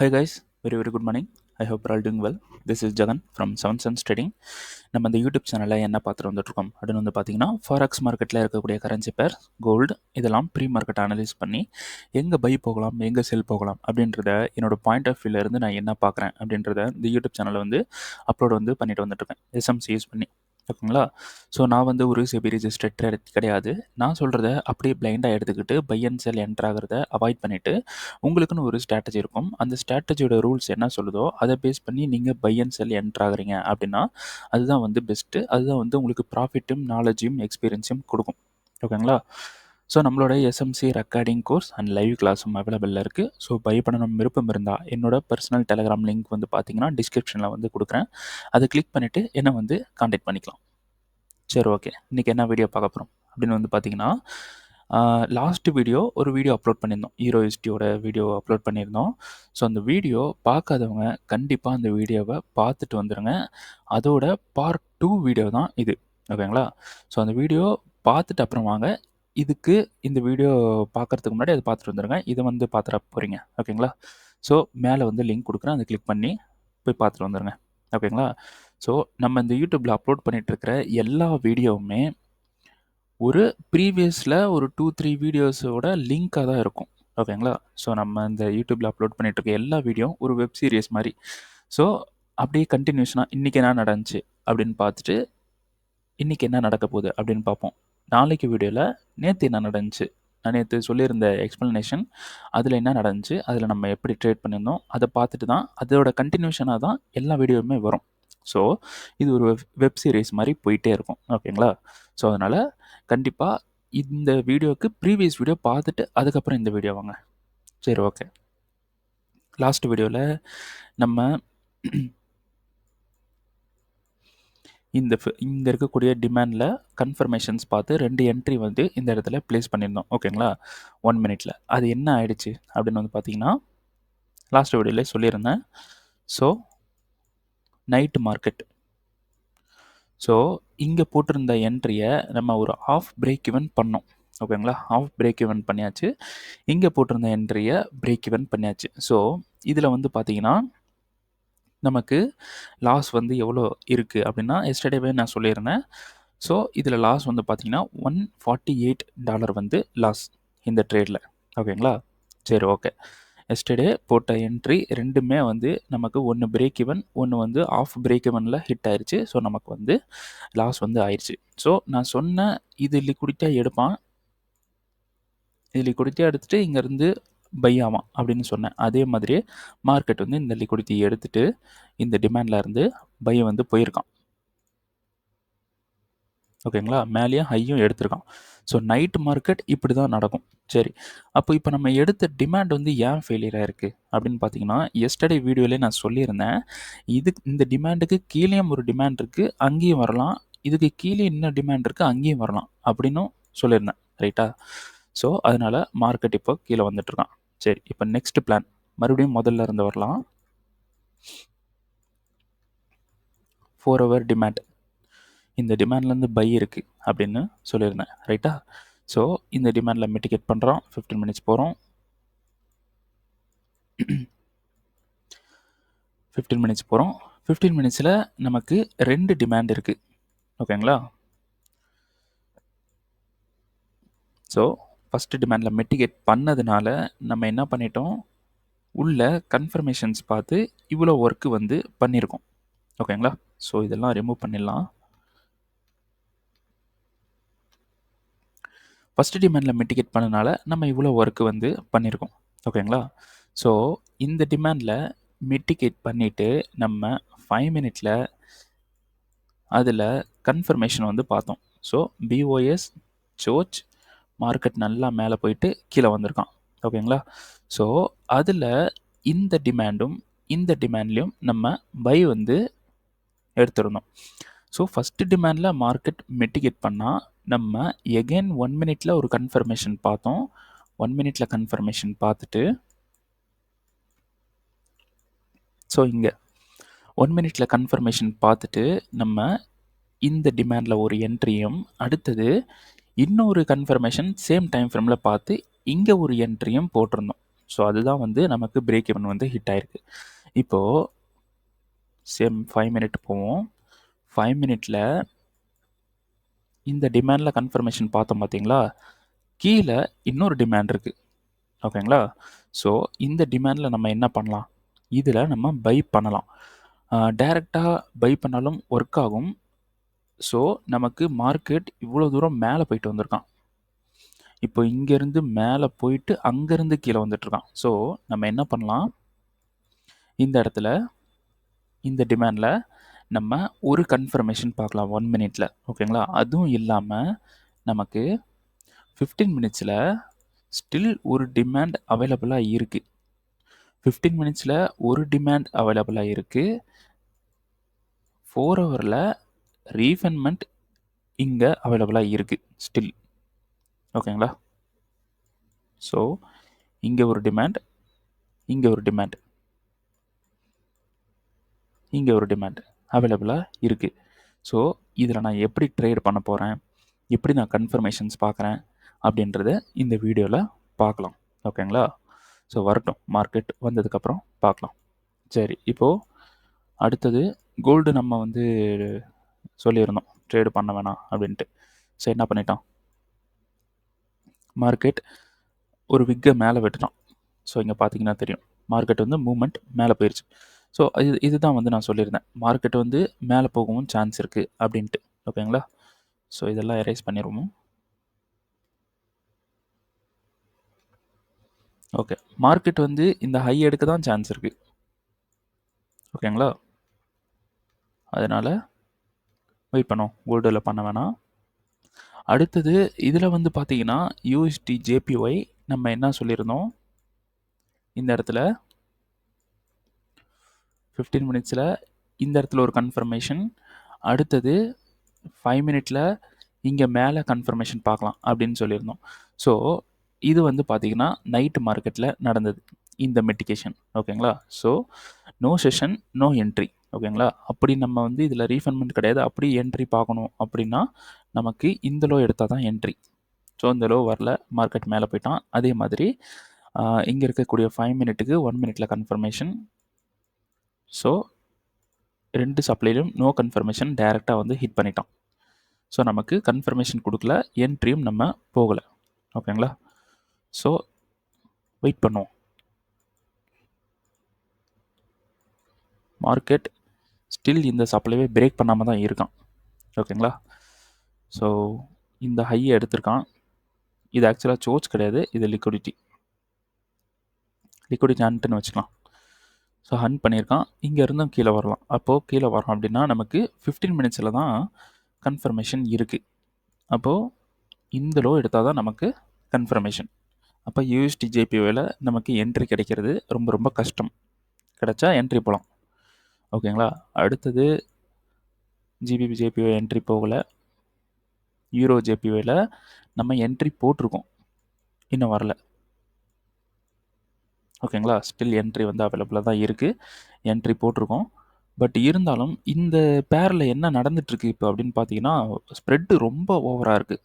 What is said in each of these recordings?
Hi guys, very good morning. I hope you're all doing well. This is Jagan from Seven Sense Trading. நம்ம இந்த YouTube சேனலில் என்ன பார்த்துட்டு வந்துட்டுருக்கோம் அப்படின்னு வந்து பார்த்தீங்கன்னா ஃபாரெக்ஸ் மார்க்கெட்டில் இருக்கக்கூடிய கரன்சி பேர் கோல்டு இதெல்லாம் ப்ரீ மார்க்கெட் அனலைஸ் பண்ணி எங்கே பை போகலாம் எங்கே செல் போகலாம் அப்படின்றத என்னோட பாயிண்ட் ஆஃப் வியூலேருந்து நான் என்ன பார்க்குறேன் அப்படின்றத இந்த யூடியூப் சேனலில் வந்து அப்லோட் வந்து பண்ணிட்டு வந்துட்டுருக்கேன் எஸ்எம்சி யூஸ் பண்ணி ஓகேங்களா. ஸோ நான் வந்து ஒரு செபி ரிஜிஸ்டர்ட் ட்ரேடர் கிடையாது. நான் சொல்கிறத அப்படியே பிளைண்டாக எடுத்துக்கிட்டு பை அண்ட் செல் என்டர் ஆகிறத அவாய்ட் பண்ணிவிட்டு உங்களுக்குன்னு ஒரு ஸ்ட்ராட்டஜி இருக்கும். அந்த ஸ்ட்ராட்டஜியோட ரூல்ஸ் என்ன சொல்லுதோ அதை பேஸ் பண்ணி நீங்கள் பை அண்ட் செல் என்டர் ஆகுறீங்க அப்படின்னா அதுதான் வந்து பெஸ்ட்டு. அதுதான் வந்து உங்களுக்கு ப்ராஃபிட்டும் நாலேஜையும் எக்ஸ்பீரியன்ஸையும் கொடுக்கும். ஓகேங்களா. ஸோ நம்மளோட SMC recording course and live கிளாஸும் அவைலபிளில் இருக்குது. ஸோ பை பண்ணணும் விருப்பம் இருந்தால் என்னோட பர்சனல் டெலகிராம் லிங்க் வந்து பார்த்தீங்கன்னா டிஸ்கிரிப்ஷனில் வந்து கொடுக்குறேன். அதை கிளிக் பண்ணிவிட்டு என்னை வந்து காண்டாக்ட் பண்ணிக்கலாம். சரி, ஓகே. இன்றைக்கி என்ன வீடியோ பார்க்க போகிறோம் அப்படின்னு வந்து பார்த்தீங்கன்னா லாஸ்ட் வீடியோ ஒரு வீடியோ அப்லோட் பண்ணியிருந்தோம். ஹீரோயிஸ்டியோட வீடியோ அப்லோட் பண்ணியிருந்தோம். ஸோ அந்த வீடியோ பார்க்காதவங்க கண்டிப்பாக அந்த வீடியோவை பார்த்துட்டு வந்துடுங்க. அதோட பார்ட் 2 வீடியோ தான் இது. ஓகேங்களா. ஸோ அந்த வீடியோ பார்த்துட்டு அப்புறம் வாங்க. இதுக்கு இந்த வீடியோ பார்க்குறதுக்கு முன்னாடி அதை பார்த்துட்டு வந்துடுங்க. இதை வந்து பார்த்துட போகிறீங்க. ஓகேங்களா. ஸோ மேலே வந்து லிங்க் கொடுக்குறேன், அதை கிளிக் பண்ணி போய் பார்த்துட்டு வந்துடுங்க. ஓகேங்களா. ஸோ நம்ம இந்த யூடியூப்பில் அப்லோட் பண்ணிகிட்ருக்கிற எல்லா வீடியோவுமே ஒரு ப்ரீவியஸில் ஒரு 2-3 வீடியோஸோட லிங்காக தான் இருக்கும். ஓகேங்களா. ஸோ நம்ம இந்த யூடியூப்பில் அப்லோட் பண்ணிகிட்ருக்க எல்லா வீடியோ ஒரு வெப் சீரிஸ் மாதிரி. ஸோ அப்படியே கண்டினியூஷனாக இன்றைக்கி என்ன நடந்துச்சு அப்படின்னு பார்த்துட்டு இன்றைக்கி என்ன நடக்க போகுது அப்படின்னு பார்ப்போம். நாளைக்கு வீடியோவில் நேற்று என்ன நடந்துச்சு, நான் நேற்று சொல்லியிருந்த எக்ஸ்ப்ளனேஷன் அதில் என்ன நடந்துச்சு, அதில் நம்ம எப்படி ட்ரேட் பண்ணியிருந்தோம் அதை பார்த்துட்டு தான் அதோட கண்டினியூஷனாக தான் எல்லா வீடியோவுமே வரும். ஸோ இது ஒரு வெப் சீரிஸ் மாதிரி போயிட்டே இருக்கும். ஓகேங்களா. ஸோ அதனால் கண்டிப்பாக இந்த வீடியோவுக்கு ப்ரீவியஸ் வீடியோ பார்த்துட்டு அதுக்கப்புறம் இந்த வீடியோ வாங்க. சரி, ஓகே. லாஸ்ட் வீடியோவில் நம்ம இங்கே இருக்கக்கூடிய டிமாண்டில் கன்ஃபர்மேஷன்ஸ் பார்த்து 2 என்ட்ரி வந்து இந்த இடத்துல ப்ளேஸ் பண்ணியிருந்தோம். ஓகேங்களா. 1 மினிட்ல அது என்ன ஆயிடுச்சு அப்படின்னு வந்து பார்த்தீங்கன்னா லாஸ்ட் வீடியோவில் சொல்லியிருந்தேன். So night market. ஸோ இங்கே போட்டிருந்த என்ட்ரியை நம்ம ஒரு ஆஃப் பிரேக் ஈவன் பண்ணோம். ஓகேங்களா. ஆஃப் பிரேக் ஈவன் பண்ணியாச்சு. இங்கே போட்டிருந்த என்ட்ரியை பிரேக் ஈவன் பண்ணியாச்சு. ஸோ இதில் வந்து பார்த்தீங்கன்னா நமக்கு லாஸ் வந்து எவ்வளோ இருக்குது அப்படின்னா எஸ்டர்டேவே நான் சொல்லியிருந்தேன். ஸோ இதில் லாஸ் வந்து பார்த்தீங்கன்னா $148 வந்து லாஸ் இந்த ட்ரேடில். ஓகேங்களா. சரி, ஓகே. எஸ்டர்டே போட்ட என்ட்ரி ரெண்டுமே வந்து நமக்கு ஒன்று பிரேக் ஈவன், ஒன்று வந்து ஆஃப் பிரேக் ஈவனில் ஹிட் ஆயிடுச்சு. ஸோ நமக்கு வந்து லாஸ் வந்து ஆயிடுச்சு. ஸோ நான் சொன்ன இது லிக்விடிட்டியாக எடுப்பான், இது லிக்விடிட்டியாக எடுத்துகிட்டு இங்கேருந்து பை ஆவான் அப்படின்னு சொன்னேன். அதே மாதிரியே மார்க்கெட் வந்து இந்த லிக்விடிட்டி எடுத்துகிட்டு இந்த டிமாண்டில் இருந்து பை வந்து போயிருக்கான். ஓகேங்களா. மேலேயும் ஹையும் எடுத்திருக்கான். ஸோ நைட் மார்க்கெட் இப்படி தான் நடக்கும். சரி, அப்போ இப்போ நம்ம எடுத்த டிமாண்ட் வந்து ஏன் ஃபெயிலியர் ஆயிருக்கு அப்படின்னு பார்த்தீங்கன்னா எஸ்டர்டே வீடியோலேயே நான் சொல்லியிருந்தேன். இந்த டிமாண்டுக்கு கீழேயும் ஒரு டிமாண்ட் இருக்குது, அங்கேயும் வரலாம். இதுக்கு கீழே இன்னும் டிமாண்ட் இருக்குது, அங்கேயும் வரலாம் அப்படின்னும் சொல்லியிருந்தேன். ரைட்டா. ஸோ அதனால் மார்க்கெட் இப்போ கீழே வந்துட்டுருக்கான். சரி, இப்போ நெக்ஸ்ட் பிளான் மறுபடியும் முதல்ல இருந்து வரலாம். 4 ஹவர் டிமாண்ட், இந்த டிமாண்ட்லேருந்து பை இருக்குது அப்படின்னு சொல்லியிருந்தேன். ரைட்டா. ஸோ இந்த டிமாண்டில் மிட்டிகேட் பண்ணுறோம். 15 மினிட்ஸ் போகிறோம். 15 மினிட்ஸ் போகிறோம். 15 மினிட்ஸில் நமக்கு 2 டிமாண்ட் இருக்குது. ஓகேங்களா. ஸோ ஃபஸ்ட்டு டிமாண்டில் மிட்டிகேட் பண்ணதுனால நம்ம என்ன பண்ணிட்டோம், உள்ள கன்ஃபர்மேஷன்ஸ் பார்த்து இவ்வளோ ஒர்க்கு வந்து பண்ணியிருக்கோம். ஓகேங்களா. ஸோ இதெல்லாம் ரிமூவ் பண்ணிடலாம். ஃபஸ்ட்டு டிமாண்டில் மிட்டிகேட் பண்ணனால நம்ம இவ்வளோ ஒர்க்கு வந்து பண்ணியிருக்கோம். ஓகேங்களா. ஸோ இந்த டிமாண்டில் மிட்டிகேட் பண்ணிவிட்டு நம்ம 5 மினிட்ல அதில் கன்ஃபர்மேஷன் வந்து பார்த்தோம். ஸோ பிஓஎஸ் சோச் மார்க்கெட் நல்லா மேலே போயிட்டு கீழே வந்திருக்கான். ஓகேங்களா. ஸோ அதில் இந்த டிமாண்டும் இந்த டிமாண்ட்லேயும் நம்ம பை வந்து எடுத்துருந்தோம். ஸோ ஃபஸ்ட்டு டிமாண்டில் மார்க்கெட் மிட்டிகேட் பண்ணால் நம்ம எகெயின் 1 மினிட்ல ஒரு கன்ஃபர்மேஷன் பார்த்தோம். 1 மினிட்ல கன்ஃபர்மேஷன் பார்த்துட்டு ஸோ இங்கே 1 மினிட்ல கன்ஃபர்மேஷன் பார்த்துட்டு நம்ம இந்த டிமாண்டில் ஒரு என்ட்ரியும் அடுத்தது இன்னொரு கன்ஃபர்மேஷன் சேம் டைம் ஃப்ரேமில் பார்த்து இங்கே ஒரு என்ட்ரியும் போட்டிருந்தோம். ஸோ அதுதான் வந்து நமக்கு பிரேக் ஈவன் வந்து ஹிட் ஆயிருக்கு. இப்போது சேம் 5 மினிட் போவோம். 5 மினிட்ல இந்த டிமாண்டில் கன்ஃபர்மேஷன் பார்த்தோம் பார்த்தீங்களா, கீழே இன்னொரு டிமாண்ட் இருக்குது. ஓகேங்களா? ஸோ இந்த டிமாண்டில் நம்ம என்ன பண்ணலாம், இதில் நம்ம பை பண்ணலாம். டைரெக்டாக பை பண்ணாலும் ஒர்க் ஆகும். ஸோ நமக்கு மார்க்கெட் இவ்வளோ தூரம் மேலே போயிட்டு வந்திருக்கான். இப்போ இங்கேருந்து மேலே போயிட்டு அங்கேருந்து கீழே வந்துட்டுருக்கான். ஸோ நம்ம என்ன பண்ணலாம், இந்த இடத்துல இந்த டிமாண்டில் நம்ம ஒரு கன்ஃபர்மேஷன் பார்க்கலாம் 1 மினிட்ல. ஓகேங்களா? அதுவும் இல்லாமல் நமக்கு 15 மினிட்ஸில் ஸ்டில் ஒரு டிமாண்ட் அவைலபிளாக இருக்குது. 15 மினிட்ஸில் ஒரு டிமாண்ட் அவைலபிளாக இருக்குது. 4 ஹவரில் ரீஃபண்ட்மெண்ட் இங்கே அவைலபிளாக இருக்குது ஸ்டில். ஓகேங்களா? ஸோ இங்கே ஒரு டிமாண்ட், இங்கே ஒரு டிமாண்ட், இங்கே ஒரு டிமாண்ட் அவைலபிளாக இருக்குது. ஸோ இதில் நான் எப்படி ட்ரேட் பண்ண போகிறேன், எப்படி நான் கன்ஃபர்மேஷன்ஸ் பார்க்குறேன் அப்படின்றத இந்த வீடியோவில் பார்க்கலாம். ஓகேங்களா? ஸோ வரட்டும், மார்க்கெட் வந்ததுக்கப்புறம் பார்க்கலாம். சரி, இப்போது அடுத்தது கோல்டு நம்ம வந்து சொல்லியிருந்தோம் ட்ரேடு பண்ண வேணாம் அப்படின்ட்டு. ஸோ என்ன பண்ணிட்டான், மார்க்கெட் ஒரு விக்கை மேலே விட்டுட்டான். ஸோ இங்கே பார்த்தீங்கன்னா தெரியும், மார்க்கெட் வந்து மூவ்மெண்ட் மேலே போயிடுச்சு. ஸோ இதுதான் வந்து நான் சொல்லியிருந்தேன், மார்க்கெட் வந்து மேலே போகவும் சான்ஸ் இருக்குது அப்படின்ட்டு. ஓகேங்களா? ஸோ இதெல்லாம் எரேஸ் பண்ணிடுவோம். ஓகே, மார்க்கெட் வந்து இந்த ஹை எடுக்க தான் சான்ஸ் இருக்குது. ஓகேங்களா? அதனால் வெயிட் பண்ணோம், கோல்டில் பண்ண வேணாம். அடுத்தது இதில் வந்து பார்த்தீங்கன்னா யூஎஸ்டி ஜேபிஒய் நம்ம என்ன சொல்லியிருந்தோம், இந்த இடத்துல 15 மினிட்ஸில் இந்த இடத்துல ஒரு கன்ஃபர்மேஷன், அடுத்தது 5 மினிட்ல இங்கே மேலே கன்ஃபர்மேஷன் பார்க்கலாம் அப்படின்னு சொல்லியிருந்தோம். ஸோ இது வந்து பார்த்தீங்கன்னா நைட்டு மார்க்கெட்டில் நடந்தது இந்த மெட்டிகேஷன். ஓகேங்களா? So no session no entry. ஓகேங்களா? அப்படி நம்ம வந்து இதில் ரீஃபண்ட்மெண்ட் கிடையாது. அப்படி என்ட்ரி பார்க்கணும் அப்படின்னா நமக்கு இந்த லோ எடுத்தால் தான் என்ட்ரி. ஸோ இந்த லோ வரல, மார்க்கெட் மேலே போயிட்டான். அதே மாதிரி இங்கே இருக்கக்கூடிய 5 மினிட்டுக்கு 1 மினிட்ல கன்ஃபர்மேஷன். ஸோ 2 சப்ளைலையும் நோ கன்ஃபர்மேஷன், டைரெக்டாக வந்து ஹிட் பண்ணிட்டான். ஸோ நமக்கு கன்ஃபர்மேஷன் கொடுக்கல, என்ட்ரியும் நம்ம போகலை. ஓகேங்களா? ஸோ வெயிட் பண்ணுவோம். மார்க்கெட் ஸ்டில் இந்த சப்ளைவே பிரேக் பண்ணாமல் தான் இருக்கான். ஓகேங்களா? ஸோ இந்த ஹையை எடுத்திருக்கான். இது ஆக்சுவலாக சோர்ஸ் கிடையாது, இது லிக்விடிட்டி ஹண்ட்னு வச்சுக்கலாம். ஸோ ஹண்ட் பண்ணியிருக்கான், இங்கே இருந்தும் கீழே வரலாம். அப்போது கீழே வரோம் அப்படின்னா நமக்கு 15 மினிட்ஸில் தான் கன்ஃபர்மேஷன் இருக்குது. அப்போது இந்த லோ எடுத்தால் தான் நமக்கு கன்ஃபர்மேஷன். அப்போ யூஎஸ்டி ஜேபிஓவில் நமக்கு என்ட்ரி கிடைக்கிறது ரொம்ப ரொம்ப கஷ்டம். கிடைச்சா என்ட்ரி போகலாம். ஓகேங்களா? அடுத்தது ஜிபிபி ஜேபிஓ என்ட்ரி போகலை. யூரோ ஜேபிஓவில் நம்ம என்ட்ரி போட்டிருக்கோம், இன்னும் வரல. ஓகேங்களா? ஸ்டில் என்ட்ரி வந்து அவைலபிளாக தான் இருக்குது, என்ட்ரி போட்டிருக்கோம். பட் இருந்தாலும் இந்த பேரில் என்ன நடந்துட்டுருக்கு இப்போ அப்படின்னு பார்த்தீங்கன்னா, ஸ்ப்ரெட்டு ரொம்ப ஓவராக இருக்குது,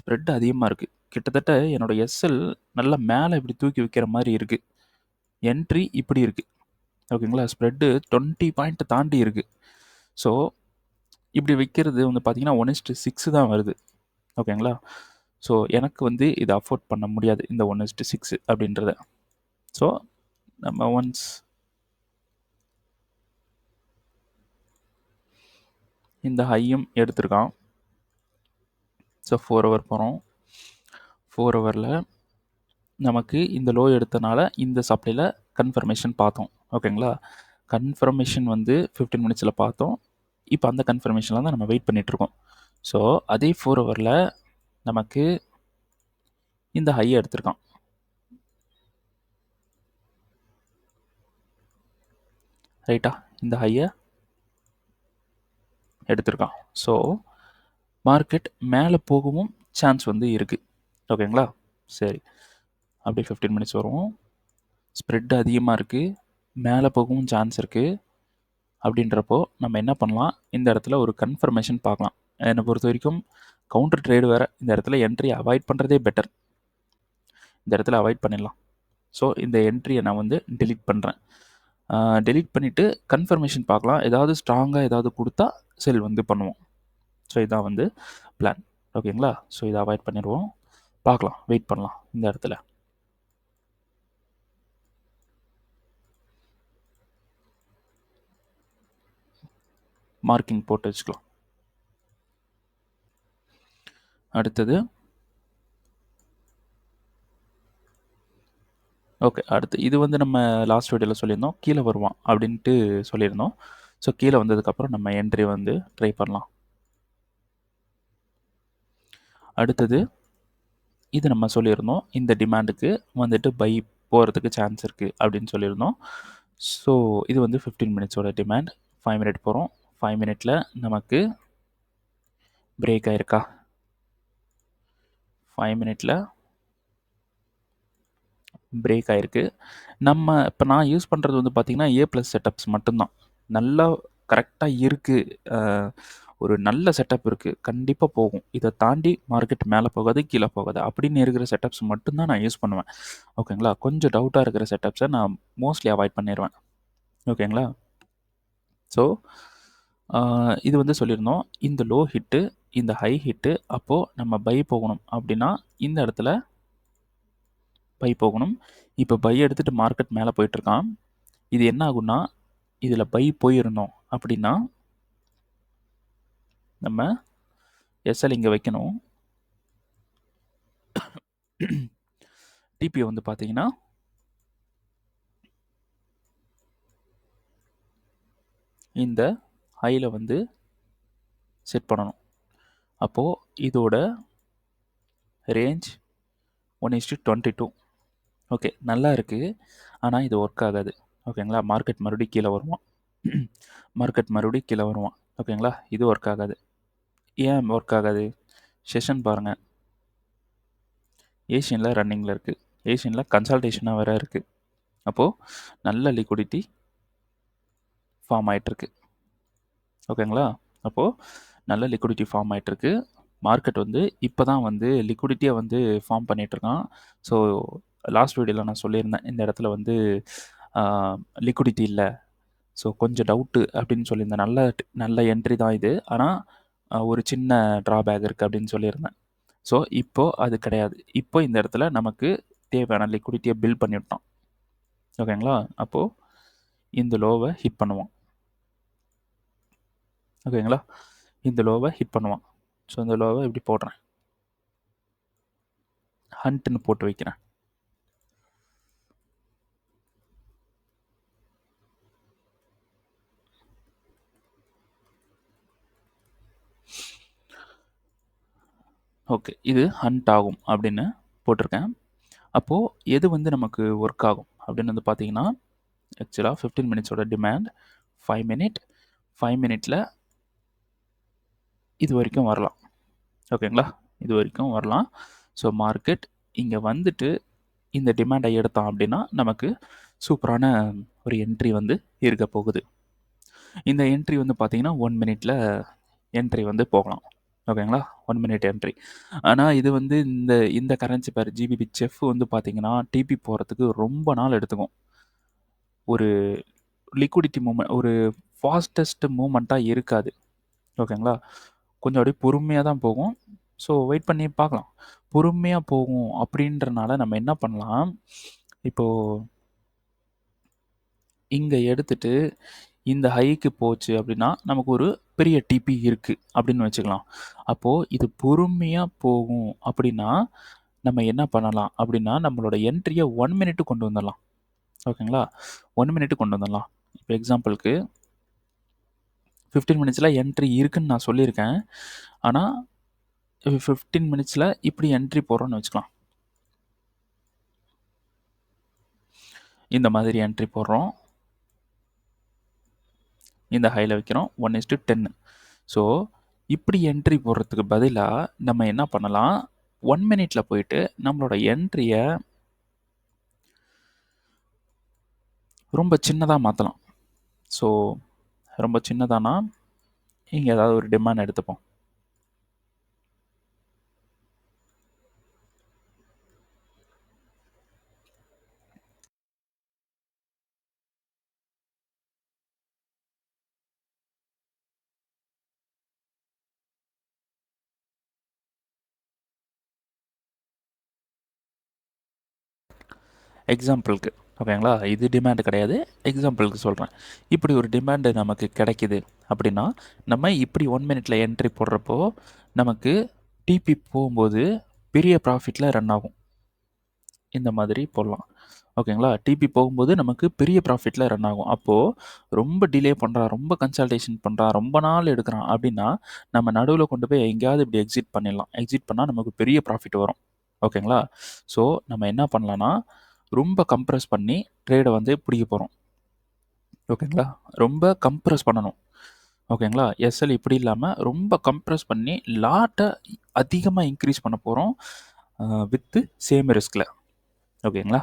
ஸ்ப்ரெட் அதிகமாக இருக்குது. கிட்டத்தட்ட என்னோடய எஸ்எல் நல்லா மேலே இப்படி தூக்கி வைக்கிற மாதிரி இருக்குது, என்ட்ரி இப்படி இருக்குது. ஓகேங்களா? ஸ்ப்ரெட்டு 20 பாயிண்ட் தாண்டி இருக்குது. ஸோ இப்படி வைக்கிறது வந்து பார்த்தீங்கன்னா 1:6 தான் வருது. ஓகேங்களா? ஸோ எனக்கு வந்து இதை அஃபோர்ட் பண்ண முடியாது, இந்த 1:6 அப்படின்றத. ஸோ நம்ம ஒன்ஸ் இந்த ஹையும் எடுத்திருக்கான். ஸோ 4 ஹவர் போகிறோம். 4 ஹவரில் நமக்கு இந்த லோ எடுத்தனால இந்த சப்ளையில் கன்ஃபர்மேஷன் பார்த்தோம். ஓகேங்களா? கன்ஃபர்மேஷன் வந்து 15 மினிட்ஸில் பார்த்தோம். இப்போ அந்த கன்ஃபர்மேஷனில் தான் நம்ம வெயிட் பண்ணிகிட்ருக்கோம். ஸோ அதே 4 ஹவரில் நமக்கு இந்த ஹையை எடுத்திருக்கான். ரைட்டா? இந்த ஹையை எடுத்திருக்கான். ஸோ மார்க்கெட் மேலே போகவும் சான்ஸ் வந்து இருக்குது. ஓகேங்களா? சரி, அப்படியே 15 மினிட்ஸ் வரும். ஸ்ப்ரெட் அதிகமாக இருக்குது, மேலே போகவும் சான்ஸ் இருக்குது. அப்படின்றப்போ நம்ம என்ன பண்ணலாம், இந்த இடத்துல ஒரு கன்ஃபர்மேஷன் பார்க்கலாம். என்னை பொறுத்த வரைக்கும் கவுண்டர் ட்ரேடு வேறு, இந்த இடத்துல என்ட்ரி அவாய்ட் பண்ணுறதே பெட்டர். இந்த இடத்துல அவாய்ட் பண்ணிடலாம். ஸோ இந்த என்ட்ரியை நான் வந்து டெலீட் பண்ணுறேன். டெலீட் பண்ணிவிட்டு கன்ஃபர்மேஷன் பார்க்கலாம். ஏதாவது ஸ்ட்ராங்காக ஏதாவது கொடுத்தா செல் வந்து பண்ணுவோம். ஸோ இதான் வந்து பிளான். ஓகேங்களா? ஸோ இதை அவாய்ட் பண்ணிடுவோம். பார்க்கலாம், வெயிட் பண்ணலாம் இந்த இடத்துல. மார்க்கிங் போட்டு வச்சுக்கலாம். அடுத்தது ஓகே, அடுத்து இது வந்து நம்ம லாஸ்ட் வீடியோவில் சொல்லியிருந்தோம், கீழே வருவான் அப்படின்ட்டு சொல்லியிருந்தோம். ஸோ கீழே வந்ததுக்கப்புறம் நம்ம என்ட்ரி வந்து ட்ரை பண்ணலாம். அடுத்தது இது நம்ம சொல்லியிருந்தோம், இந்த டிமாண்டுக்கு வந்துட்டு பை போகிறதுக்கு சான்ஸ் இருக்குது அப்படின்னு சொல்லியிருந்தோம். ஸோ இது வந்து 15 மினிட்ஸோட டிமாண்ட். 5 மினிட் போகிறோம். 5 மினிட்ல நமக்கு பிரேக் ஆயிருக்கா? 5 மினிட்ல பிரேக் ஆயிருக்கு. நம்ம இப்போ நான் யூஸ் பண்ணுறது வந்து பார்த்திங்கன்னா A+ செட்டப்ஸ் மட்டும்தான். நல்லா கரெக்டாக இருக்குது, ஒரு நல்ல செட்டப் இருக்குது, கண்டிப்பாக போகும். இதை தாண்டி மார்க்கெட் மேலே போகாது, கீழே போகாது அப்படின்னு இருக்கிற செட்டப்ஸ் மட்டும்தான் நான் யூஸ் பண்ணுவேன். ஓகேங்களா? கொஞ்சம் டவுட்டாக இருக்கிற செட்டப்ஸை நான் மோஸ்ட்லி அவாய்ட் பண்ணிடுவேன். ஓகேங்களா? ஸோ இது வந்து சொல்லியிருந்தோம், இந்த லோ ஹிட்டு, இந்த ஹை ஹிட்டு, அப்போது நம்ம பை போகணும் அப்படின்னா இந்த இடத்துல பை போகணும். இப்போ பை எடுத்துகிட்டு மார்க்கெட் மேலே போயிட்டுருக்கான். இது என்ன ஆகும்னா, இதில் பை போயிருந்தோம் அப்படின்னா நம்ம எஸ்எல் இங்கே வைக்கணும். டிபி வந்து பார்த்தீங்கன்னா இந்த ஹையில் வந்து செட் பண்ணணும். அப்போது இதோட ரேஞ்ச் 1:22. ஓகே, நல்லா இருக்குது. ஆனால் இது ஒர்க் ஆகாது. ஓகேங்களா? மார்க்கெட் மறுபடியும் கீழே வருவான். மார்க்கெட் மறுபடியும் கீழே வருவான். ஓகேங்களா? இது ஒர்க் ஆகாது. ஏன் ஒர்க் ஆகாது? செஷன் பாருங்கள். ஏஷியனில் ரன்னிங்கில் இருக்குது. ஏஷியனில் கன்சால்டேஷனாக வேறு இருக்குது. அப்போது நல்ல லிக்விடிட்டி ஃபார்ம் ஆகிட்டுருக்கு. ஓகேங்களா? அப்போது நல்ல லிக்விடிட்டி ஃபார்ம் ஆகிட்டுருக்கு. மார்க்கெட் வந்து இப்போ தான் வந்து லிக்விடிட்டியை வந்து ஃபார்ம் பண்ணிகிட்ருக்கான். ஸோ லாஸ்ட் வீடியோவில் நான் சொல்லியிருந்தேன், இந்த இடத்துல வந்து லிக்விடிட்டி இல்லை, ஸோ கொஞ்சம் டவுட்டு அப்படின்னு சொல்லியிருந்தேன். நல்ல என்ட்ரி தான் இது, ஆனால் ஒரு சின்ன ட்ராபேக் இருக்குது அப்படின்னு சொல்லியிருந்தேன். ஸோ இப்போது அது கிடையாது. இப்போ இந்த இடத்துல நமக்கு தேவையான லிக்விடிட்டியை பில்ட் பண்ணிவிட்டான். ஓகேங்களா? அப்போது இந்த லோவை ஹிட் பண்ணுவான். ஓகேங்களா? இந்த லோவை ஹிட் பண்ணுவான். ஸோ இந்த லோவை இப்படி போடுறேன், ஹண்ட்னு போட்டு வைக்கிறேன். ஓகே, இது ஹண்ட் ஆகும் அப்படின்னு போட்டிருக்கேன். அப்போது எது வந்து நமக்கு ஒர்க் ஆகும் அப்படின்னு வந்து பார்த்தீங்கன்னா, ஆக்சுவலாக 15 மினிட்ஸோட டிமாண்ட் 5 மினிட். 5 மினிட்டில் இது வரைக்கும் வரலாம். ஓகேங்களா? இது வரைக்கும் வரலாம். ஸோ மார்க்கெட் இங்கே வந்துட்டு இந்த டிமாண்டை எடுத்தான் அப்படின்னா நமக்கு சூப்பரான ஒரு என்ட்ரி வந்து இருக்க போகுது. இந்த என்ட்ரி வந்து பார்த்தீங்கன்னா 1 மினிட்ல என்ட்ரி வந்து போகலாம். ஓகேங்களா? 1 மினிட் என்ட்ரி. ஆனால் இது வந்து இந்த இந்த கரன்சி பேர் ஜிபிபி செஃப் வந்து பார்த்தீங்கன்னா டிபி போகிறதுக்கு ரொம்ப நாள் எடுத்துக்கும். ஒரு லிக்விடிட்டி மூவ்மெண்ட், ஒரு ஃபாஸ்டஸ்ட் மூவ்மெண்ட்டாக இருக்காது. ஓகேங்களா? கொஞ்சம் அப்படியே பொறுமையாக தான் போகும். ஸோ வெயிட் பண்ணி பார்க்கலாம். பொறுமையாக போகும் அப்படின்றனால நம்ம என்ன பண்ணலாம், இப்போது இங்கே எடுத்துட்டு இந்த ஹைக்கு போச்சு அப்படின்னா நமக்கு ஒரு பெரிய டிபி இருக்குது அப்படின்னு வச்சுக்கலாம். அப்போது இது பொறுமையாக போகும் அப்படின்னா நம்ம என்ன பண்ணலாம் அப்படின்னா, நம்மளோட என்ட்ரியை 1 மினிட்டு கொண்டு வந்துடலாம். ஓகேங்களா? 1 மினிட்டு கொண்டு வந்துடலாம். இப்போ எக்ஸாம்பிளுக்கு 15 மினிட்ஸில் என்ட்ரி இருக்குன்னு நான் சொல்லியிருக்கேன். ஆனால் 15 மினிட்ஸில் இப்படி என்ட்ரி போடுறோன்னு வச்சுக்கலாம். இந்த மாதிரி என்ட்ரி போடுறோம். இந்த ஹையில் வைக்கிறோம். 1:10. ஸோ இப்படி என்ட்ரி போடுறதுக்கு பதிலாக நம்ம என்ன பண்ணலாம், 1 மினிட்ல போயிட்டு நம்மளோட என்ட்ரியை ரொம்ப சின்னதாக மாற்றலாம். ஸோ ரொம்ப சின்னதானா இங்கே ஏதாவது ஒரு டிமாண்ட் எடுத்துப்போம். எக்ஸாம்பிளுக்கு ஓகேங்களா, இது டிமாண்டு கிடையாது, எக்ஸாம்பிளுக்கு சொல்கிறேன். இப்படி ஒரு டிமாண்டு நமக்கு கிடைக்கிது அப்படின்னா நம்ம இப்படி 1 மினிட்ல என்ட்ரி போடுறப்போ நமக்கு டிபி போகும்போது பெரிய ப்ராஃபிட்டில் ரன் ஆகும். இந்த மாதிரி போடலாம் ஓகேங்களா. டிபி போகும்போது நமக்கு பெரிய ப்ராஃபிட்டில் ரன் ஆகும். அப்போது ரொம்ப டிலே பண்ணுறான், ரொம்ப கன்சல்டேஷன் பண்ணுறான், ரொம்ப நாள் எடுக்கிறான் அப்படின்னா நம்ம நடுவில் கொண்டு போய் எங்கேயாவது இப்படி எக்ஸிட் பண்ணிடலாம். எக்ஸிட் பண்ணால் நமக்கு பெரிய ப்ராஃபிட் வரும். ஓகேங்களா. ஸோ நம்ம என்ன பண்ணலான்னா ரொம்ப கம்ப்ரஸ் பண்ணி ட்ரேடை வந்து பிடிக்க போகிறோம். ஓகேங்களா, ரொம்ப கம்ப்ரஸ் பண்ணணும். ஓகேங்களா, எஸ்எல் இப்படி இல்லாமல் ரொம்ப கம்ப்ரஸ் பண்ணி லாட்டை அதிகமாக இன்க்ரீஸ் பண்ண போகிறோம் வித்து சேம் ரிஸ்கில். ஓகேங்களா,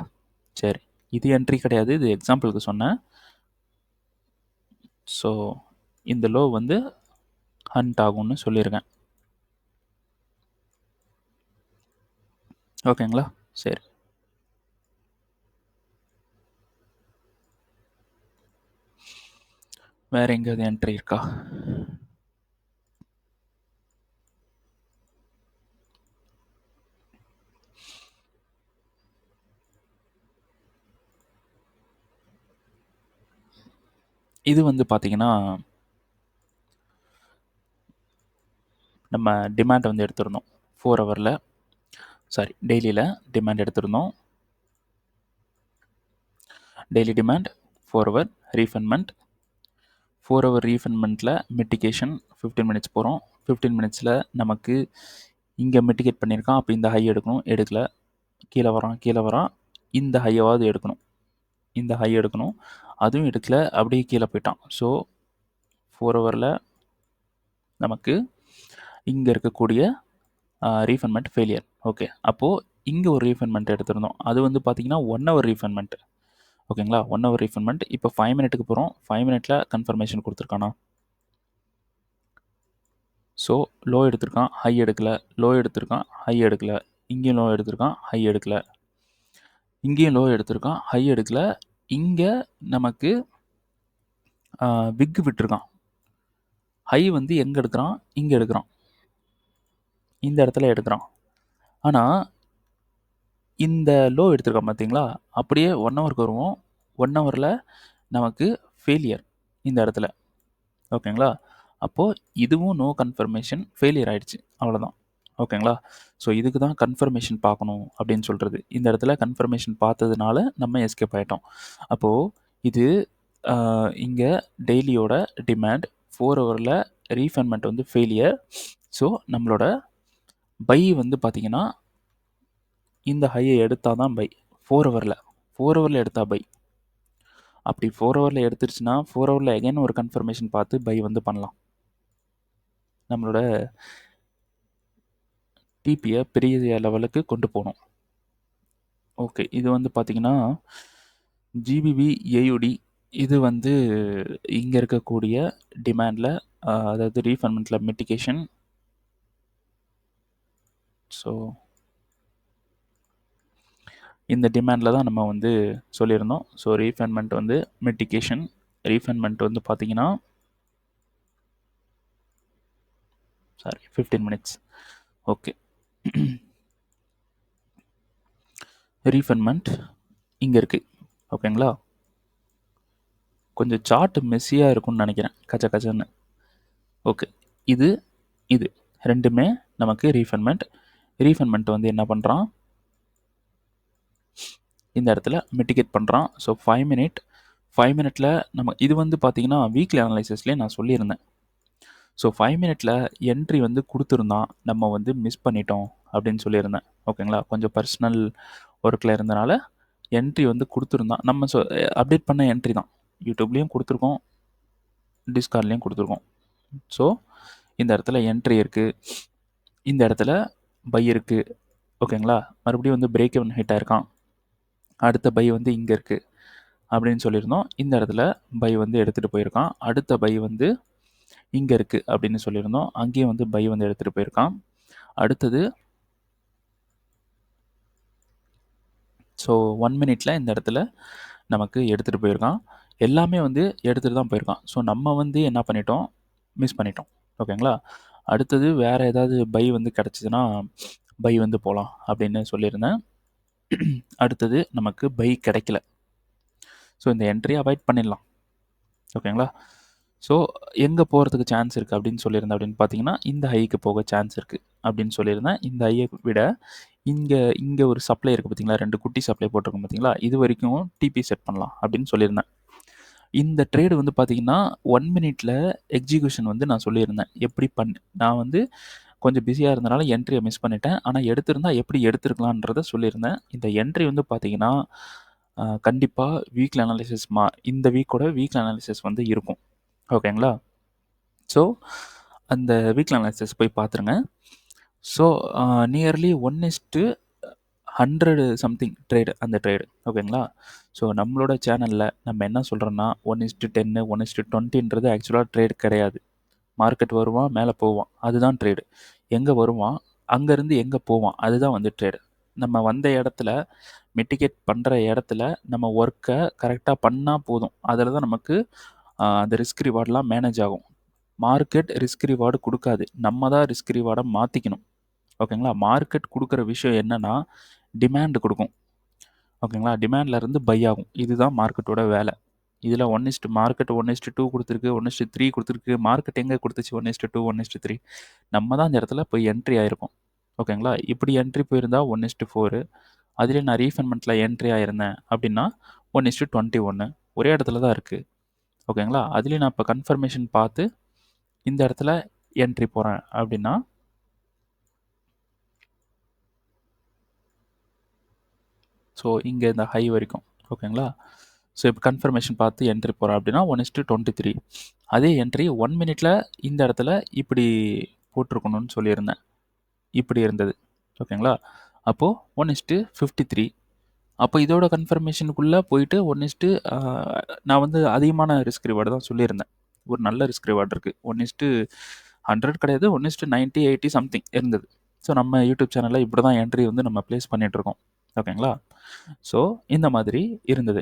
சரி, இது என்ட்ரி கிடையாது, இது எக்ஸாம்பிளுக்கு சொன்னேன். ஸோ இந்த லோ வந்து ஹண்ட் ஆகும்னு சொல்லியிருக்கேன். ஓகேங்களா, சரி. வேற எங்கேயாவது என்ட்ரி இருக்கா? இது வந்து பார்த்தீங்கன்னா நம்ம டிமாண்ட் வந்து எடுத்திருந்தோம் 4 ஹவரில், சாரி டெய்லியில் டிமாண்ட் எடுத்திருந்தோம். Daily demand 4 hour refundment. 4 hour ரீஃபண்ட்மெண்ட்டில் மிட்டிகேஷன் 15 மினிட்ஸ் போகிறோம். 15 மினிட்ஸில் நமக்கு இங்கே மிட்டிகேட் பண்ணியிருக்கான், அப்போ இந்த ஹை எடுக்கணும், எடுக்கல, கீழே வரான், இந்த ஹையாவது எடுக்கணும், இந்த ஹை எடுக்கணும், அதுவும் எடுக்கல, அப்படியே கீழே போயிட்டான். ஸோ 4 ஹவரில் நமக்கு இங்கே இருக்கக்கூடிய ரீஃபண்ட்மெண்ட் ஃபெயிலியர். ஓகே, அப்போது இங்கே ஒரு ரீஃபண்ட்மெண்ட் எடுத்திருந்தோம், அது வந்து பார்த்திங்கன்னா 1 ஹவர் ரீஃபண்ட்மெண்ட். ஓகேங்களா, 1 ஹவர் ரீஃபண்ட்மெண்ட். இப்போ 5 மினிட்டுக்கு போகிறோம். 5 மினிட்டில் கன்ஃபர்மேஷன் கொடுத்துருக்கானா? ஸோ லோ எடுத்திருக்கான், ஹை எடுக்கல, லோ எடுத்திருக்கான், ஹை எடுக்கல, இங்கேயும் லோ எடுத்திருக்கான், ஹை எடுக்கல, இங்கேயும் லோ எடுத்திருக்கான், ஹை எடுக்கல, இங்கே நமக்கு விக்கு விட்டுருக்கான். ஹை வந்து எங்கே எடுக்கிறான்? இங்கே எடுக்கிறான், இந்த இடத்துல எடுக்கிறான். ஆனால் இந்த லோ எடுத்திருக்கான் பார்த்தீங்களா, அப்படியே 1 ஹவருக்கு வருவோம். 1 ஹவரில் நமக்கு ஃபெயிலியர் இந்த இடத்துல. ஓகேங்களா, அப்போது இதுவும் நோ கன்ஃபர்மேஷன், ஃபெயிலியர் ஆகிடுச்சு, அவ்வளோதான். ஓகேங்களா, ஸோ இதுக்கு தான் கன்ஃபர்மேஷன் பார்க்கணும் அப்படின்னு சொல்கிறது. இந்த இடத்துல கன்ஃபர்மேஷன் பார்த்ததுனால நம்ம எஸ்கேப் ஆகிட்டோம். அப்போது இது இங்கே டெய்லியோட டிமாண்ட் 4 ஹவரில் ரீஃபண்ட்மெண்ட் வந்து ஃபெயிலியர். ஸோ நம்மளோட பை வந்து பார்த்திங்கன்னா இந்த ஹையை எடுத்தால் தான் பை. 4 ஹவரில் எடுத்தால் பை. அப்படி 4 ஹவரில் எடுத்துருச்சுன்னா 4 ஹவரில் எகைன் ஒரு கன்ஃபர்மேஷன் பார்த்து பை வந்து பண்ணலாம். நம்மளோட டிபியை பெரிய லெவலுக்கு கொண்டு போகணும். ஓகே, இது வந்து பார்த்திங்கன்னா ஜிபிபி ஏயுடி, இது வந்து இங்கே இருக்கக்கூடிய டிமாண்டில், அதாவது ரீஃபண்ட்மெண்ட்டில் மிட்டிகேஷன். ஸோ இந்த டிமாண்டில் தான் நம்ம வந்து சொல்லியிருந்தோம். ஸோ ரீஃபண்ட்மெண்ட் வந்து மிட்டிகேஷன், ரீஃபண்ட்மெண்ட் வந்து பார்த்திங்கன்னா 15 மினிட்ஸ். ஓகே, ரீஃபண்ட்மெண்ட் இங்கே இருக்குது. ஓகேங்களா, கொஞ்சம் சார்ட் மெஸ்ஸியாக இருக்கும்னு நினைக்கிறேன், கச்சன்னு. ஓகே, இது ரெண்டுமே நமக்கு ரீஃபண்ட்மெண்ட் வந்து என்ன பண்ணுறான், இந்த இடத்துல மிட்டிகேட் பண்ணுறான். ஸோ 5 மினிட்டில் நம்ம இது வந்து பார்த்திங்கன்னா வீக்லி அனலைசிஸ்லேயே நான் சொல்லியிருந்தேன். ஸோ 5 மினிட்டில் என்ட்ரி வந்து கொடுத்துருந்தான், நம்ம வந்து மிஸ் பண்ணிட்டோம் அப்படின்னு சொல்லியிருந்தேன். ஓகேங்களா, கொஞ்சம் பர்சனல் ஒர்க்கில் இருந்தனால என்ட்ரி வந்து கொடுத்துருந்தான். நம்ம அப்டேட் பண்ண என்ட்ரி தான், யூடியூப்லேயும் கொடுத்துருக்கோம், டிஸ்கார்ட்லேயும் கொடுத்துருக்கோம். ஸோ இந்த இடத்துல என்ட்ரி இருக்குது, இந்த இடத்துல பை இருக்குது. ஓகேங்களா, மறுபடியும் வந்து பிரேக் எவன் ஹிட் ஆயிருக்கான், அடுத்த பை வந்து இங்கே இருக்குது அப்படின்னு சொல்லியிருந்தோம். இந்த இடத்துல பை வந்து எடுத்துகிட்டு போயிருக்கான், அடுத்த பை வந்து இங்கே இருக்குது அப்படின்னு சொல்லியிருந்தோம், அங்கேயும் வந்து பை வந்து எடுத்துகிட்டு போயிருக்கான். அடுத்தது ஸோ 1 மினிட்டில் இந்த இடத்துல நமக்கு எடுத்துகிட்டு போயிருக்கான், எல்லாமே வந்து எடுத்துகிட்டு தான் போயிருக்கான். ஸோ நம்ம வந்து என்ன பண்ணிட்டோம், மிஸ் பண்ணிட்டோம். ஓகேங்களா, அடுத்தது வேறு ஏதாவது பை வந்து கிடச்சிதுன்னா பை வந்து போகலாம் அப்படின்னு சொல்லியிருந்தேன். அடுத்தது நமக்கு பை கிடைக்கல. ஸோ இந்த என்ட்ரியை அவாய்ட் பண்ணிடலாம். ஓகேங்களா? ஸோ எங்கே போகிறதுக்கு சான்ஸ் இருக்குது அப்படின்னு சொல்லியிருந்தேன் அப்படின்னு பார்த்தீங்கன்னா, இந்த ஹைக்கு போக சான்ஸ் இருக்குது அப்படின்னு சொல்லியிருந்தேன். இந்த ஹையை விட இங்கே ஒரு சப்ளை இருக்குது பார்த்தீங்களா, 2 குட்டி சப்ளை போட்டிருக்கோம் பார்த்தீங்களா, இது வரைக்கும் டிபி செட் பண்ணலாம் அப்படின்னு சொல்லியிருந்தேன். இந்த ட்ரேடு வந்து பார்த்தீங்கன்னா 1 மினிட்ல எக்ஸிக்யூஷன் வந்து நான் சொல்லியிருந்தேன். எப்படி நான் வந்து கொஞ்சம் பிஸியாக இருந்தனால என்ட்ரியை மிஸ் பண்ணிட்டேன். ஆனால் எடுத்திருந்தா எப்படி எடுத்திருக்கலான்றத சொல்லியிருந்தேன். இந்த என்ட்ரி வந்து பார்த்தீங்கன்னா கண்டிப்பாக வீக்லி அனாலிசிஸ் இந்த வீக்கோட வீக்லி அனாலிசிஸ் வந்து இருக்கும். ஓகேங்களா? ஸோ அந்த வீக்லி அனாலிசிஸ் போய் பார்த்துருங்க. ஸோ நியர்லி 1:100 சம்திங் ட்ரேடு அந்த ட்ரேடு. ஓகேங்களா? ஸோ நம்மளோட சேனலில் நம்ம என்ன சொல்கிறோன்னா 1:10 1:20ன்றது ஆக்சுவலாக ட்ரேடு கிடையாது. மார்க்கெட் வருவான், மேலே போவான், அதுதான் ட்ரேடு. எங்கே வருவான், அங்கேருந்து எங்கே போவான், அதுதான் வந்து ட்ரேடு. நம்ம வந்த இடத்துல மிட்டிகேட் பண்ணுற இடத்துல நம்ம ஒர்க்கை கரெக்டாக பண்ணால் போதும். அதில் தான் நமக்கு அந்த ரிஸ்க் ரிவார்ட்லாம் மேனேஜ் ஆகும். மார்க்கெட் ரிஸ்க் ரிவார்டு கொடுக்காது. நம்ம தான் ரிஸ்க் ரிவார்டை மாற்றிக்கணும். ஓகேங்களா? மார்க்கெட் கொடுக்குற விஷயம் என்னென்னா டிமாண்டு கொடுக்கும். ஓகேங்களா? டிமாண்டில் இருந்து பை ஆகும். இதுதான் மார்க்கெட்டோட வேலை. இதில் மார்க்கெட் 1:2 கொடுத்துருக்கு, 1:3 கொடுத்துருக்கு. மார்க்கெட் எங்கே கொடுத்துச்சு 1:2 1:3? நம்ம தான் அந்த இடத்துல போய் என்ட்ரி ஆகிருக்கோம். ஓகேங்களா? இப்படி என்ட்ரி போயிருந்தா 1:4. அதிலே நான் ரீஃபண்ட்மெண்ட்டில் என்ட்ரி ஆகிருந்தேன் அப்படின்னா 1:21. ஒரே இடத்துல தான் இருக்குது. ஓகேங்களா? அதுலேயும் நான் இப்போ கன்ஃபர்மேஷன் பார்த்து இந்த இடத்துல என்ட்ரி போகிறேன் அப்படின்னா ஸோ இங்கே இந்த ஹை வரைக்கும். ஓகேங்களா? ஸோ இப்போ கன்ஃபர்மேஷன் பார்த்து என்ட்ரி போகிறேன் அப்படின்னா 1:23. அதே என்ட்ரி 1 மினிட்ல இந்த இடத்துல இப்படி போட்டிருக்கணும்னு சொல்லியிருந்தேன். இப்படி இருந்தது. ஓகேங்களா? அப்போது 1:53. அப்போ இதோட கன்ஃபர்மேஷனுக்குள்ளே போயிட்டு நான் வந்து அதிகமான ரிஸ்க் ரிவார்டு தான் சொல்லியிருந்தேன். ஒரு நல்ல ரிஸ்க் ரிவார்டு இருக்குது. 1:100 கிடையாது, 1:90 80 சம்திங் இருந்தது. ஸோ நம்ம யூடியூப் சேனலில் இப்படி தான் என்ட்ரி வந்து நம்ம ப்ளேஸ் பண்ணிகிட்ருக்கோம். ஓகேங்களா? ஸோ இந்த மாதிரி இருந்தது.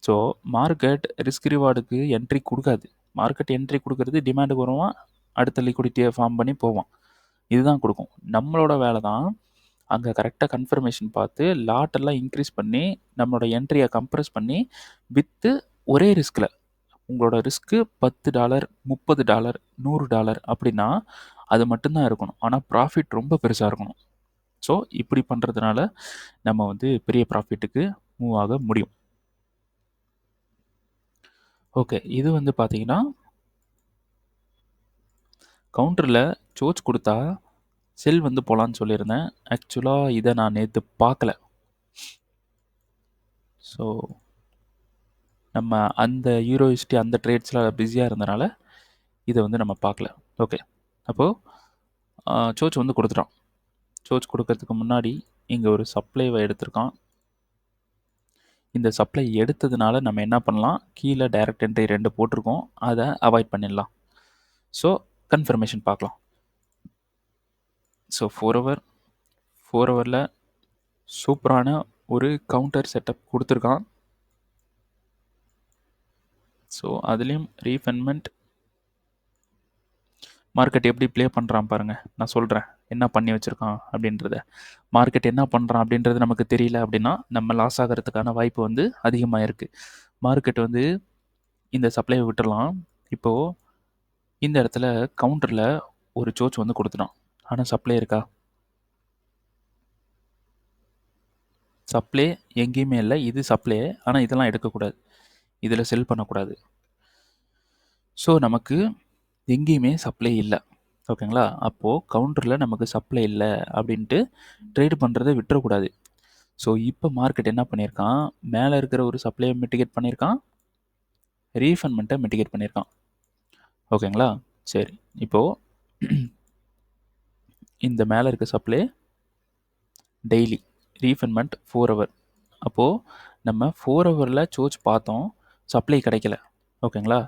ஸோ மார்க்கெட் ரிஸ்க் ரிவார்டுக்கு என்ட்ரி கொடுக்காது. மார்க்கெட் என்ட்ரி கொடுக்கறது டிமாண்டுக்கு வருவான், அடுத்த லிக்விடிட்டியை ஃபார்ம் பண்ணி போவான். இதுதான் கொடுக்கும். நம்மளோட வேலை தான் அங்கே கரெக்டாக கன்ஃபர்மேஷன் பார்த்து லாட்டெல்லாம் இன்க்ரீஸ் பண்ணி நம்மளோட என்ட்ரியை கம்ப்ரஸ் பண்ணி வித்து ஒரே ரிஸ்கில் உங்களோட ரிஸ்க்கு $10 $30 $100 அப்படின்னா அது மட்டும்தான் இருக்கணும். ஆனால் ப்ராஃபிட் ரொம்ப பெருசாக இருக்கணும். ஸோ இப்படி பண்ணுறதுனால நம்ம வந்து பெரிய ப்ராஃபிட்டுக்கு மூவ் ஆக முடியும். ஓகே, இது வந்து பார்த்தீங்கன்னா கவுண்டரில் சோச் கொடுத்தா செல் வந்து போகலான்னு சொல்லியிருந்தேன். ஆக்சுவலாக இதை நான் நேற்று பார்க்கல. ஸோ நம்ம அந்த யூரோஹிஸ்ட்ரி அந்த ட்ரேட்ஸில் பிஸியாக இருந்தனால இதை வந்து நம்ம பார்க்கல. ஓகே, அப்போது சோச் வந்து கொடுத்துட்டான். சோச் கொடுக்கறதுக்கு முன்னாடி இங்கே ஒரு சப்ளைவை எடுத்திருக்கான். இந்த சப்ளை எடுத்ததுனால நம்ம என்ன பண்ணலாம், கீழே டைரக்ட் என்ட்ரி 2 போட்டிருக்கோம், அதை அவாய்ட் பண்ணிடலாம். ஸோ கன்ஃபர்மேஷன் பார்க்கலாம். ஸோ 4 ஹவரில் சூப்பரான ஒரு கவுண்டர் செட்டப் கொடுத்துருக்கான். ஸோ அதுலேயும் ரீஃபண்ட்மெண்ட் மார்க்கெட் எப்படி ப்ளே பண்ணுறான் பாருங்கள். நான் சொல்கிறேன் என்ன பண்ணி வச்சுருக்கான் அப்படின்றத. மார்க்கெட் என்ன பண்ணுறான் அப்படின்றது நமக்கு தெரியல அப்படின்னா நம்ம லாஸ் ஆகிறதுக்கான வாய்ப்பு வந்து அதிகமாக இருக்குது. மார்க்கெட் வந்து இந்த சப்ளையை விட்டுடலாம். இப்போது இந்த இடத்துல கவுண்டரில் ஒரு சோச் வந்து கொடுத்துட்டான். ஆனால் சப்ளை இருக்கா? சப்ளை எங்கேயுமே இல்லை. இது சப்ளை, ஆனால் இதெல்லாம் எடுக்கக்கூடாது, இதில் செல் பண்ணக்கூடாது. ஸோ நமக்கு எங்கேயுமே சப்ளை இல்லை. ஓகேங்களா? அப்போது கவுண்டரில் நமக்கு சப்ளை இல்லை அப்படின்ட்டு ட்ரேடு பண்ணுறதை விட்டுறக்கூடாது. ஸோ இப்போ மார்க்கெட் என்ன பண்ணியிருக்கான், மேலே இருக்கிற ஒரு சப்ளையை மிட்டிகேட் பண்ணியிருக்கான், ரீஃபண்ட்மெண்ட்டை மிட்டிகேட் பண்ணியிருக்கான். ஓகேங்களா? சரி, இப்போது இந்த மேலே இருக்க சப்ளை டெய்லி, ரீஃபண்ட்மெண்ட் 4 ஹவர். அப்போது நம்ம 4 ஹவரில் சோச் பார்த்தோம், சப்ளை கிடைக்கல. ஓகேங்களா?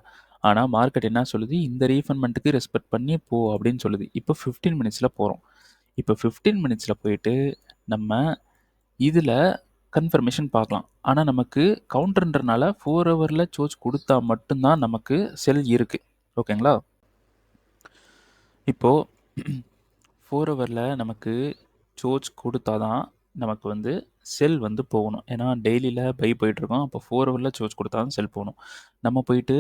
ஆனால் மார்க்கெட் என்ன சொல்லுது, இந்த ரீஃபண்ட்மெண்ட்டுக்கு ரெஸ்பெக்ட் பண்ணி போ அப்படின்னு சொல்லுது. இப்போ 15 மினிட்ஸில் போகிறோம். இப்போ 15 மினிட்ஸில் போயிட்டு நம்ம இதில் கன்ஃபர்மேஷன் பார்க்கலாம். ஆனால் நமக்கு கவுண்டர்ன்றனால 4 ஹவரில் சோச் கொடுத்தா மட்டும்தான் நமக்கு செல் இருக்குது. ஓகேங்களா? இப்போது 4 ஹவரில் நமக்கு சோச் கொடுத்தா தான் நமக்கு வந்து செல் வந்து போகணும். ஏன்னா டெய்லியில் பை போயிட்டுருக்கோம். அப்போ 4 ஹவரில் சோர்ஸ் கொடுத்தா தான் செல் போகணும். நம்ம போயிட்டு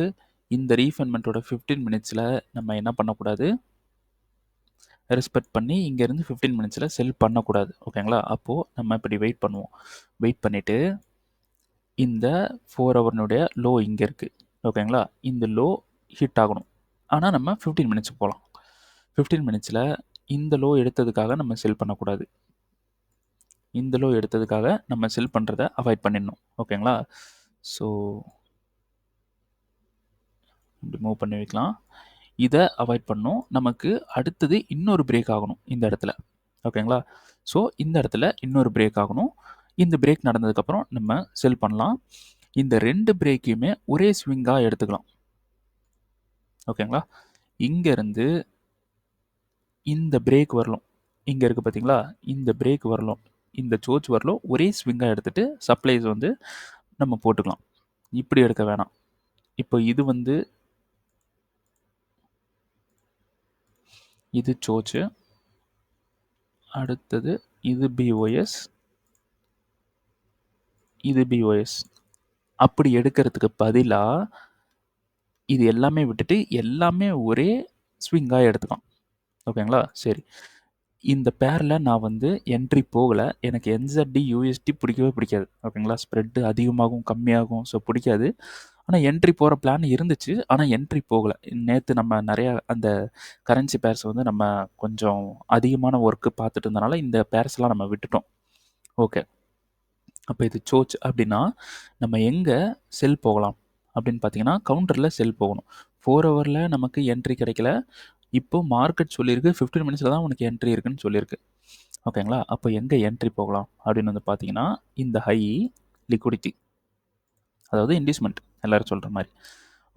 இந்த ரீஃபைன்மெண்ட்டோட 15 மினிட்ஸில் நம்ம என்ன பண்ணக்கூடாது, ரெஸ்பெக்ட் பண்ணி இங்கேருந்து 15 மினிட்ஸில் செல் பண்ணக்கூடாது. ஓகேங்களா? அப்போது நம்ம இப்படி வெயிட் பண்ணுவோம். வெயிட் பண்ணிவிட்டு இந்த 4 ஹவர்னுடைய லோ இங்கே இருக்குது. ஓகேங்களா? இந்த லோ ஹிட் ஆகணும். ஆனால் நம்ம 15 மினிட்ஸ் போகலாம். 15 மினிட்ஸில் இந்த லோ எடுத்ததுக்காக நம்ம செல் பண்ணக்கூடாது. இந்த லோ எடுத்ததுக்காக நம்ம செல் பண்ணுறத அவாய்ட் பண்ணிடணும். ஓகேங்களா? ஸோ இப்படி மூவ் பண்ணி வைக்கலாம். இதை அவாய்ட் பண்ணணும். நமக்கு அடுத்தது இன்னொரு பிரேக் ஆகணும் இந்த இடத்துல. ஓகேங்களா? ஸோ இந்த இடத்துல இன்னொரு பிரேக் ஆகணும். இந்த பிரேக் நடந்ததுக்கப்புறம் நம்ம செல் பண்ணலாம். இந்த 2 பிரேக்கையுமே ஒரே ஸ்விங்காக எடுத்துக்கலாம். ஓகேங்களா? இங்கேருந்து இந்த பிரேக் வரலும், இங்கே இருக்குது பார்த்தீங்களா, இந்த பிரேக் வரலும், இந்த சோர்ச் வரலும் ஒரே ஸ்விங்காக எடுத்துகிட்டு சப்ளைஸ் வந்து நம்ம போட்டுக்கலாம். இப்படி எடுக்க வேணாம். இப்போ இது வந்து இது சோர்ச்சு, அடுத்தது இது பிஓஎஸ், இது பிஓஎஸ். அப்படி எடுக்கிறதுக்கு பதிலாக இது எல்லாமே விட்டுட்டு எல்லாமே ஒரே ஸ்விங்காக எடுத்துக்கலாம். ஓகேங்களா? சரி, இந்த பேரில் நான் வந்து என்ட்ரி போகலை. எனக்கு என்செட்டி யூஎஸ்டி பிடிக்கவே பிடிக்காது. ஓகேங்களா? ஸ்ப்ரெட்டு அதிகமாகும் கம்மியாகும், ஸோ பிடிக்காது. ஆனால் என்ட்ரி போகிற பிளான் இருந்துச்சு, ஆனால் என்ட்ரி போகலை. நேற்று நம்ம நிறையா அந்த கரன்சி பேர்ஸ் வந்து நம்ம கொஞ்சம் அதிகமான ஒர்க்கு பார்த்துட்டு இருந்தனால இந்த பேர்ஸ்லாம் நம்ம விட்டுட்டோம். ஓகே, அப்போ இது சோச் அப்படின்னா நம்ம எங்கே செல் போகலாம் அப்படின்னு பார்த்தீங்கன்னா கவுண்டரில் செல் போகணும். 4 ஹவரில் நமக்கு என்ட்ரி கிடைக்கல. இப்போ மார்க்கெட் சொல்லியிருக்கு 15 மினிட்ஸில் தான் உனக்கு என்ட்ரி இருக்குன்னு சொல்லியிருக்கு. ஓகேங்களா? அப்போ எங்கே என்ட்ரி போகலாம் அப்படின்னு வந்து பார்த்தீங்கன்னா இந்த ஹை லிக்விடிட்டி, அதாவது இன்டியூஸ்மெண்ட் எல்லோரும் சொல்கிற மாதிரி.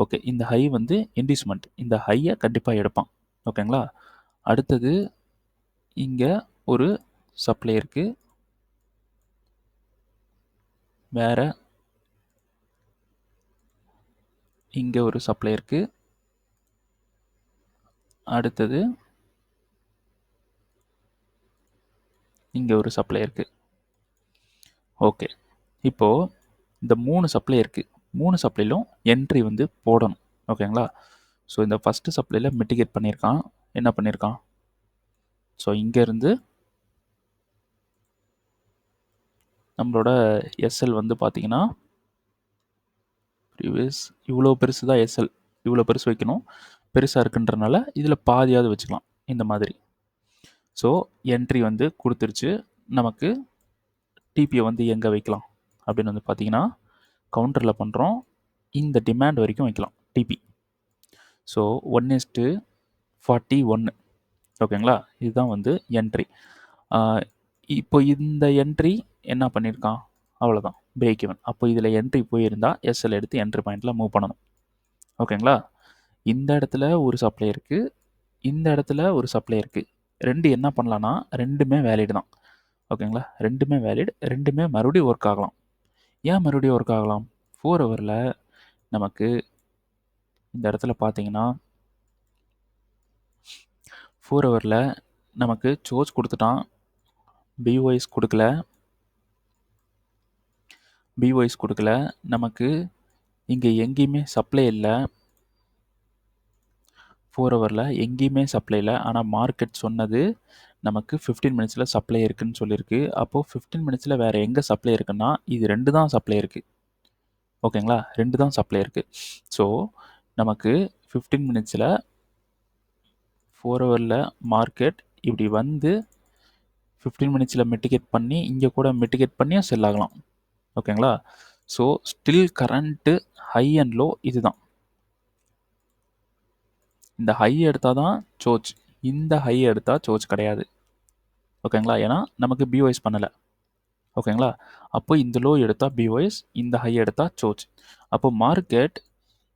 ஓகே, இந்த ஹை வந்து இன்டியூஸ்மெண்ட். இந்த ஹையை கண்டிப்பாக எடுப்பான். ஓகேங்களா? அடுத்தது இங்கே ஒரு சப்ளை இருக்குது. வேறு இங்கே ஒரு சப்ளை இருக்குது. அடுத்தது இங்கே ஒரு சப்ளை இருக்குது. ஓகே, இப்போது இந்த 3 சப்ளை இருக்குது. 3 சப்ளைலும் என்ட்ரி வந்து போடணும். ஓகேங்களா? ஸோ இந்த ஃபஸ்ட்டு சப்ளையில் மிட்டிகேட் பண்ணியிருக்கான். என்ன பண்ணியிருக்கான்? ஸோ இங்கேருந்து நம்மளோட எஸ்எல் வந்து பார்த்தீங்கன்னா ப்ரீவியஸ் இவ்வளோ பெருசு தான் எஸ்எல். இவ்வளோ பெருசு வைக்கணும். பெருசாக இருக்குன்றனால இதில் பாதியாவது வச்சுக்கலாம் இந்த மாதிரி. ஸோ என்ட்ரி வந்து கொடுத்துருச்சு. நமக்கு டிபியை வந்து எங்கே வைக்கலாம் அப்படின்னு வந்து பார்த்தீங்கன்னா கவுண்டரில் பண்ணுறோம். இந்த டிமாண்ட் வரைக்கும் வைக்கலாம் டிபி. ஸோ 1:41. ஓகேங்களா? இதுதான் வந்து என்ட்ரி. இப்போ இந்த என்ட்ரி என்ன பண்ணியிருக்கான், அவ்வளோதான் பிரேக் ஈவன். அப்போ இதில் என்ட்ரி போயிருந்தால் எஸ்எல் எடுத்து என்ட்ரி பாயிண்டில் மூவ் பண்ணணும். ஓகேங்களா? இந்த இடத்துல ஒரு சப்ளை இருக்குது, இந்த இடத்துல ஒரு சப்ளை இருக்குது. ரெண்டு என்ன பண்ணலான்னா ரெண்டுமே வேலிட் தான். ஓகேங்களா? ரெண்டுமே வேலிட், ரெண்டுமே மறுபடியும் ஒர்க் ஆகலாம். ஏன் மறுபடியும் ஒர்க் ஆகலாம்? 4 ஹவரில் நமக்கு இந்த இடத்துல பார்த்தீங்கன்னா 4 ஹவரில் நமக்கு சோர்ஸ் கொடுத்துட்டான், பிஓஎஸ் கொடுக்கல, பிஓஎஸ் கொடுக்கல, நமக்கு இங்கே எங்கேயுமே சப்ளை இல்லை. 4 ஹவரில் எங்கேயுமே சப்ளை இல்லை. ஆனால் மார்க்கெட் சொன்னது நமக்கு 15 மினிட்ஸில் சப்ளை இருக்குதுன்னு சொல்லியிருக்கு. அப்போது 15 மினிட்ஸில் வேறு எங்கே சப்ளை இருக்குன்னா இது 2 தான் சப்ளை இருக்குது. ஓகேங்களா? 2 தான் சப்ளை இருக்குது. ஸோ நமக்கு 15 மினிட்ஸில் 4 ஹவரில் மார்க்கெட் இப்படி வந்து 15 மினிட்ஸில் மிட்டிகேட் பண்ணி இங்கே கூட மிட்டிகேட் பண்ணியும் செல் ஆகலாம். ஓகேங்களா? So still current high and low இது தான். இந்த ஹை எடுத்தால் தான் சோர்ச், இந்த ஹை எடுத்தால் சோர்ச் கிடையாது. ஓகேங்களா? ஏன்னா நமக்கு பிஓஎஸ் பண்ணலை. ஓகேங்களா? அப்போ இந்த லோ எடுத்தால் பிஓஎஸ், இந்த ஹை எடுத்தால் சோர்ச். அப்போ மார்க்கெட்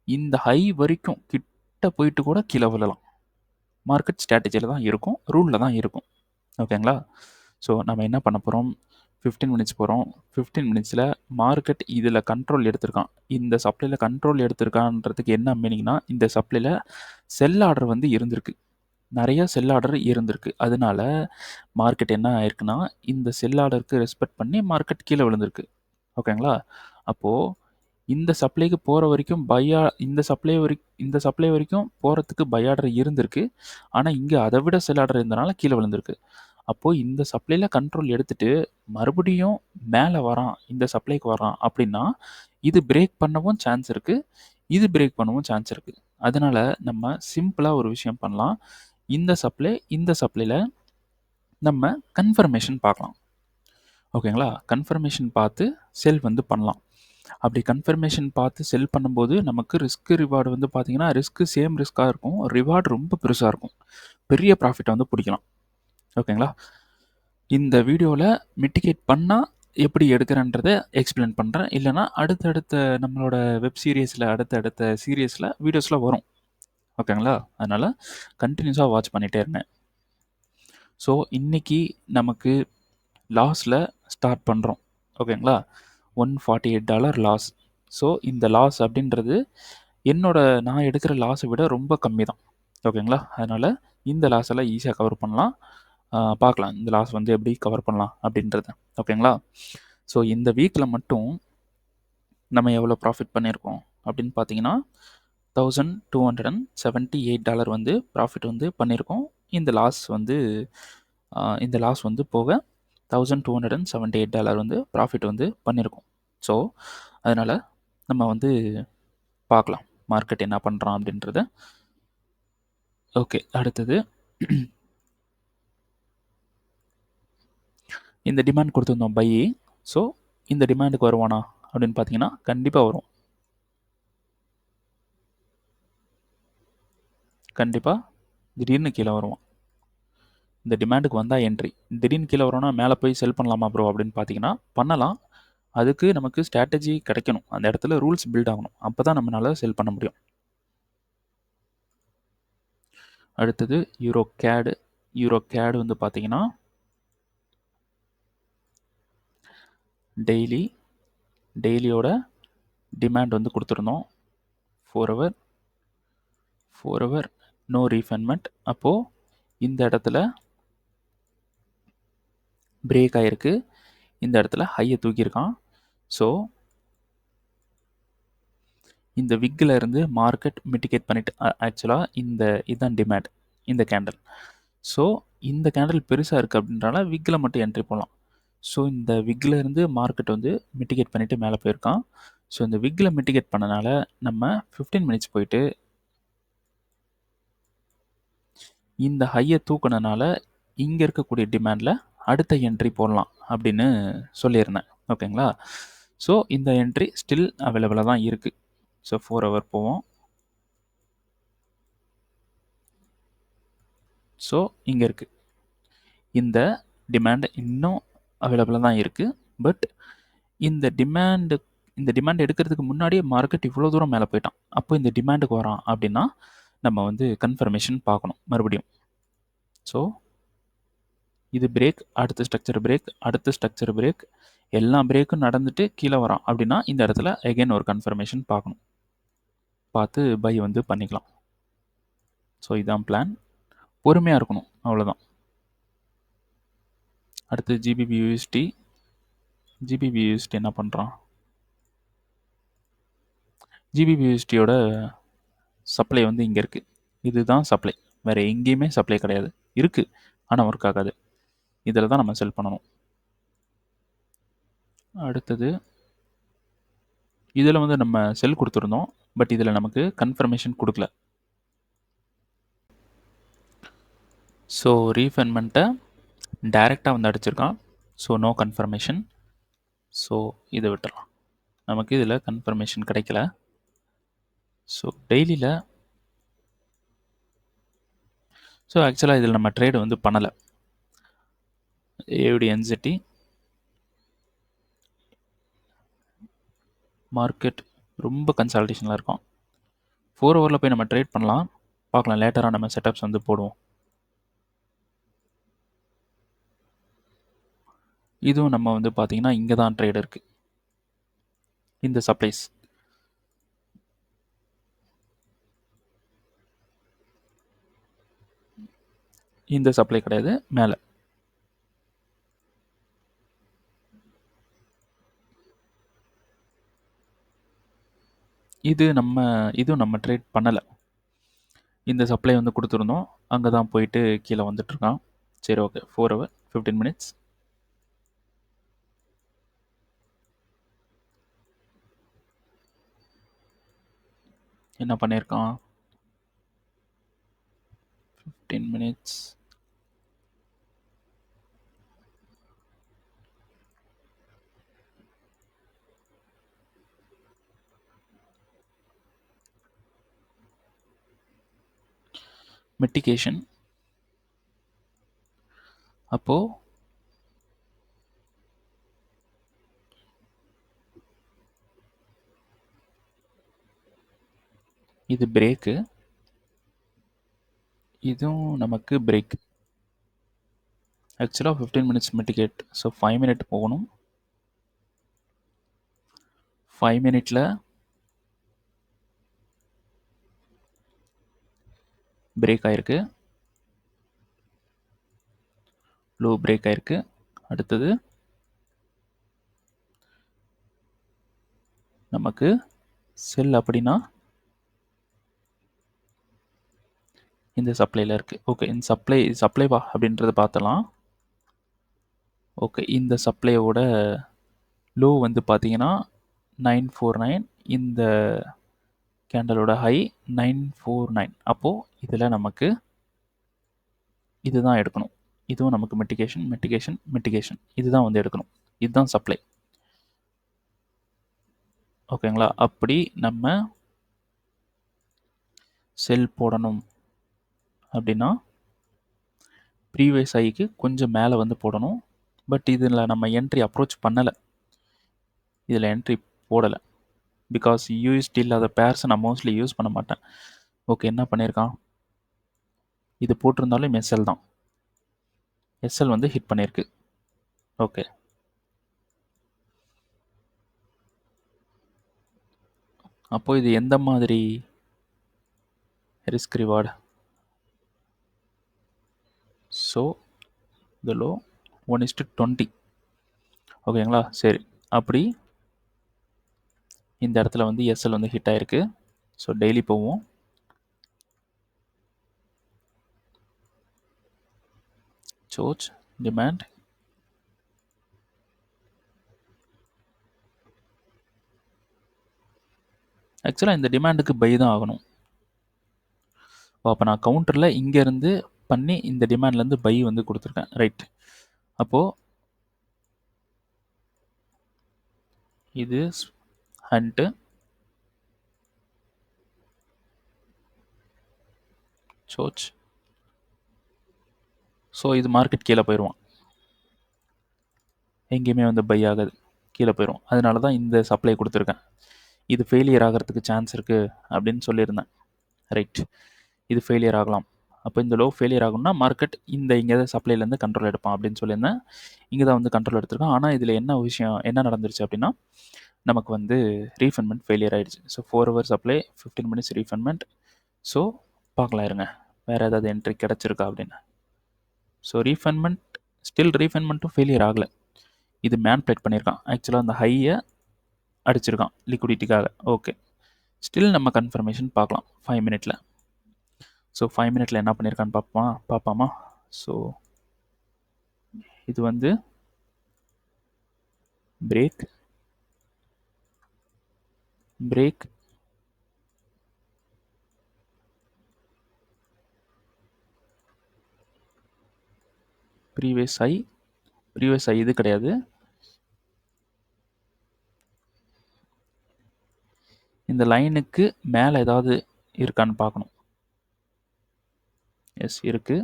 இந்த ஹை வரைக்கும் கிட்ட போயிட்டு கூட கீழே விழலாம். மார்க்கெட் ஸ்ட்ராட்டஜியில் தான் இருக்கும், ரூலில் தான் இருக்கும். ஓகேங்களா? ஸோ நம்ம என்ன பண்ண போகிறோம், 15 மினிட்ஸ் போகிறோம். 15 மினிட்ஸில் மார்க்கெட் இதில் கண்ட்ரோல் எடுத்திருக்கான். இந்த சப்ளையில் கண்ட்ரோல் எடுத்திருக்கான்றதுக்கு என்ன மீனிங்னா இந்த சப்ளையில் செல் ஆர்டர் வந்து இருந்திருக்கு. நிறைய செல் ஆர்டர் இருந்திருக்கு. அதனால மார்க்கெட் என்ன ஆயிருக்குன்னா, இந்த செல் ஆர்டருக்கு ரெஸ்பெக்ட் பண்ணி மார்க்கெட் கீழ விழுந்திருக்கு. ஓகேங்களா? அப்போ இந்த சப்ளைக்கு போற வரைக்கும் இந்த சப்ளை வரைக்கும் போறதுக்கு பை ஆர்டர் இருந்திருக்கு. ஆனா, இங்க அத விட செல் ஆர்டர் இருந்தனால கீழ விழுந்திருக்கு. அப்போ இந்த சப்ளைல கண்ட்ரோல் எடுத்துட்டு மறுபடியும் மேல வரான், இந்த சப்ளைக்கு வரான் அப்படின்னா, இது பிரேக் பண்ணவும் சான்ஸ் இருக்கு. இது பிரேக் பண்ணவும் சான்ஸ் இருக்கு. அதனால நம்ம சிம்பிளா ஒரு விஷயம் பண்ணலாம். இந்த சப்ளைல நம்ம கன்ஃபர்மேஷன் பார்க்கலாம். ஓகேங்களா? கன்ஃபர்மேஷன் பார்த்து செல் வந்து பண்ணலாம். அப்படி கன்ஃபர்மேஷன் பார்த்து செல் பண்ணும்போது நமக்கு ரிஸ்க் ரிவார்டு வந்து பார்த்தீங்கன்னா, சேம் ரிஸ்க்கா இருக்கும். ரிவார்டு ரொம்ப பெருசா இருக்கும். பெரிய ப்ராஃபிட்ட வந்து புடிக்கலாம். ஓகேங்களா? இந்த வீடியோல மிட்டிகேட் பண்ணா எப்படி எடுக்கிறேன்றத எக்ஸ்பிளைன் பண்றேன். இல்லன்னா அடுத்தடுத்த நம்மளோட வெப் சீரிஸ்ல அடுத்தடுத்த சீரிஸ்ல வீடியோஸ்ல வரும். ஓகேங்களா? அதனால கன்டினியூஸா வாட்ச் பண்ணிட்டே இருங்க. ஸோ இன்னைக்கு நமக்கு லாஸ்ல ஸ்டார்ட் பண்றோம். ஓகேங்களா? $148 லாஸ். ஸோ இந்த லாஸ் அப்படின்றது நான் எடுக்கிற லாஸை விட ரொம்ப கம்மி தான். ஓகேங்களா? அதனால இந்த லாஸ் எல்லாம் ஈஸியாக கவர் பண்ணலாம். பார்க்கலாம் இந்த லாஸ் வந்து எப்படி கவர் பண்ணலாம் அப்படின்றத. ஓகேங்களா? ஸோ இந்த வீக்கில் மட்டும் நம்ம எவ்வளோ ப்ராஃபிட் பண்ணியிருக்கோம் அப்படின்னு பார்த்தீங்கன்னா, $1278 வந்து ப்ராஃபிட் வந்து பண்ணியிருக்கோம். இந்த லாஸ் வந்து போக $1278 வந்து ப்ராஃபிட் வந்து பண்ணியிருக்கோம். ஸோ அதனால் நம்ம வந்து பார்க்கலாம் மார்க்கெட் என்ன பண்ணுறான் அப்படின்றத. ஓகே, அடுத்தது இந்த டிமாண்ட் கொடுத்துருந்தோம் பை. ஸோ இந்த டிமாண்டுக்கு வருவானா அப்படின்னு பார்த்தீங்கன்னா கண்டிப்பாக வரும். கண்டிப்பாக திடீர்னு கீழே வருவான். இந்த டிமாண்டுக்கு வந்தால் என்ட்ரி. திடீர்னு கீழே வரோன்னா மேலே போய் செல் பண்ணலாமா ப்ரோ அப்படின்னு பார்த்தீங்கன்னா பண்ணலாம். அதுக்கு நமக்கு ஸ்ட்ராட்டஜி கிடைக்கணும். அந்த இடத்துல ரூல்ஸ் பில்ட் ஆகணும். அப்போ தான் நம்மளால செல் பண்ண முடியும். அடுத்தது யூரோ கேடு வந்து பார்த்தீங்கன்னா டெய்லியோட டிமாண்ட் வந்து கொடுத்துருந்தோம். 4 ஹவர் நோ ரீஃபண்ட்மெண்ட். அப்போது இந்த இடத்துல பிரேக் ஆகிருக்கு. இந்த இடத்துல ஹையை தூக்கியிருக்கான். ஸோ இந்த விக்கில் இருந்து மார்க்கெட் மிட்டிகேட் பண்ணிட்டு ஆக்சுவலாக இதுதான் டிமாண்ட் இந்த கேண்டில். ஸோ இந்த கேண்டில் பெருசாக இருக்குது அப்படின்றனால விக்கில் மட்டும் என்ட்ரி போடலாம். ஸோ இந்த விக்கில் இருந்து மார்க்கெட் வந்து மிட்டிகேட் பண்ணிவிட்டு மேலே போயிருக்கான். ஸோ இந்த விக்கில் மிட்டிகேட் பண்ணனால நம்ம 15 மினிட்ஸ் போயிட்டு இந்த ஹையை தூக்குனனால இங்கே இருக்கக்கூடிய டிமாண்டில் அடுத்த என்ட்ரி போடலாம் அப்படின்னு சொல்லியிருந்தேன். ஓகேங்களா? ஸோ இந்த என்ட்ரி ஸ்டில் அவைலபிளாக தான் இருக்குது. ஸோ 4 ஹவர் போவோம். ஸோ இங்கே இருக்குது. இந்த டிமாண்ட் இன்னும் அவைலபிளாக தான் இருக்குது. பட் இந்த டிமாண்ட் எடுக்கிறதுக்கு முன்னாடியே மார்க்கெட் இவ்வளோ தூரம் மேலே போயிட்டான். அப்போ இந்த டிமாண்டுக்கு வரான் அப்படின்னா நம்ம வந்து கன்ஃபர்மேஷன் பார்க்கணும் மறுபடியும். ஸோ இது பிரேக், அடுத்த ஸ்ட்ரக்சர் பிரேக், எல்லா பிரேக்கும் நடந்துட்டு கீழே வரான் அப்படின்னா இந்த இடத்துல எகைன் ஒரு கன்ஃபர்மேஷன் பார்க்கணும். பார்த்து பை வந்து பண்ணிக்கலாம். ஸோ இதான் பிளான். பொறுமையாக இருக்கணும், அவ்வளோதான். அடுத்து ஜிபிபி யூஎஸ்டி என்ன பண்ணுறான்? ஜிபிபி யூஎஸ்டியோட சப்ளை வந்து இங்கே இருக்குது. இதுதான் சப்ளை. வேறு எங்கேயுமே சப்ளை கிடையாது. இருக்குது, ஆனால் ஒர்க் ஆகாது. இதில் தான் நம்ம செல் பண்ணணும். அடுத்தது இதில் வந்து நம்ம செல் கொடுத்துருந்தோம். பட் இதில் நமக்கு கன்ஃபர்மேஷன் கொடுக்கல. ஸோ ரீஃபண்ட்மெண்ட்டை டைரெக்டாக வந்து அடிச்சிருக்கான். So no confirmation. ஸோ இதை விட்டுறலாம். நமக்கு இதில் கன்ஃபர்மேஷன் கிடைக்கல. ஸோ டெய்லியில் ஆக்சுவலாக இதில் நம்ம ட்ரேடு வந்து பண்ணலை. ஏடி என்சிட்டி மார்க்கெட் ரொம்ப கன்சால்டேஷனில் இருக்கும். 4 ஹவரில் போய் நம்ம ட்ரேட் பண்ணலாம். பார்க்கலாம், லேட்டராக நம்ம செட்டப்ஸ் வந்து போடுவோம். இதுவும் நம்ம வந்து பார்த்தீங்கன்னா இங்கே தான் ட்ரேட் இருக்குது. இந்த சப்ளைஸ் இந்த சப்ளை கிடையாது, மேலே. இதுவும் நம்ம ட்ரேட் பண்ணலை. இந்த சப்ளை வந்து கொடுத்துருந்தோம், அங்கே தான் போயிட்டு கீழே வந்துட்டுருக்கான். சரி, ஓகே. 4 hour 15 minutes. என்ன பண்ணியிருக்கான்? 15 minutes. மிட்டிகேஷன். அப்போ இது பிரேக்கு, இதுவும் நமக்கு பிரேக். ஆக்சுவலாக 15 minutes மிட்டிகேட். ஸோ 5 minute போகணும். 5 minute பிரேக் ஆயிருக்கு, லோ பிரேக் ஆயிருக்கு. அடுத்தது நமக்கு செல் அப்படின்னா இந்த சப்ளையில் இருக்குது. ஓகே, இந்த சப்ளைவா அப்படின்றத பார்த்தலாம். ஓகே, இந்த சப்ளையோட லோ வந்து பார்த்தீங்கன்னா 949, இந்த கேண்டலோட ஹை 949. அப்போது இதில் நமக்கு இதுதான் எடுக்கணும். இதுவும் நமக்கு மிட்டிகேஷன் மிட்டிகேஷன் மிட்டிகேஷன், இதுதான் வந்து எடுக்கணும். இதுதான் சப்ளை. ஓகேங்களா? அப்படி நம்ம செல் போடணும் அப்படின்னா ப்ரீவியஸ் ஹைக்கு கொஞ்சம் மேலே வந்து போடணும். பட் இதில் நம்ம என்ட்ரி அப்ரோச் பண்ணலை, இதில் என்ட்ரி போடலை. பிகாஸ் யூஎஸ்டி இல்லாத பேர்ஸை நான் மோஸ்ட்லி யூஸ் பண்ண மாட்டேன். ஓகே, என்ன பண்ணியிருக்கான்? இது போட்டிருந்தாலும் எஸ்எல் தான், எஸ்எல் வந்து ஹிட் பண்ணியிருக்கு. ஓகே, அப்போது இது எந்த மாதிரி ரிஸ்க் ரிவார்டு? ஸோ இந்த லோ 1:20. ஓகேங்களா? சரி, அப்படி இந்த இடத்துல வந்து எஸ்எல் வந்து ஹிட் ஆயிருக்கு. ஸோ டெய்லி போவோம். சோர்ஸ் டிமாண்ட், ஆக்சுவலாக இந்த டிமாண்டுக்கு பை தான் ஆகணும். அப்போ நான் கவுண்டரில் இங்கேருந்து பண்ணி இந்த டிமாண்ட்லேருந்து பை வந்து கொடுத்துருக்கேன். ரைட். அப்போது இது ஹண்ட்டு, சோச். ஸோ இது மார்க்கெட் கீழே போயிடுவான், எங்கேயுமே வந்து பை ஆகாது, கீழே போயிடும். அதனால தான் இந்த சப்ளை கொடுத்துருக்கேன். இது ஃபெயிலியர் ஆகிறதுக்கு சான்ஸ் இருக்குது அப்படின்னு சொல்லியிருந்தேன். ரைட், இது ஃபெயிலியர் ஆகலாம். அப்போ இந்த லோ ஃபெயிலியர் ஆகும்னா மார்க்கெட் இந்த இங்கே தான் சப்ளைலேருந்து கண்ட்ரோல் எடுப்பான் அப்படின்னு சொல்லியிருந்தேன். இங்கே தான் வந்து கண்ட்ரோல் எடுத்திருக்கான். ஆனால் இதில் என்ன விஷயம், என்ன நடந்துருச்சு அப்படின்னா நமக்கு வந்து ரீஃபண்ட்மெண்ட் ஃபெயிலியர் ஆகிடுச்சு. So 4 hour supply 15 minutes refundment. So பார்க்கலாம் இருங்க, வேறு ஏதாவது என்ட்ரி கிடச்சிருக்கா அப்படின்னு. ஸோ ஸ்டில் ரீஃபண்ட்மெண்ட்டும் ஃபெயிலியர் ஆகலை. இது மேன்பிளேட் பண்ணியிருக்கான். ஆக்சுவலாக அந்த ஹையை அடிச்சிருக்கான் லிக்விடிட்டிக்காக. ஓகே, ஸ்டில் நம்ம கன்ஃபர்மேஷன் பார்க்கலாம் 5 minute. ஸோ 5 minute என்ன பண்ணியிருக்கான்னு பார்ப்பாமா? ஸோ இது வந்து பிரேக் ப்ரீவியஸ் ஹை இது கிடையாது. இந்த லைனுக்கு மேலே ஏதாவது இருக்கான்னு பார்க்கணும். எஸ், இருக்கு,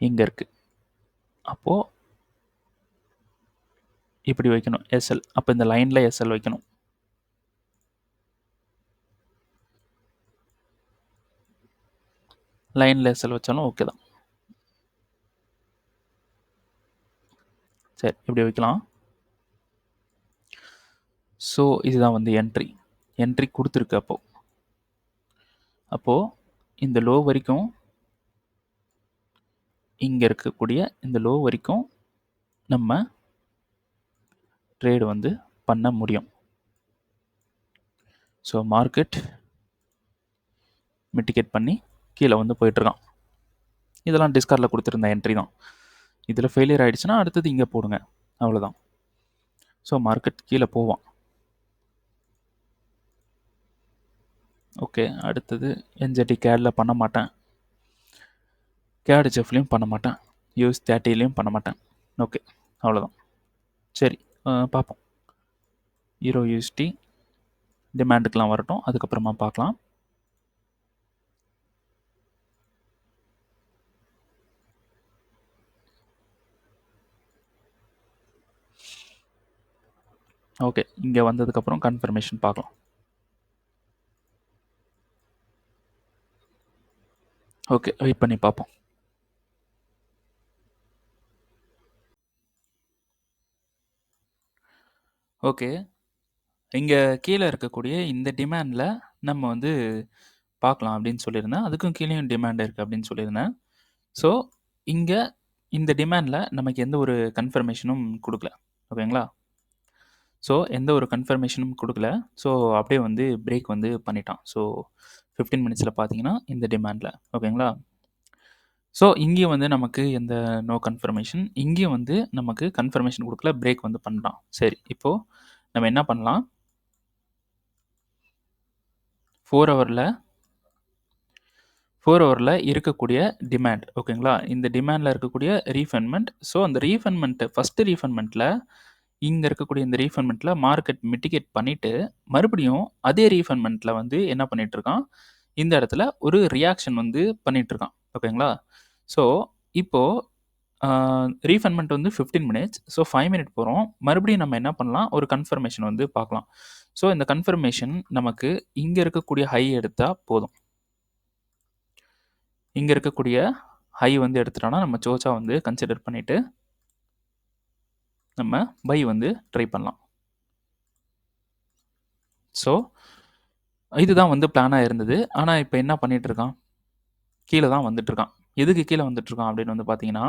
இங்கே இருக்கு. அப்போது இப்படி வைக்கணும் எஸ்எல். அப்போ இந்த லைனில் எஸ்எல் வைக்கணும். லைனில் எஸ்எல் வச்சாலும் ஓகே தான். சரி, இப்படி வைக்கலாம். ஸோ இதுதான் வந்து என்ட்ரி கொடுத்துருக்கு. அப்போது இந்த லோ வரைக்கும் இங்கே இருக்கக்கூடிய இந்த லோ வரைக்கும் நம்ம ட்ரேடு வந்து பண்ண முடியும். ஸோ மார்க்கெட் மிட்டிகேட் பண்ணி கீழே வந்து போயிட்டுருக்கான். இதெல்லாம் டிஸ்கார்டில் கொடுத்துருந்த என்ட்ரி தான். இதில் ஃபெயிலியர் ஆகிடுச்சுன்னா அடுத்தது இங்கே போடுங்க, அவ்வளோதான். ஸோ மார்க்கெட் கீழே போவான். ஓகே, அடுத்தது என்ஜெடி கேடில் பண்ண மாட்டேன், கேடு ஜெஃப்லையும் பண்ண மாட்டேன், யூஎஸ் 30லையும் பண்ண மாட்டேன். ஓகே, அவ்வளோதான். சரி, பார்ப்போம். ஈரோ யூஎஸ்டி டிமாண்டுக்கெலாம் வரட்டும், அதுக்கப்புறமா பார்க்கலாம். ஓகே, இங்கே வந்ததுக்கப்புறம் கன்ஃபர்மேஷன் பார்க்கலாம். ஓகே, வெயிட் பண்ணி பார்ப்போம். ஓகே, இங்கே கீழே இருக்கக்கூடிய இந்த டிமாண்டில் நம்ம வந்து பார்க்கலாம் அப்படின்னு சொல்லியிருந்தேன். அதுக்கும் கீழேயும் டிமாண்ட் இருக்குது அப்படின்னு சொல்லியிருந்தேன். ஸோ இங்கே இந்த டிமாண்டில் நமக்கு எந்த ஒரு கன்ஃபர்மேஷனும் கொடுக்கல. ஓகேங்களா? ஸோ எந்த ஒரு கன்ஃபர்மேஷனும் கொடுக்கல. ஸோ அப்படியே வந்து பிரேக் வந்து பண்ணிட்டான். ஸோ 15 மினிட்ஸில் பார்த்தீங்கன்னா இந்த டிமாண்டில். ஓகேங்களா? ஸோ இங்கேயும் வந்து நமக்கு எந்த நோ கன்ஃபர்மேஷன், இங்கேயும் வந்து நமக்கு கன்ஃபர்மேஷன் கொடுக்கல, பிரேக் வந்து பண்ணிட்டான். சரி, இப்போது நம்ம என்ன பண்ணலாம், 4 ஹவரில் இருக்கக்கூடிய டிமாண்ட். ஓகேங்களா? இந்த டிமாண்டில் இருக்கக்கூடிய ரீஃபண்ட்மெண்ட். ஸோ அந்த ரீஃபண்ட்மெண்ட்டு ஃபஸ்ட்டு ரீஃபண்ட்மெண்ட்டில் இங்கே இருக்கக்கூடிய இந்த ரீஃபண்ட்மெண்ட்டில் மார்க்கெட் மிட்டிகேட் பண்ணிவிட்டு மறுபடியும் அதே ரீஃபண்ட்மெண்ட்டில் வந்து என்ன பண்ணிகிட்ருக்கான், இந்த இடத்துல ஒரு ரியாக்ஷன் வந்து பண்ணிகிட்ருக்கான். ஓகேங்களா? ஸோ இப்போது ரீஃபண்ட்மெண்ட் வந்து 15 மினிட்ஸ். ஸோ 5 மினிட் போகிறோம். மறுபடியும் நம்ம என்ன பண்ணலாம், ஒரு கன்ஃபர்மேஷன் வந்து பார்க்கலாம். ஸோ இந்த கன்ஃபர்மேஷன் நமக்கு இங்கே இருக்கக்கூடிய ஹை எடுத்தால் போதும். இங்கே இருக்கக்கூடிய ஹை வந்து எடுத்துட்டோன்னா நம்ம சோச்சா வந்து கன்சிடர் பண்ணிவிட்டு நம்ம பை வந்து ட்ரை பண்ணலாம். ஸோ இதுதான் வந்து பிளானாக இருந்தது. ஆனால் இப்போ என்ன பண்ணிகிட்ருக்கான், கீழே தான் வந்துட்டுருக்கான். எதுக்கு கீழே வந்துட்டுருக்கான் அப்படின்னு வந்து பார்த்தீங்கன்னா,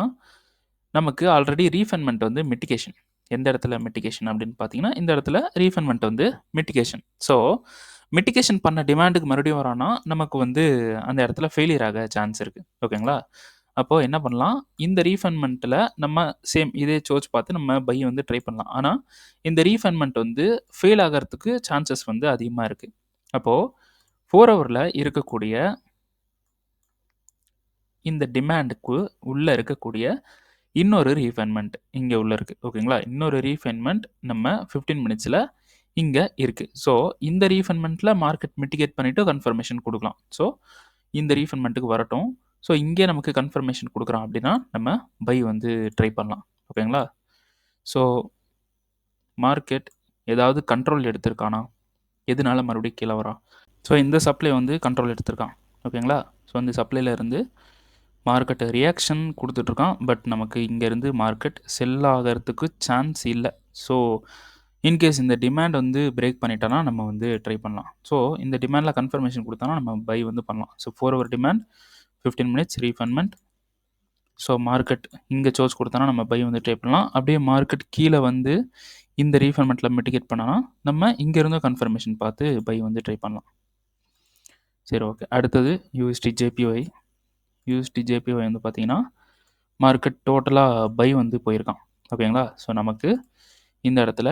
நமக்கு ஆல்ரெடி ரீஃபண்ட்மெண்ட் வந்து மிட்டிகேஷன். எந்த இடத்துல மிட்டிகேஷன் அப்படின்னு பார்த்தீங்கன்னா, இந்த இடத்துல ரீஃபண்ட்மெண்ட் வந்து மிட்டிகேஷன். ஸோ மிட்டிகேஷன் பண்ண டிமாண்டுக்கு மறுபடியும் வரான்னா நமக்கு வந்து அந்த இடத்துல ஃபெயிலியர் ஆக சான்ஸ் இருக்குது. ஓகேங்களா? அப்போது என்ன பண்ணலாம், இந்த ரீஃபண்ட்மெண்ட்டில் நம்ம சேம் இதே சோச் பார்த்து நம்ம பை வந்து ட்ரை பண்ணலாம். ஆனால் இந்த ரீஃபண்ட்மெண்ட் வந்து ஃபெயில் ஆகிறதுக்கு சான்சஸ் வந்து அதிகமாக இருக்குது. அப்போது 4 ஹவரில் இருக்கக்கூடிய இந்த டிமாண்டுக்கு உள்ளே இருக்கக்கூடிய இன்னொரு ரீஃபைன்மெண்ட் இங்கே உள்ள இருக்குது. ஓகேங்களா? இன்னொரு ரீஃபைன்மெண்ட் நம்ம 15 மினிட்ஸில் இங்கே இருக்குது. ஸோ இந்த ரீஃபைன்மெண்ட்டில் மார்க்கெட் மிட்டிகேட் பண்ணிவிட்டு கன்ஃபர்மேஷன் கொடுக்கலாம். ஸோ இந்த ரீஃபைன்மெண்ட்டுக்கு வரட்டும். ஸோ இங்கே நமக்கு கன்ஃபர்மேஷன் கொடுக்குறான் அப்படின்னா நம்ம பை வந்து ட்ரை பண்ணலாம். ஓகேங்களா? ஸோ மார்க்கெட் ஏதாவது கண்ட்ரோல் எடுத்திருக்கானா, எதனால மறுபடியும் கீழே வரான்? ஸோ இந்த சப்ளை வந்து கண்ட்ரோல் எடுத்திருக்கான். ஓகேங்களா? ஸோ இந்த சப்ளையில் இருந்து மார்க்கெட்டு ரியாக்ஷன் கொடுத்துட்ருக்கான். பட் நமக்கு இங்கேருந்து மார்க்கெட் செல் ஆகிறதுக்கு சான்ஸ் இல்லை. ஸோ இன்கேஸ் இந்த டிமாண்ட் வந்து பிரேக் பண்ணிட்டோன்னா நம்ம வந்து ட்ரை பண்ணலாம். ஸோ இந்த டிமாண்டில் கன்ஃபர்மேஷன் கொடுத்தோன்னா நம்ம பை வந்து பண்ணலாம். So 4 hour demand, 15 minutes refundment. So market இங்கே சோர்ஸ் கொடுத்தோன்னா நம்ம பை வந்து ட்ரை பண்ணலாம். அப்படியே மார்க்கெட் கீழே வந்து இந்த ரீஃபண்ட்மெண்ட்டில் மிட்டிகேட் பண்ணோன்னா நம்ம இங்கேருந்தும் கன்ஃபர்மேஷன் பார்த்து பை வந்து ட்ரை பண்ணலாம். சரி, ஓகே. அடுத்தது யூஎஸ்டி ஜேபிஒய். யூஎஸ்டி ஜேபிஒய் வந்து பார்த்தீங்கன்னா மார்க்கெட் டோட்டலாக பை வந்து போயிருக்கான். ஓகேங்களா? ஸோ நமக்கு இந்த இடத்துல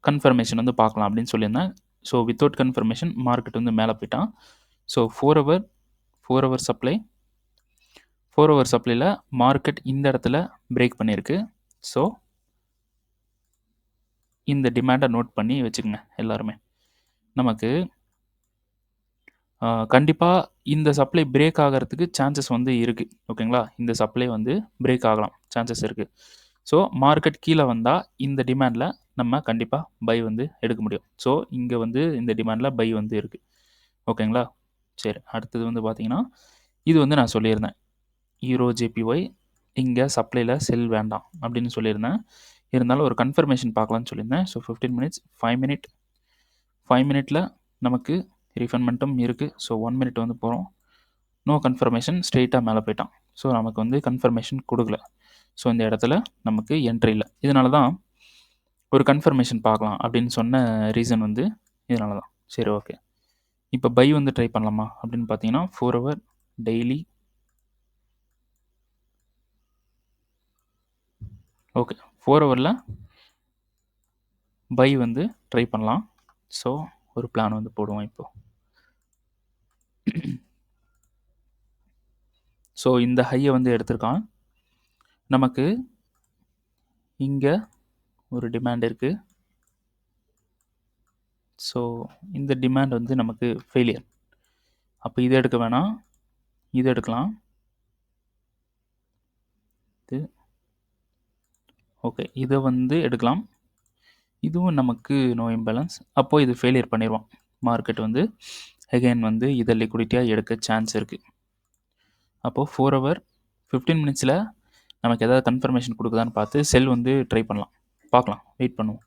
கன்ஃபர்மேஷன் வந்து பார்க்கலாம் அப்படின்னு சொல்லியிருந்தேன். ஸோ வித்தவுட் கன்ஃபர்மேஷன் மார்க்கெட் வந்து மேலே போயிட்டான். ஸோ 4 ஹவர் சப்ளை, 4 ஹவர் சப்ளையில் மார்க்கெட் இந்த இடத்துல பிரேக் பண்ணியிருக்கு. ஸோ இந்த டிமாண்டை நோட் பண்ணி வச்சுக்கோங்க எல்லாருமே. நமக்கு கண்டிப்பாக இந்த சப்ளை பிரேக் ஆகிறதுக்கு சான்சஸ் வந்து இருக்குது. ஓகேங்களா? இந்த சப்ளை வந்து பிரேக் ஆகலாம், சான்சஸ் இருக்குது. ஸோ மார்க்கெட் கீழே வந்தால் இந்த டிமாண்டில் நம்ம கண்டிப்பாக பை வந்து எடுக்க முடியும். ஸோ இங்கே வந்து இந்த டிமாண்டில் பை வந்து இருக்குது. ஓகேங்களா? சரி, அடுத்தது வந்து பார்த்தீங்கன்னா இது வந்து நான் சொல்லியிருந்தேன், ஈரோ ஜேபிஒய் இங்கே சப்ளையில் செல் வேண்டாம் அப்படின்னு சொல்லியிருந்தேன். இருந்தாலும் ஒரு கன்ஃபர்மேஷன் பார்க்கலான்னு சொல்லியிருந்தேன். ஸோ 15 மினிட்ஸ், 5 மினிட்டில் நமக்கு ரீஃபண்ட்மெண்ட்டும் இருக்குது. ஸோ 1 மினிட் வந்து போகிறோம். நோ கன்ஃபர்மேஷன், ஸ்ட்ரெயிட்டாக மேலே போயிட்டான். ஸோ நமக்கு வந்து கன்ஃபர்மேஷன் கொடுக்கல. ஸோ இந்த இடத்துல நமக்கு என்ட்ரி இல்லை. இதனால தான் ஒரு கன்ஃபர்மேஷன் பார்க்கலாம் அப்படின்னு சொன்ன ரீசன் வந்து இதனால தான். சரி, ஓகே. இப்போ பை வந்து ட்ரை பண்ணலாமா அப்படின்னு பார்த்தீங்கன்னா 4 ஹவர் டெய்லி. ஓகே, 4 ஹவரில் பை வந்து ட்ரை பண்ணலாம். ஸோ ஒரு பிளான் வந்து போடுவோம் இப்போ. ஸோ இந்த ஹையை வந்து எடுத்திருக்கான். நமக்கு இங்கே ஒரு டிமாண்ட் இருக்குது. ஸோ இந்த டிமாண்ட் வந்து நமக்கு ஃபெயிலியர். அப்போ இதை எடுக்க வேணாம், இதை எடுக்கலாம். இது ஓகே, இதை வந்து எடுக்கலாம். இதுவும் நமக்கு நோ இம்பேலன்ஸ். அப்போது இது ஃபெயிலியர் பண்ணிடுவோம். மார்க்கெட் வந்து அகைன் வந்து இதை லிக்விடிட்டியாக எடுக்க சான்ஸ் இருக்குது. அப்போது 4 ஹவர் 15 மினிட்ஸில் நமக்கு எதாவது கன்ஃபர்மேஷன் கொடுக்குதான்னு பார்த்து செல் வந்து ட்ரை பண்ணலாம். பார்க்கலாம், வெயிட் பண்ணுவோம்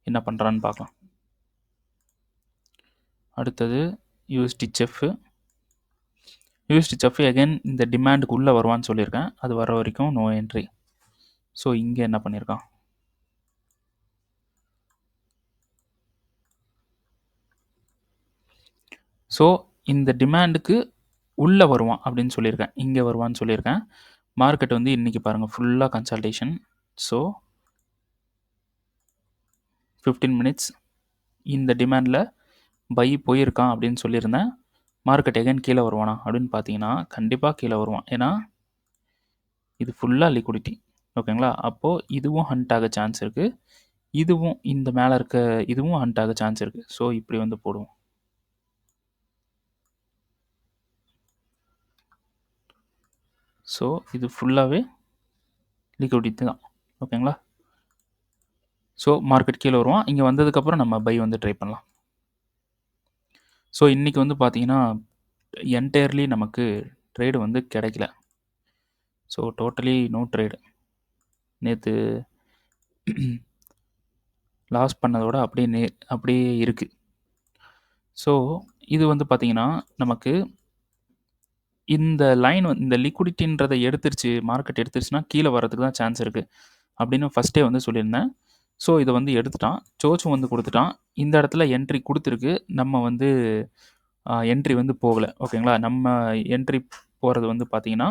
என்ன பண்ணுறான்னு பார்க்கலாம். அடுத்தது USD chef. USD chef again இந்த டிமாண்டுக்கு உள்ளே வருவான்னு சொல்லியிருக்கேன். அது வர வரைக்கும் நோ என்ட்ரி. ஸோ இங்கே என்ன பண்ணியிருக்கான், ஸோ இந்த டிமாண்டுக்கு உள்ளே வருவான் அப்படின்னு சொல்லியிருக்கேன். இங்கே வருவான்னு சொல்லியிருக்கேன். மார்க்கெட் வந்து இன்றைக்கி பாருங்கள் ஃபுல்லாக கன்சல்டேஷன். ஸோ 15 மினிட்ஸ் இந்த டிமாண்டில் பை போயிருக்கான் அப்படின்னு சொல்லியிருந்தேன். மார்க்கெட் எகைன் கீழே வருவானா அப்படின்னு பார்த்தீங்கன்னா கண்டிப்பாக கீழே வருவான். ஏன்னா இது ஃபுல்லாக லிக்விடிட்டி. ஓகேங்களா? அப்போது இதுவும் ஹண்ட் ஆக சான்ஸ் இருக்குது. இதுவும் இந்த மேலே இருக்க இதுவும் ஹண்ட் ஆக சான்ஸ் இருக்குது. ஸோ இப்படி வந்து போடுவோம். ஸோ இது ஃபுல்லாகவே லிக்விடிட்டி தான். ஓகேங்களா? ஸோ மார்க்கெட் கீழே வருவான். இங்கே வந்ததுக்கப்புறம் நம்ம பை வந்து ட்ரை பண்ணலாம். ஸோ இன்றைக்கி வந்து பார்த்தீங்கன்னா என்டையர்லி நமக்கு ட்ரேடு வந்து கிடைக்கல. So totally no trade. நேற்று லாஸ் பண்ணதோட அப்படியே இருக்குது. ஸோ இது வந்து பார்த்திங்கன்னா நமக்கு இந்த லைன் இந்த லிக்விடிட்டின்றதை எடுத்துருச்சு, மார்க்கெட் எடுத்துருச்சுன்னா கீழே வரதுக்கு தான் சான்ஸ் இருக்குது அப்படின்னு ஃபஸ்ட்டே வந்து சொல்லியிருந்தேன். ஸோ இதை வந்து எடுத்துட்டான், சோச்சும் வந்து கொடுத்துட்டான். இந்த இடத்துல என்ட்ரி கொடுத்துருக்கு, நம்ம வந்து என்ட்ரி வந்து போகலை. ஓகேங்களா? நம்ம என்ட்ரி போகிறது வந்து பார்த்திங்கன்னா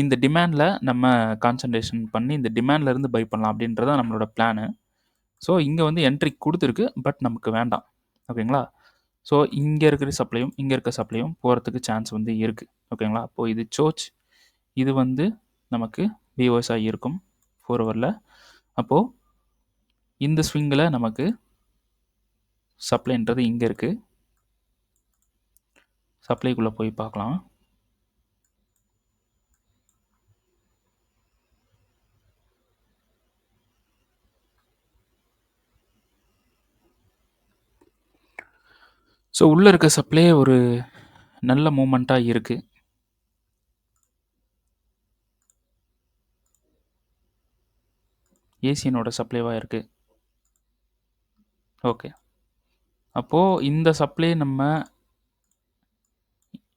இந்த டிமாண்டில் நம்ம கான்சன்ட்ரேஷன் பண்ணி இந்த டிமாண்ட்லேருந்து பை பண்ணலாம் அப்படின்றதான் நம்மளோட பிளானு. ஸோ இங்கே வந்து என்ட்ரி கொடுத்துருக்கு, பட் நமக்கு வேண்டாம். ஓகேங்களா? ஸோ இங்கே இருக்கிற சப்ளையும் இங்கே இருக்க சப்ளையும் போகிறதுக்கு சான்ஸ் வந்து இருக்குது. ஓகேங்களா? அப்போது இது சோச், இது வந்து நமக்கு பிஓஎஸ்ஸாக இருக்கும் 4 ஹவரில். அப்போது இந்த ஸ்விங்கில் நமக்கு சப்ளைன்றது இங்கே இருக்குது. சப்ளைக்குள்ளே போய் பார்க்கலாம். ஸோ உள்ளே இருக்க சப்ளை ஒரு நல்ல மூமெண்ட்டாக இருக்குது. ஏசியனோட சப்ளைவாக இருக்குது. ஓகே, அப்போது இந்த சப்ளை நம்ம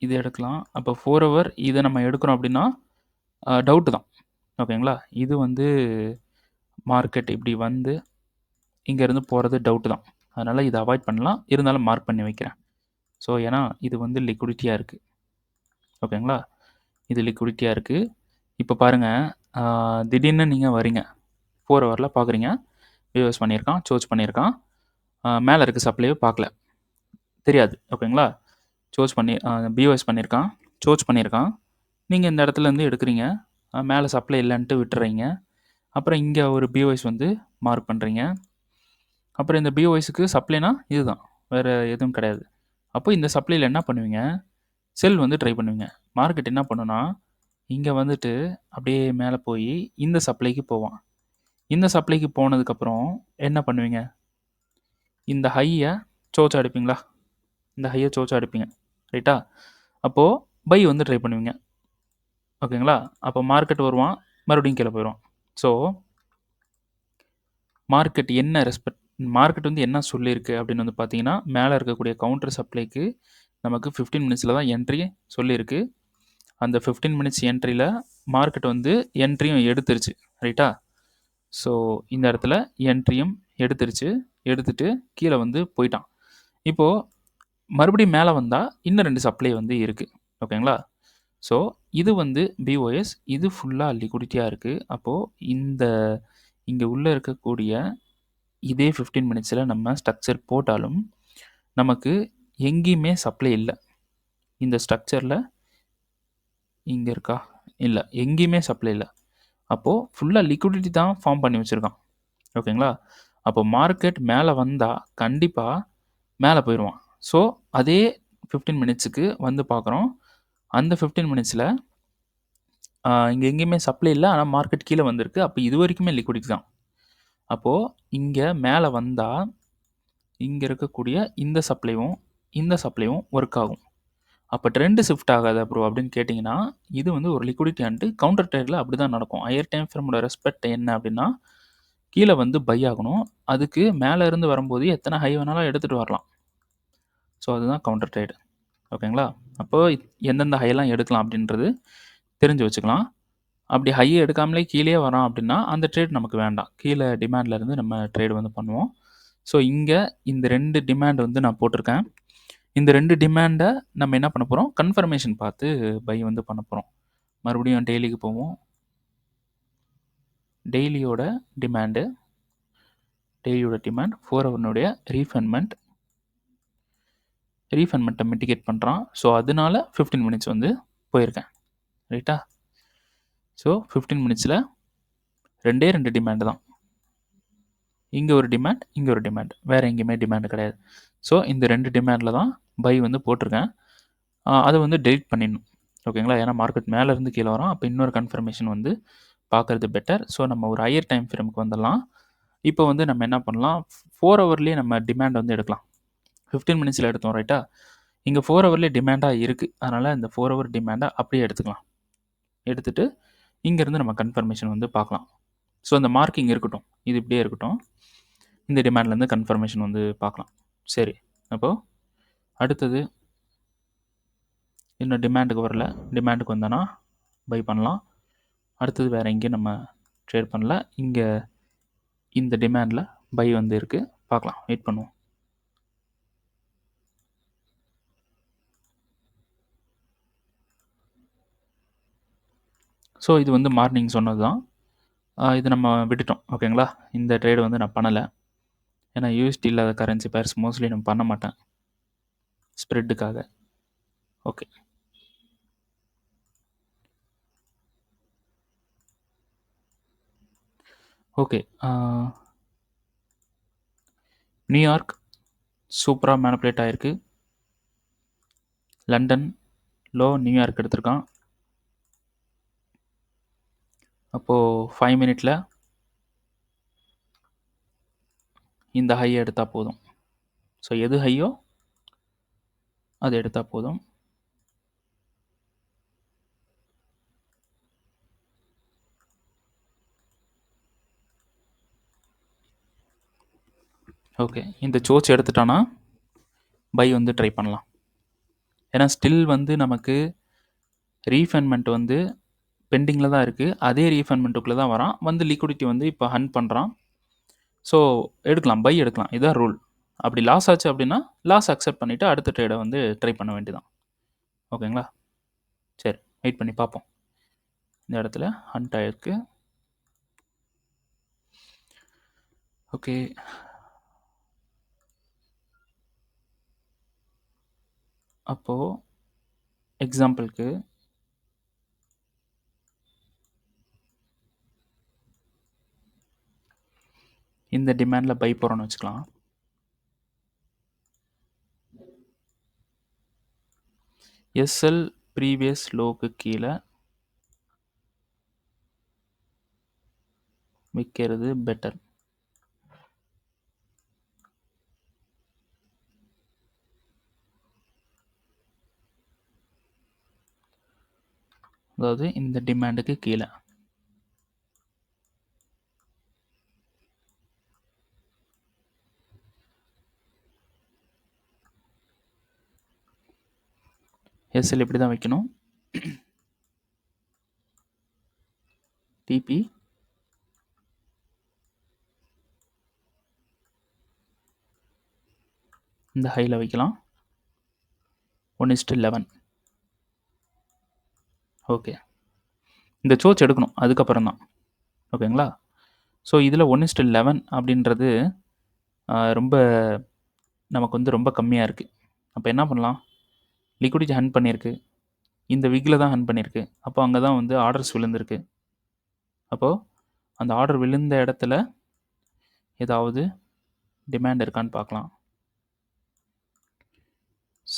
இது எடுக்கலாம். அப்போ 4 ஹவர் இதை நம்ம எடுக்கிறோம் அப்படின்னா டவுட்டு தான். ஓகேங்களா? இது வந்து மார்க்கெட் இப்படி வந்து இங்கேருந்து போகிறது டவுட்டு தான். அதனால் இதை அவாய்ட் பண்ணலாம். இருந்தாலும் மார்க் பண்ணி வைக்கிறேன். ஸோ ஏன்னா இது வந்து லிக்விடிட்டியாக இருக்குது. ஓகேங்களா? இது லிக்விடிட்டியாக இருக்குது. இப்போ பாருங்கள், திடீர்னு நீங்கள் வரீங்க, 4 ஹவரில் பார்க்குறீங்க, வியூஸ் பண்ணியிருக்கான், சோச் பண்ணியிருக்கான், மேலே இருக்க சப்ளையை பார்க்கல, தெரியாது. ஓகேங்களா? பிஓஎஸ் பண்ணியிருக்கான், சோச் பண்ணியிருக்கான். நீங்கள் இந்த இடத்துலேருந்து எடுக்கிறீங்க, மேலே சப்ளை இல்லைன்ட்டு விட்டுறீங்க. அப்புறம் இங்கே ஒரு பிஓஎஸ் வந்து மார்க் பண்ணுறீங்க. அப்புறம் இந்த பிஓஎஸ்க்கு சப்ளைனா இதுதான், வேறு எதுவும் கிடையாது. அப்போ இந்த சப்ளையில் என்ன பண்ணுவீங்க, செல் வந்து ட்ரை பண்ணுவீங்க. மார்க்கெட் என்ன பண்ணுன்னா இங்கே வந்துட்டு அப்படியே மேலே போய் இந்த சப்ளைக்கு போவான். இந்த சப்ளைக்கு போனதுக்கப்புறம் என்ன பண்ணுவீங்க, இந்த ஹையை சோச்சா அடிப்பீங்களா? இந்த ஹையை சோச்சா அடிப்பீங்க, ரைட்டா? அப்போது பை வந்து ட்ரை பண்ணுவீங்க. ஓகேங்களா? அப்போ மார்க்கெட் வருவான், மறுபடியும் கீழே போயிடுவான். ஸோ மார்க்கெட் என்ன மார்க்கெட் வந்து என்ன சொல்லியிருக்கு அப்படின்னு வந்து பார்த்தீங்கன்னா, மேல இருக்கக்கூடிய கவுண்டர் சப்ளைக்கு நமக்கு 15 மினிட்ஸ்ல தான் என்ட்ரி சொல்லியிருக்கு. அந்த 15 மினிட்ஸ் என்ட்ரில மார்க்கெட் வந்து என்ட்ரியும் எடுத்துருச்சு. ரைட்டா? ஸோ, இந்த இடத்துல என்ட்ரியும் எடுத்துருச்சு. எடுத்துட்டு கீழ வந்து போயிட்டான். இப்போ மறுபடியும் மேல வந்தா, இன்னும் 2 சப்ளை வந்து இருக்கு. ஓகேங்களா? ஸோ, இது வந்து பிஓஎஸ். இது ஃபுல்லா லிக்விடிட்டியா இருக்கு. அப்போ இந்த இங்க உள்ள இருக்கக்கூடிய இதே 15 மினிட்ஸ்ல நம்ம ஸ்ட்ரக்சர் போட்டாலும், நமக்கு எங்கேயுமே சப்ளை இல்ல. இந்த ஸ்ட்ரக்சர்ல இங்க இருக்கா? இல்ல. எங்கேயுமே சப்ளை இல்ல. அப்போ ஃபுல்லா லிக்விடிட்டி தான் ஃபார்ம் பண்ணி வச்சிருக்கான். ஓகேங்களா? அப்போ மார்க்கெட் மேல வந்தா, கண்டிப்பா மேல போயிருவான். ஸோ, அதே 15 மினிட்ஸ்க்கு வந்து பார்க்குறோம். அந்த 15 மினிட்ஸ்ல இங்க எங்கேயுமே சப்ளை இல்ல. ஆனா மார்க்கெட் கீழ வந்திருக்கு. அப்ப இதுவரைக்குமே லிக்விடிட்டி தான். அப்போ இங்க மேல வந்தா, இங்க இருக்கக்கூடிய இந்த சப்ளையும், இந்த சப்ளையும் ஒர்க் ஆகும். அப்ப ட்ரெண்ட் ஷிஃப்ட் ஆகாதா ப்ரோ அப்படின்னு கேட்டிங்கன்னா, இது வந்து ஒரு லிக்விடிட்டி அண்ட் கவுண்டர் ட்ரேட்ல அப்படிதான் நடக்கும். ஹையர் டைம் ஃப்ரேமோட ரெஸ்பெக்ட் என்ன அப்படின்னா, கீழ வந்து பை ஆகணும். அதுக்கு மேல இருந்து வரும்போது எத்தனை ஹை வேணாலும் எடுத்துட்டு வரலாம். ஸோ அதுதான் கவுண்டர் ட்ரேட். ஓகேங்களா? அப்போ எந்தெந்த ஹைலாம் எடுக்கலாம் அப்படின்றது தெரிஞ்சு வச்சுக்கலாம். அப்படி ஹை எடுக்காமலே கீழயே வரான் அப்படின்னா, அந்த ட்ரேட் நமக்கு வேண்டாம். கீழ டிமாண்ட்ல இருந்து நம்ம ட்ரேட் வந்து பண்ணுவோம். ஸோ இங்க இந்த 2 டிமாண்ட் வந்து நான் போட்டிருக்கேன். இந்த 2 டிமாண்ட நம்ம என்ன பண்ண போறோம்? கன்ஃபர்மேஷன் பார்த்து பை வந்து பண்ண போறோம். மறுபடியும் டெய்லிக்கு போவோம். டெய்லியோட டிமாண்ட் 4 ஹவர்னுடைய ரீஃபண்ட்மெண்ட்டை மிட்டிகேட் பண்ணுறான். ஸோ அதனால 15 மினிட்ஸ் வந்து போயிருக்கேன். ரைட்டா? ஸோ 15 மினிட்ஸில் 2 டிமாண்ட் தான். இங்கே ஒரு டிமாண்ட், இங்கே ஒரு டிமாண்ட். வேறு எங்கேயுமே டிமாண்ட் கிடையாது. ஸோ இந்த 2 டிமாண்டில் தான் பை வந்து போட்டிருக்கேன். அதை வந்து டெலிட் பண்ணிடணும். ஓகேங்களா? ஏன்னா மார்க்கெட் மேலேருந்து கீழே வரும். அப்போ இன்னொரு கன்ஃபர்மேஷன் வந்து பார்க்குறது பெட்டர். ஸோ நம்ம ஒரு ஹையர் டைம் ஃப்ரேமுக்கு வந்துடலாம். இப்போ வந்து நம்ம என்ன பண்ணலாம், 4 ஹவர்லேயே நம்ம டிமாண்ட் வந்து எடுக்கலாம். 15 மினிட்ஸில் எடுத்தோம் ரைட்டா? இங்கே 4 ஹவர்லேயே டிமாண்டாக இருக்குது. அதனால் இந்த 4 ஹவர் டிமாண்டை அப்படியே எடுத்துக்கலாம். எடுத்துட்டு இங்கேருந்து நம்ம கன்ஃபர்மேஷன் வந்து பார்க்கலாம். ஸோ அந்த மார்க்கிங் இருக்கட்டும். இது இப்படியே இருக்கட்டும். இந்த டிமாண்ட்லேருந்து கன்ஃபர்மேஷன் வந்து பார்க்கலாம். சரி. அப்போது அடுத்தது இன்னும் டிமாண்டுக்கு வரல. டிமாண்டுக்கு வந்தோன்னா பை பண்ணலாம். அடுத்தது வேறு எங்கேயும் நம்ம ட்ரேட் பண்ணல. இங்கே இந்த டிமாண்டில் பை வந்து இருக்குது. பார்க்கலாம். வெயிட் பண்ணுவோம். ஸோ இது வந்து மார்னிங் சொன்னது தான். இது நம்ம விட்டுட்டோம். ஓகேங்களா? இந்த ட்ரேடு வந்து நான் பண்ணலை. ஏன்னா யூஎஸ்டி இல்லாத கரன்சி பேர்ஸ் மோஸ்ட்லி நான் பண்ண மாட்டேன் ஸ்ப்ரெட்டுக்காக. ஓகே. ஓகே. நியூயார்க் சூப்பராக மேனிப்புலேட் ஆகிருக்கு. லண்டன் லோ நியூயார்க் எடுத்திருக்கான். அப்போது 5 மினிட்ல இந்த ஹையை எடுத்தால் போதும். ஸோ எது ஹையோ அது எடுத்தால் போதும். ஓகே. இந்த சோச் எடுத்துட்டானா பை வந்து ட்ரை பண்ணலாம். ஏன்னா ஸ்டில் வந்து நமக்கு ரீஃபண்ட்மெண்ட் வந்து பெண்டிங்கில் தான் இருக்குது. அதே ரீஃபண்ட்மெண்ட்டுக்குள்ளே தான் வரான். வந்து லிக்விடிட்டி வந்து இப்போ ஹண்ட் பண்ணுறான். ஸோ எடுக்கலாம், பை எடுக்கலாம். இதுதான் ரூல். அப்படி லாஸ் ஆச்சு அப்படின்னா லாஸ் அக்செப்ட் பண்ணிவிட்டு அடுத்த ட்ரேடை வந்து ட்ரை பண்ண வேண்டியதான். ஓகேங்களா? சரி, வெயிட் பண்ணி பார்ப்போம். இந்த இடத்துல ஹண்ட் ஆகிருக்கு. ஓகே. அப்போது எக்ஸாம்பிளுக்கு இந்த டிமாண்டில் பை போகிறோன்னு வச்சுக்கலாம். எஸ்எல் ப்ரீவியஸ் லோக்கு கீழே விற்கிறது பெட்டர். அதாவது இந்த டிமாண்டுக்கு கீழே. எஸ்எல் இப்படி தான் வைக்கணும். டிபி இந்த ஹையில் வைக்கலாம். 1:11. ஓகே, இந்த சோச் எடுக்கணும் அதுக்கப்புறம் தான். ஓகேங்களா? ஸோ இதில் 1:11 அப்படின்றது ரொம்ப நமக்கு வந்து ரொம்ப கம்மியாக இருக்குது. அப்போ என்ன பண்ணலாம்? லிக்விடிட்டி ஹன் பண்ணியிருக்கு, இந்த விக்கில் தான் ஹன் பண்ணியிருக்கு. அப்போ அங்கே தான் வந்து ஆர்டர்ஸ் விழுந்திருக்கு. அப்போது அந்த ஆர்டர் விழுந்த இடத்துல ஏதாவது டிமாண்ட் இருக்கான்னு பார்க்கலாம்.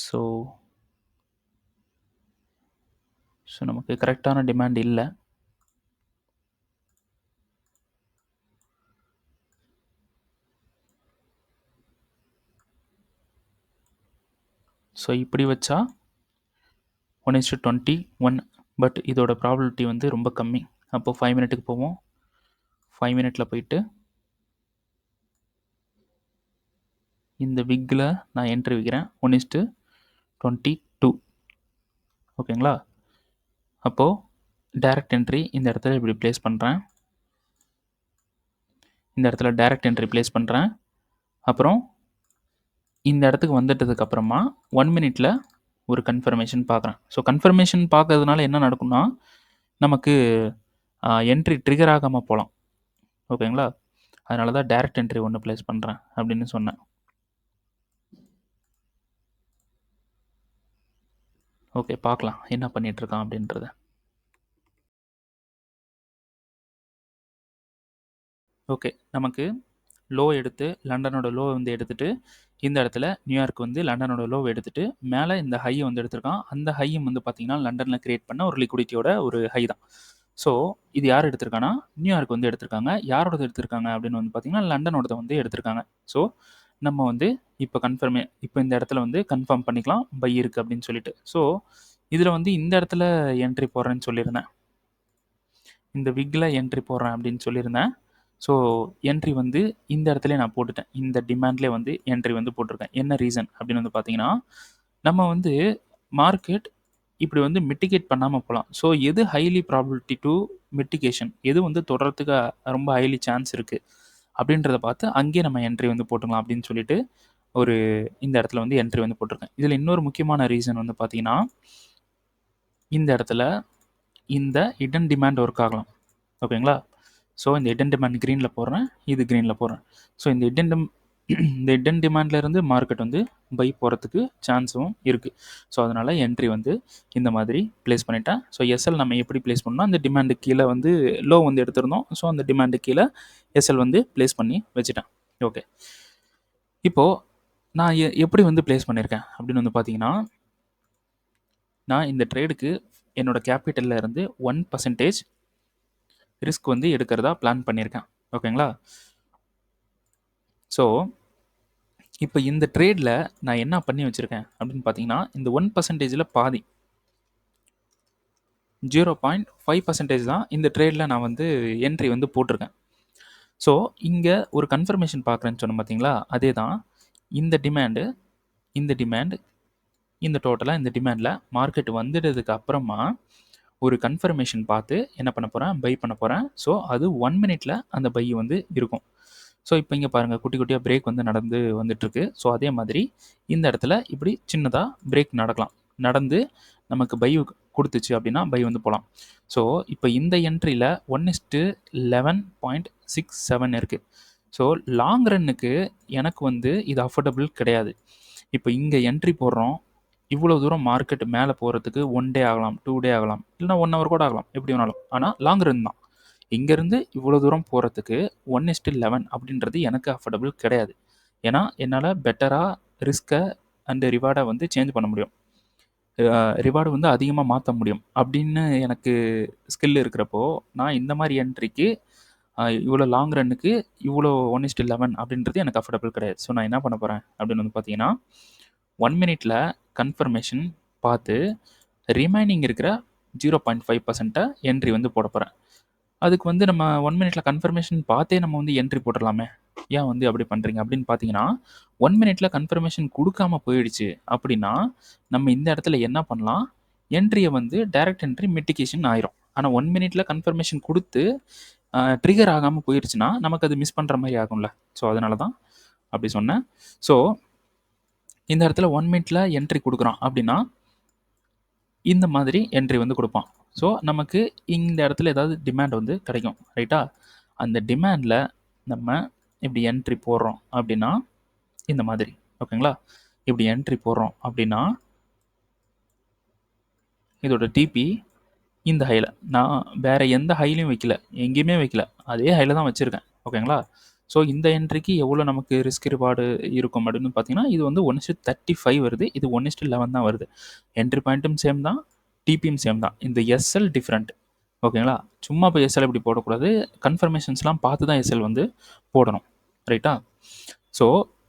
ஸோ நமக்கு கரெக்டான டிமாண்ட் இல்லை. ஸோ இப்படி வச்சா 1:21. பட் இதோட ப்ராபபிலிட்டி வந்து ரொம்ப கம்மி. அப்போது 5 மினிட்டுக்கு போவோம். 5 மினிட்டில் போயிட்டு இந்த விக்கில் நான் என்ட்ரி வைக்கிறேன். 1:22. ஓகேங்களா? அப்போது டைரக்ட் என்ட்ரி இந்த இடத்துல இப்படி ப்ளேஸ் பண்ணுறேன். இந்த இடத்துல டைரக்ட் என்ட்ரி ப்ளேஸ் பண்ணுறேன். அப்புறம் இந்த இடத்துக்கு வந்துட்டதுக்கப்புறமா 1 மினிட்டில் ஒரு கன்ஃபர்மேஷன் பார்க்குறேன். ஸோ கன்ஃபர்மேஷன் பார்க்கறதுனால என்ன நடக்கும்னா நமக்கு என்ட்ரி ட்ரிகர் ஆகாமல் போகலாம். ஓகேங்களா? அதனால தான் டைரக்ட் என்ட்ரி ஒன்று ப்ளேஸ் பண்ணுறேன் அப்படின்னு சொன்னேன். ஓகே, பார்க்கலாம் என்ன பண்ணிகிட்ருக்கான் அப்படின்றத. ஓகே, நமக்கு லோ எடுத்து லண்டனோட லோ வந்து எடுத்துகிட்டு இந்த இடத்துல நியூயார்க் வந்து லண்டனோட லோவை எடுத்துகிட்டு மேலே இந்த ஹையை வந்து எடுத்திருக்கான். அந்த ஹையும் வந்து பார்த்திங்கன்னா லண்டனில் க்ரியேட் பண்ண ஒரு லிக்விடிட்டியோட ஒரு ஹை தான். ஸோ இது யார் எடுத்திருக்காங்கன்னா நியூயார்க் வந்து எடுத்திருக்காங்க. யாரோடது எடுத்திருக்காங்க அப்படின்னு வந்து பார்த்திங்கன்னா லண்டனோடதை வந்து எடுத்திருக்காங்க. ஸோ நம்ம வந்து இப்போ இந்த இடத்துல வந்து கன்ஃபார்ம் பண்ணிக்கலாம் பை இருக்குது அப்படின்னு சொல்லிட்டு. ஸோ இதில் வந்து இந்த இடத்துல என்ட்ரி போடுறேன்னு சொல்லியிருந்தேன். இந்த விக்கில் என்ட்ரி போடுறேன் அப்படின்னு சொல்லியிருந்தேன். ஸோ என்ட்ரி வந்து இந்த இடத்துல நான் போட்டுட்டேன். இந்த டிமாண்ட்லேயே வந்து என்ட்ரி வந்து போட்டிருக்கேன். என்ன ரீசன் அப்படின்னு வந்து பார்த்தீங்கன்னா நம்ம வந்து மார்க்கெட் இப்படி வந்து மிட்டிகேட் பண்ணாமல் போகலாம். ஸோ எது ஹைலி ப்ராபபிலிட்டி டு மிட்டிகேஷன், எது வந்து தொடர்றதுக்கு ரொம்ப ஹைலி சான்ஸ் இருக்குது அப்படின்றத பார்த்து அங்கேயே நம்ம என்ட்ரி வந்து போட்டுக்கலாம் அப்படின்னு சொல்லிட்டு ஒரு இந்த இடத்துல வந்து என்ட்ரி வந்து போட்டிருக்கேன். இதில் இன்னொரு முக்கியமான ரீசன் வந்து பார்த்தீங்கன்னா இந்த இடத்துல இந்த ஹிடன் டிமாண்ட் ஒர்க் ஆகலாம். ஓகேங்களா? ஸோ இந்த ஹிடன் டிமாண்ட் க்ரீனில் போடுறேன், இது க்ரீனில் போடுறேன். ஸோ இந்த ஹிடன் டிமாண்ட்லேருந்து மார்க்கெட் வந்து பை போகிறதுக்கு சான்ஸும் இருக்குது. ஸோ அதனால் என்ட்ரி வந்து இந்த மாதிரி ப்ளேஸ் பண்ணிட்டேன். ஸோ எஸ்எல் நம்ம எப்படி ப்ளேஸ் பண்ணோம், அந்த டிமாண்டு கீழே வந்து லோ வந்து எடுத்திருந்தோம். ஸோ அந்த டிமாண்டு கீழே எஸ்எல் வந்து ப்ளேஸ் பண்ணி வச்சுட்டேன். ஓகே, இப்போது நான் எப்படி வந்து ப்ளேஸ் பண்ணியிருக்கேன் அப்படின்னு வந்து பார்த்தீங்கன்னா நான் இந்த ட்ரேடுக்கு என்னோடய கேபிட்டலில் இருந்து 1% ரிஸ்க் வந்து எடுக்கிறதா பிளான் பண்ணியிருக்கேன். ஓகேங்களா? ஸோ இப்போ இந்த ட்ரேடில் நான் என்ன பண்ணி வச்சுருக்கேன் அப்படின்னு பார்த்தீங்கன்னா இந்த 1%ல் பாதி 0.5% தான் இந்த ட்ரேடில் நான் வந்து என்ட்ரி வந்து போட்டிருக்கேன். ஸோ இங்கே ஒரு கன்ஃபர்மேஷன் பார்க்குறேன்னு சொன்னேன் பார்த்தீங்களா, அதே தான் இந்த டிமாண்டு இந்த டோட்டலாக இந்த டிமாண்டில் மார்க்கெட் வந்துடுறதுக்கு அப்புறமா ஒரு கன்ஃபர்மேஷன் பார்த்து என்ன பண்ண போகிறேன், பை பண்ண போகிறேன். ஸோ அது 1 மினிட்ல அந்த பை வந்து இருக்கும். ஸோ இப்போ இங்கே பாருங்கள் குட்டி குட்டியாக பிரேக் வந்து நடந்து வந்துட்டுருக்கு. ஸோ அதே மாதிரி இந்த இடத்துல இப்படி சின்னதாக பிரேக் நடந்து நமக்கு பை கொடுத்துச்சு அப்படின்னா பை வந்து போகலாம். ஸோ இப்போ இந்த என்ட்ரியில் 1:11.67 இருக்குது. ஸோ லாங் ரன்னுக்கு எனக்கு வந்து இது அஃபோர்டபுள் கிடையாது. இப்போ இங்கே என்ட்ரி போடுறோம், இவ்வளோ தூரம் மார்க்கெட் மேலே போகிறதுக்கு 1 டே ஆகலாம், 2 டே ஆகலாம், இல்லைனா 1 ஹவர் கூட ஆகலாம், எப்படி வேணாலும். ஆனால் லாங் ரன் தான். இங்கேருந்து இவ்வளோ தூரம் போகிறதுக்கு 1:11 அப்படின்றது எனக்கு அஃபோர்டபுள் கிடையாது. ஏன்னா என்னால் பெட்டராக ரிஸ்க்கை அண்டு ரிவார்டை வந்து சேஞ்ச் பண்ண முடியும், ரிவார்டு வந்து அதிகமாக மாற்ற முடியும் அப்படின்னு எனக்கு ஸ்கில் இருக்கிறப்போ நான் இந்த மாதிரி என்ட்ரிக்கு இவ்வளோ லாங் ரன்னுக்கு இவ்வளோ 1:11 அப்படின்றது எனக்கு அஃபோர்டபுள் கிடையாது. ஸோ நான் என்ன பண்ண போகிறேன் அப்படின்னு வந்து பார்த்தீங்கன்னா 1 மினிட்ல கன்ஃபர்மேஷன் பார்த்து ரிமைனிங் இருக்கிற 0.5% என்ட்ரி வந்து போட போகிறேன். அதுக்கு வந்து நம்ம 1 மினிட்ல கன்ஃபர்மேஷன் பார்த்தே நம்ம வந்து என்ட்ரி போட்டுடலாமே. ஏன் வந்து அப்படி பண்ணுறீங்க அப்படின்னு பார்த்தீங்கன்னா 1 மினிட்ல கன்ஃபர்மேஷன் கொடுக்காம போயிடுச்சு அப்படின்னா நம்ம இந்த இடத்துல என்ன பண்ணலாம், என்ட்ரியை வந்து டைரக்ட் என்ட்ரி மிட்டிகேஷன் ஆயிரும். ஆனால் 1 மினிட்ல கன்ஃபர்மேஷன் கொடுத்து ட்ரிகர் ஆகாமல் போயிடுச்சுன்னா நமக்கு அது மிஸ் பண்ணுற மாதிரி ஆகும்ல. ஸோ அதனால தான் அப்படி சொன்னேன். ஸோ இந்த இடத்துல 1 மினிட்ல என்ட்ரி கொடுக்குறோம் அப்படின்னா இந்த மாதிரி என்ட்ரி வந்து கொடுப்பான். ஸோ நமக்கு இந்த இடத்துல ஏதாவது டிமாண்ட் வந்து கிடைக்கும், ரைட்டா? அந்த டிமாண்டில் நம்ம இப்படி என்ட்ரி போடுறோம் அப்படின்னா இந்த மாதிரி, ஓகேங்களா? இப்படி என்ட்ரி போடுறோம் அப்படின்னா இதோட டிபி இந்த ஹையில், நான் வேறு எந்த ஹைலையும் வைக்கல, எங்கேயுமே வைக்கல, அதே ஹையில் தான் வச்சுருக்கேன், ஓகேங்களா? ஸோ இந்த என்ட்ரிக்கு எவ்வளோ நமக்கு ரிஸ்க் ரிவார்டு இருக்கும் அப்படின்னு பார்த்தீங்கன்னா இது வந்து 1:35 வருது, இது 1:11 தான் வருது. என்ட்ரி பாயிண்ட்டும் சேம் தான், டிபியும் சேம் தான். இந்த எஸ்எல் டிஃப்ரெண்ட், ஓகேங்களா? சும்மா போய் எஸ்எல் இப்படி போடக்கூடாது, கன்ஃபர்மேஷன்ஸ்லாம் பார்த்து தான் எஸ்எல் வந்து போடணும், ரைட்டா? ஸோ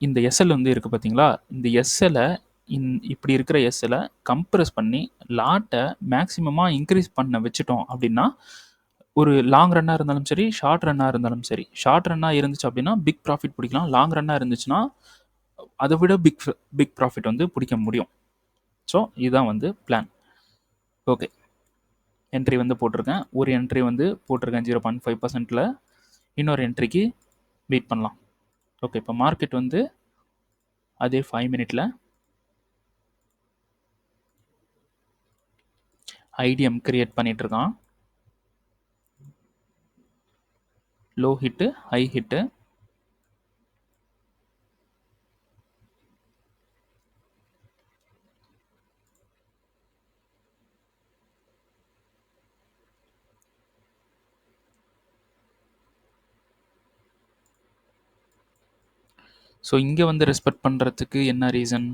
இந்த எஸ்எல் வந்து இருக்குது பார்த்தீங்களா, இந்த எஸ்எல்லை இப்படி இருக்கிற எஸ்எல்லை கம்ப்ரஸ் பண்ணி லாட்டை மேக்ஸிமமாக இன்க்ரீஸ் பண்ண வச்சுட்டோம் அப்படின்னா ஒரு லாங் ரன்னாக இருந்தாலும் சரி, ஷார்ட் ரன்னாக இருந்தாலும் சரி, ஷார்ட் ரன்னாக இருந்துச்சு அப்படின்னா பிக் ப்ராஃபிட் பிடிக்கலாம், லாங் ரன்னாக இருந்துச்சுன்னா அதை விட பிக் ப்ராஃபிட் வந்து பிடிக்க முடியும். ஸோ இதுதான் வந்து பிளான். ஓகே, என்ட்ரி வந்து போட்டிருக்கேன், ஒரு என்ட்ரி வந்து போட்டிருக்கேன் 0.5%. இன்னொரு என்ட்ரிக்கு வெயிட் பண்ணலாம். ஓகே, இப்போ மார்க்கெட் வந்து அதே 5 மினிட்ல ஐடிஎம் கிரியேட் பண்ணிட்டு இருக்கான். Low hit, high hit, so இங்கே வந்து ரெஸ்பெக்ட் பண்ணுறதுக்கு என்ன ரீசன்,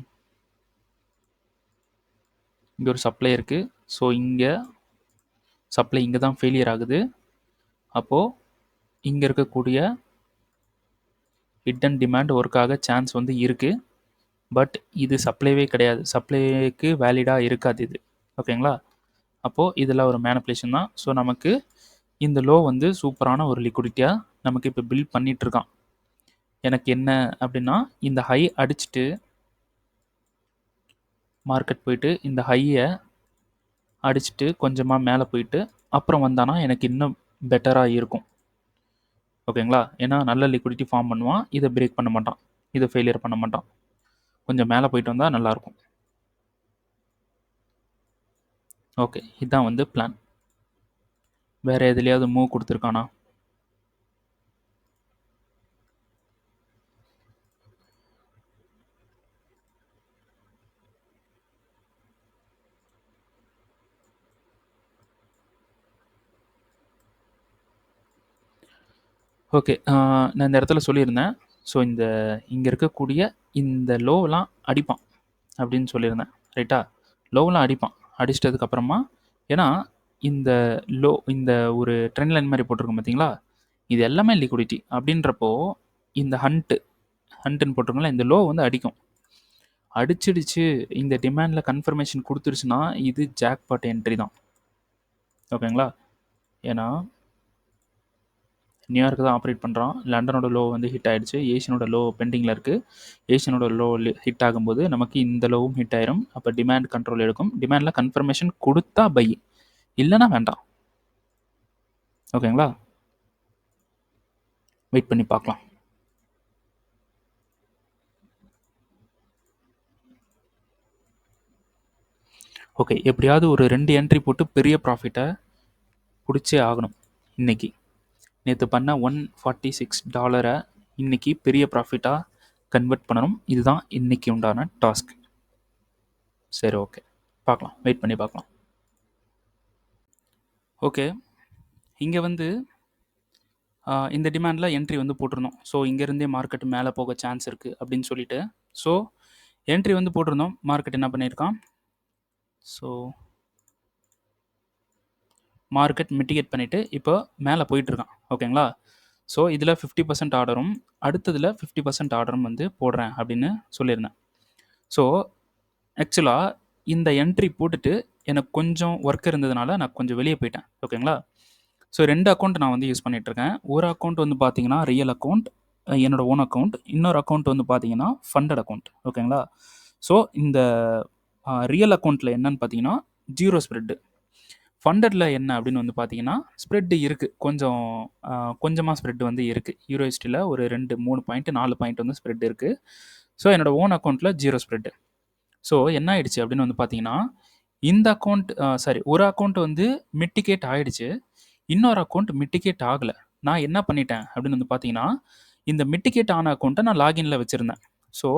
இங்கே ஒரு சப்ளை இருக்குது, ஸோ இங்கே சப்ளை இங்கே தான் ஃபெயிலியர் ஆகுது. அப்போது இங்கே இருக்கக்கூடிய ஹிடன் டிமாண்ட் ஒர்க் ஆக சான்ஸ் வந்து இருக்குது. பட் இது சப்ளைவே கிடையாது, சப்ளைக்கு வேலிடாக இருக்காது இது, ஓகேங்களா? அப்போது இதெல்லாம் ஒரு மேனிப்புலேஷன் தான். ஸோ நமக்கு இந்த லோ வந்து சூப்பரான ஒரு லிக்விடிட்டியாக நமக்கு இப்போ பில்ட் பண்ணிகிட்ருக்கான். எனக்கு என்ன அப்படின்னா இந்த ஹை அடிச்சுட்டு மார்க்கெட் போயிட்டு இந்த ஹையை அடிச்சுட்டு கொஞ்சமாக மேலே போயிட்டு அப்புறம் வந்தானா எனக்கு இன்னும் பெட்டராக இருக்கும், ஓகேங்களா? ஏன்னா நல்ல லிக்விடிட்டி ஃபார்ம் பண்ணுவான், இதை பிரேக் பண்ண மாட்டான், இதை ஃபெயிலியர் பண்ண மாட்டான். கொஞ்சம் மேலே போயிட்டு வந்தால் நல்லாயிருக்கும். ஓகே, இதுதான் வந்து பிளான். வேறு எதுலையாவது மூவ் கொடுத்துருக்கானா? ஓகே, நான் இந்த இடத்துல சொல்லியிருந்தேன். ஸோ இங்கே இருக்கக்கூடிய இந்த லோவெலாம் அடிப்பான் அப்படின்னு சொல்லியிருந்தேன், ரைட்டா? லோவெலாம் அடிப்பான், அடிச்சிட்டதுக்கப்புறமா ஏன்னா இந்த ஒரு ட்ரெண்ட் லைன் மாதிரி போட்டிருக்கோம் பார்த்தீங்களா, இது எல்லாமே லிக்விடிட்டி அப்படின்றப்போ இந்த ஹண்ட்டுன்னு போட்டிருக்கோம்ல, இந்த லோ வந்து அடிக்கும். அடிச்சிடுச்சு, இந்த டிமாண்டில் கன்ஃபர்மேஷன் கொடுத்துருச்சுன்னா இது ஜாக்பாட் என்ட்ரி தான், ஓகேங்களா? ஏன்னா நியூயார்க் தான் ஆப்ரேட் பண்ணுறான், லண்டனோட லோ வந்து ஹிட் ஆகிடுச்சு, ஏஷியனோட லோ பெண்டிங்கில் இருக்குது. ஏஷியனோட லோ ஹிட் ஆகும்போது நமக்கு இந்த லோவும் ஹிட் ஆயிரும். அப்போ டிமாண்ட் கண்ட்ரோல் எடுக்கும். டிமாண்டில் கன்ஃபர்மேஷன் கொடுத்தா பை, இல்லைன்னா வேண்டாம், ஓகேங்களா? வெயிட் பண்ணி பார்க்கலாம். ஓகே, எப்படியாவது ஒரு 2 என்ட்ரி போட்டு பெரிய ப்ராஃபிட்டை பிடிச்சே ஆகணும். இன்றைக்கி நேற்று பண்ண $146 இன்றைக்கி பெரிய ப்ராஃபிட்டாக கன்வெர்ட் பண்ணணும். இதுதான் இன்றைக்கி உண்டான டாஸ்க். சரி, ஓகே, பார்க்கலாம், வெயிட் பண்ணி பார்க்கலாம். ஓகே, இங்கே வந்து இந்த டிமாண்டில் என்ட்ரி வந்து போட்டிருந்தோம். ஸோ இங்கேருந்தே மார்க்கெட் மேலே போக சான்ஸ் இருக்குது அப்படின்னு சொல்லிட்டு ஸோ என்ட்ரி வந்து போட்டிருந்தோம். மார்க்கெட் என்ன பண்ணியிருக்கான், ஸோ மார்க்கெட் மிட்டிகேட் பண்ணிவிட்டு இப்போ மேலே போயிட்டுருக்கான், ஓகேங்களா? ஸோ இதில் 50% ஆர்டரும் அடுத்ததில் 50% ஆர்டரும் வந்து போடுறேன் அப்படின்னு சொல்லியிருந்தேன். ஸோ ஆக்சுவலாக இந்த என்ட்ரி போட்டுட்டு எனக்கு கொஞ்சம் ஒர்க் இருந்ததுனால நான் கொஞ்சம் வெளியே போயிட்டேன், ஓகேங்களா? ஸோ 2 அக்கௌண்ட் நான் வந்து யூஸ் பண்ணிகிட்ருக்கேன். ஒரு அக்கௌண்ட் வந்து பார்த்தீங்கன்னா ரியல் அக்கௌண்ட், என்னோட ஓன் அக்கௌண்ட். இன்னொரு அக்கௌண்ட் வந்து பார்த்தீங்கன்னா ஃபண்டட் அக்கௌண்ட். ஓகேங்களா? ஸோ இந்த ரியல் அக்கௌண்ட்டில் என்னன்னு பார்த்தீங்கன்னா 0 ஸ்ப்ரெட்டு. ஃபண்டட்ல என்ன அப்படின்னு வந்து பார்த்தீங்கன்னா ஸ்ப்ரெட் இருக்குது. கொஞ்சமாக ஸ்ப்ரெட் வந்து இருக்குது. யூரோஹிஸ்டியில் ஒரு 2 3 பாயிண்ட் 4 பாயிண்ட் வந்து ஸ்ப்ரெட் இருக்குது. ஸோ என்னோட ஓன் அக்கௌண்ட்டில் 0 ஸ்ப்ரெட். ஸோ என்ன ஆயிடுச்சு அப்படின்னு வந்து பார்த்தீங்கன்னா இந்த அக்கௌண்ட் ஒரு அக்கௌண்ட் வந்து மிட்டிகேட் ஆயிடுச்சு. இன்னொரு அக்கௌண்ட் மிட்டிகேட் ஆகலை. நான் என்ன பண்ணிட்டேன் அப்படின்னு வந்து பார்த்தீங்கன்னா இந்த மிட்டிகேட் ஆன அக்கௌண்ட்டை நான் லாகின்ல வச்சுருந்தேன். ஸோ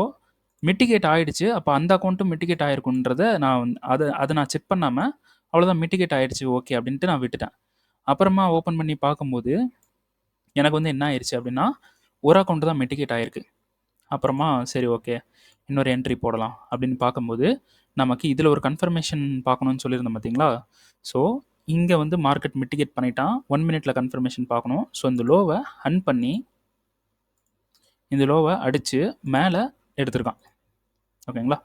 மிட்டிகேட் ஆயிடுச்சு. அப்போ அந்த அக்கௌண்ட்டும் மிட்டிகேட் ஆயிருக்குன்றத நான் அதை நான் செக் பண்ணாமல் அவ்வளோதான் மிட்டிகேட் ஆயிடுச்சு ஓகே அப்படின்ட்டு நான் விட்டுட்டேன். அப்புறமா ஓப்பன் பண்ணி பார்க்கும்போது எனக்கு வந்து என்ன ஆயிடுச்சு அப்படின்னா ஒரு அக்கௌண்ட் தான் மிட்டிகேட் ஆயிருக்கு. அப்புறமா சரி ஓகே இன்னொரு என்ட்ரி போடலாம் அப்படின்னு பார்க்கும்போது நமக்கு இதில் ஒரு கன்ஃபர்மேஷன் பார்க்கணும்னு சொல்லியிருந்தோம் பார்த்தீங்களா? ஸோ இங்கே வந்து மார்க்கெட் மிட்டிகேட் பண்ணிட்டான். 1 மினிட்ல கன்ஃபர்மேஷன் பார்க்கணும். ஸோ இந்த லோவை ஹன் பண்ணி இந்த லோவை அடித்து மேலே எடுத்திருக்கான். ஓகேங்களா?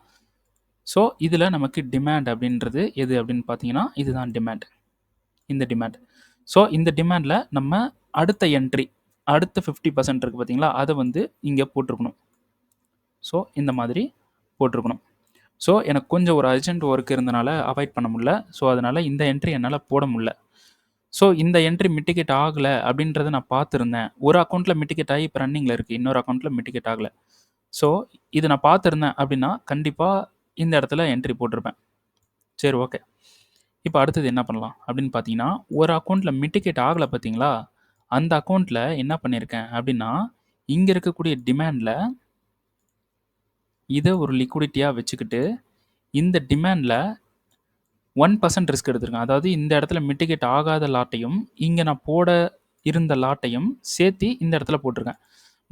ஸோ இதில் நமக்கு டிமாண்ட் அப்படின்றது எது அப்படின்னு பார்த்தீங்கன்னா இதுதான் டிமாண்ட். இந்த டிமாண்ட். ஸோ இந்த டிமாண்டில் நம்ம அடுத்த என்ட்ரி அடுத்த 50% இருக்குது பார்த்தீங்களா? அதை வந்து இங்கே போட்டிருக்கணும். ஸோ இந்த மாதிரி போட்டிருக்கணும். ஸோ எனக்கு கொஞ்சம் ஒரு அர்ஜென்ட் ஒர்க் இருந்தனால அவாய்ட் பண்ண முடியல. ஸோ அதனால் இந்த என்ட்ரி என்னால் போட முடியல. ஸோ இந்த என்ட்ரி மிட்டிகேட் ஆகலை அப்படின்றத நான் பார்த்துருந்தேன். ஒரு அக்கௌண்ட்டில் மிட்டிகேட் ஆகி இப்போ ரன்னிங்கில் இருக்குது. இன்னொரு அக்கௌண்ட்டில் மிட்டிகேட் ஆகலை. ஸோ இது நான் பார்த்துருந்தேன் அப்படின்னா கண்டிப்பாக இந்த இடத்துல என்ட்ரி போட்டிருப்பேன். சரி ஓகே. இப்போ அடுத்தது என்ன பண்ணலாம் அப்படின்னு பார்த்தீங்கன்னா ஒரு அக்கௌண்ட்டில் மிட்டிகேட் ஆகலை பார்த்தீங்களா? அந்த அக்கௌண்ட்டில் என்ன பண்ணியிருக்கேன் அப்படின்னா இங்கே இருக்கக்கூடிய டிமாண்டில் இதை ஒரு லிக்விடிட்டியாக வச்சுக்கிட்டு இந்த டிமாண்டில் 1% ரிஸ்க் எடுத்திருக்கேன். அதாவது இந்த இடத்துல மிட்டிகேட் ஆகாத லாட்டையும் இங்கே நான் போட இருந்த லாட்டையும் சேர்த்து இந்த இடத்துல போட்டிருக்கேன்.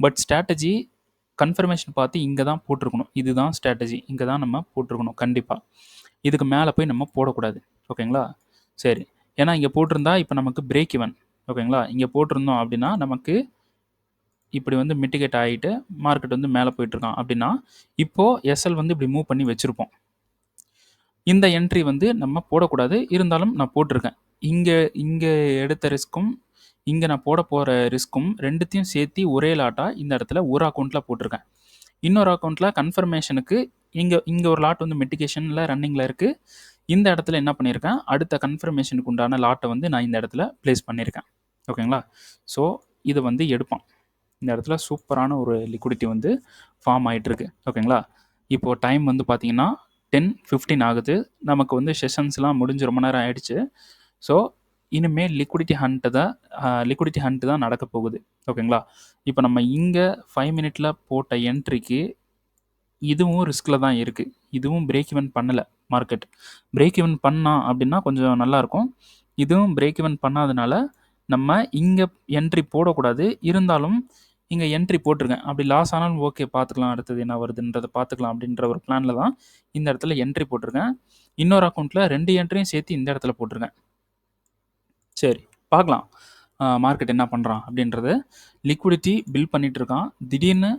பட் ஸ்ட்ராட்டஜி கன்ஃபர்மேஷன் பார்த்து இங்கே தான் போட்டிருக்கணும். இதுதான் ஸ்ட்ராட்டஜி. இங்கே தான் நம்ம போட்டிருக்கணும் கண்டிப்பாக. இதுக்கு மேலே போய் நம்ம போடக்கூடாது. ஓகேங்களா? சரி. ஏன்னா இங்கே போட்டிருந்தா இப்போ நமக்கு பிரேக் ஈவன். ஓகேங்களா? இங்கே போட்டிருந்தோம் அப்படின்னா நமக்கு இப்படி வந்து மிட்டிகேட் ஆகிட்டு மார்க்கெட் வந்து மேலே போயிட்டுருக்கான் அப்படின்னா இப்போது எஸ்எல் வந்து இப்படி மூவ் பண்ணி வச்சுருப்போம். இந்த என்ட்ரி வந்து நம்ம போடக்கூடாது. இருந்தாலும் நான் போட்டிருக்கேன். இங்கே எடுத்த ரிஸ்க்கும் இங்கே நான் போட போகிற ரிஸ்க்கும் ரெண்டுத்தையும் சேர்த்து ஒரே லாட்டாக இந்த இடத்துல ஒரு அக்கௌண்ட்டில் போட்டிருக்கேன். இன்னொரு அக்கௌண்ட்டில் கன்ஃபர்மேஷனுக்கு இங்கே ஒரு லாட் வந்து மிட்டிகேஷனில் ரன்னிங்கில் இருக்குது. இந்த இடத்துல என்ன பண்ணியிருக்கேன் அடுத்த கன்ஃபர்மேஷனுக்கு உண்டான லாட்டை வந்து நான் இந்த இடத்துல ப்ளேஸ் பண்ணியிருக்கேன். ஓகேங்களா? ஸோ இது வந்து எடுப்பான். இந்த இடத்துல சூப்பரான ஒரு லிக்விடிட்டி வந்து ஃபார்ம் ஆகிட்டுருக்கு. ஓகேங்களா? இப்போது டைம் வந்து பார்த்தீங்கன்னா 10:15 ஆகுது. நமக்கு வந்து செஷன்ஸ்லாம் முடிஞ்சு ரொம்ப நேரம் ஆயிடுச்சு. ஸோ இனிமேல் லிக்விடிட்டி ஹண்ட் தான் நடக்க போகுது. ஓகேங்களா? இப்போ நம்ம இங்கே 5 மினிட்ல போட்ட என்ட்ரிக்கு இதுவும் ரிஸ்கில் தான் இருக்குது. இதுவும் பிரேக் ஈவன் பண்ணலை மார்க்கெட். பிரேக் ஈவன் பண்ணான் அப்படின்னா கொஞ்சம் நல்லாயிருக்கும். இதுவும் பிரேக் ஈவன் பண்ணாதனால நம்ம இங்கே என்ட்ரி போடக்கூடாது. இருந்தாலும் இங்கே என்ட்ரி போட்டிருக்கேன். அப்படி லாஸ் ஆனாலும் ஓகே பார்த்துக்கலாம். அடுத்தது என்ன வருதுன்றதை பார்த்துக்கலாம் அப்படின்ற ஒரு பிளானில் தான் இந்த இடத்துல என்ட்ரி போட்டிருக்கேன். இன்னொரு அக்கௌண்ட்டில் 2 என்ட்ரியும் சேர்த்து இந்த இடத்துல போட்டிருக்கேன். சரி பார்க்கலாம் மார்க்கெட் என்ன பண்ணுறான் அப்படின்றது. லிக்விடிட்டி பில்ட் பண்ணிகிட்டு இருக்கான். திடீர்னு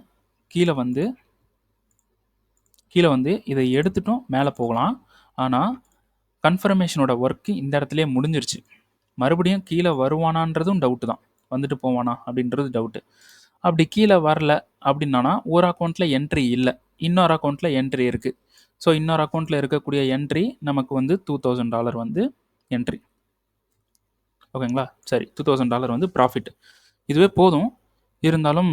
கீழே வந்து இதை எடுத்துட்டும் மேலே போகலாம். ஆனால் கன்ஃபர்மேஷனோட ஒர்க்கு இந்த இடத்துலையே முடிஞ்சிருச்சு. மறுபடியும் கீழே வருவானான்றதும் டவுட்டு தான். வந்துட்டு போவானா அப்படின்றது டவுட்டு. அப்படி கீழே வரல அப்படின்னா ஒரு அக்கௌண்ட்டில் என்ட்ரி இல்லை, இன்னொரு அக்கௌண்ட்டில் என்ட்ரி இருக்குது. ஸோ இன்னொரு அக்கௌண்ட்டில் இருக்கக்கூடிய என்ட்ரி நமக்கு வந்து $2000 வந்து என்ட்ரி. ஓகேங்களா? சரி, $2000 வந்து ப்ராஃபிட். இதுவே போதும். இருந்தாலும்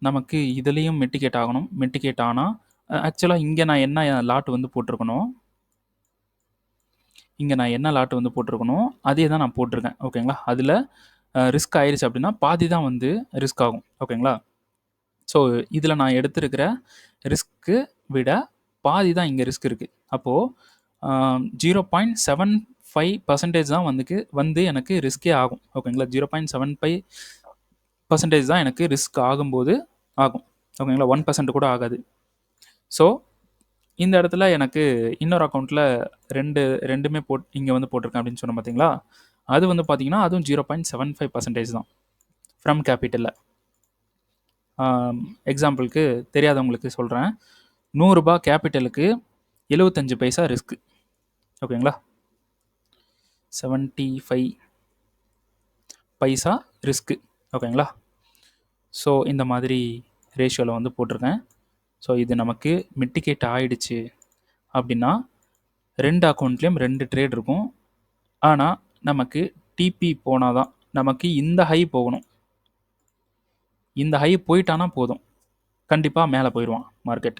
நமக்கு இதுலேயும் மிட்டிகேட் ஆகணும். மிட்டிகேட் ஆனால் ஆக்சுவலாக இங்கே நான் என்ன லாட் வந்து போட்டிருக்கணும், அதே தான் நான் போட்டிருக்கேன். ஓகேங்களா? அதில் ரிஸ்க் ஆயிடுச்சு அப்படின்னா பாதி தான் வந்து ரிஸ்க் ஆகும். ஓகேங்களா? ஸோ இதில் நான் எடுத்திருக்கிற ரிஸ்க்கு விட பாதி தான் இங்கே ரிஸ்க் இருக்குது. அப்போது 0.75% தான் வந்து எனக்கு ரிஸ்கே ஆகும். ஓகேங்களா? 0.75% தான் எனக்கு ரிஸ்க் ஆகும்போது ஆகும். ஓகேங்களா? 1% கூட ஆகாது. ஸோ இந்த இடத்துல எனக்கு இன்னொரு அக்கௌண்ட்டில் ரெண்டுமே இங்கே வந்து போட்டிருக்கேன் அப்படின்னு சொன்னேன் பார்த்தீங்களா? அது வந்து பார்த்தீங்கன்னா அதுவும் 0.75% தான் ஃப்ரம் கேபிட்டலில். எக்ஸாம்பிளுக்கு தெரியாதவங்களுக்கு சொல்கிறேன். $100 கேபிட்டலுக்கு 75 பைசா ரிஸ்க்கு. ஓகேங்களா? 75 பைசா ரிஸ்க்கு. ஓகேங்களா? ஸோ இந்த மாதிரி ரேஷியோவில் வந்து போட்டிருக்கேன். ஸோ இது நமக்கு மிட்டிகேட் ஆயிடுச்சு அப்படின்னா 2 அக்கௌண்ட்லேயும் 2 ட்ரேட் இருக்கும். ஆனால் நமக்கு டிபி போனால் தான் நமக்கு இந்த ஹை போகணும். இந்த ஹை போயிட்டானா போதும், கண்டிப்பாக மேலே போயிடுவான் மார்க்கெட்.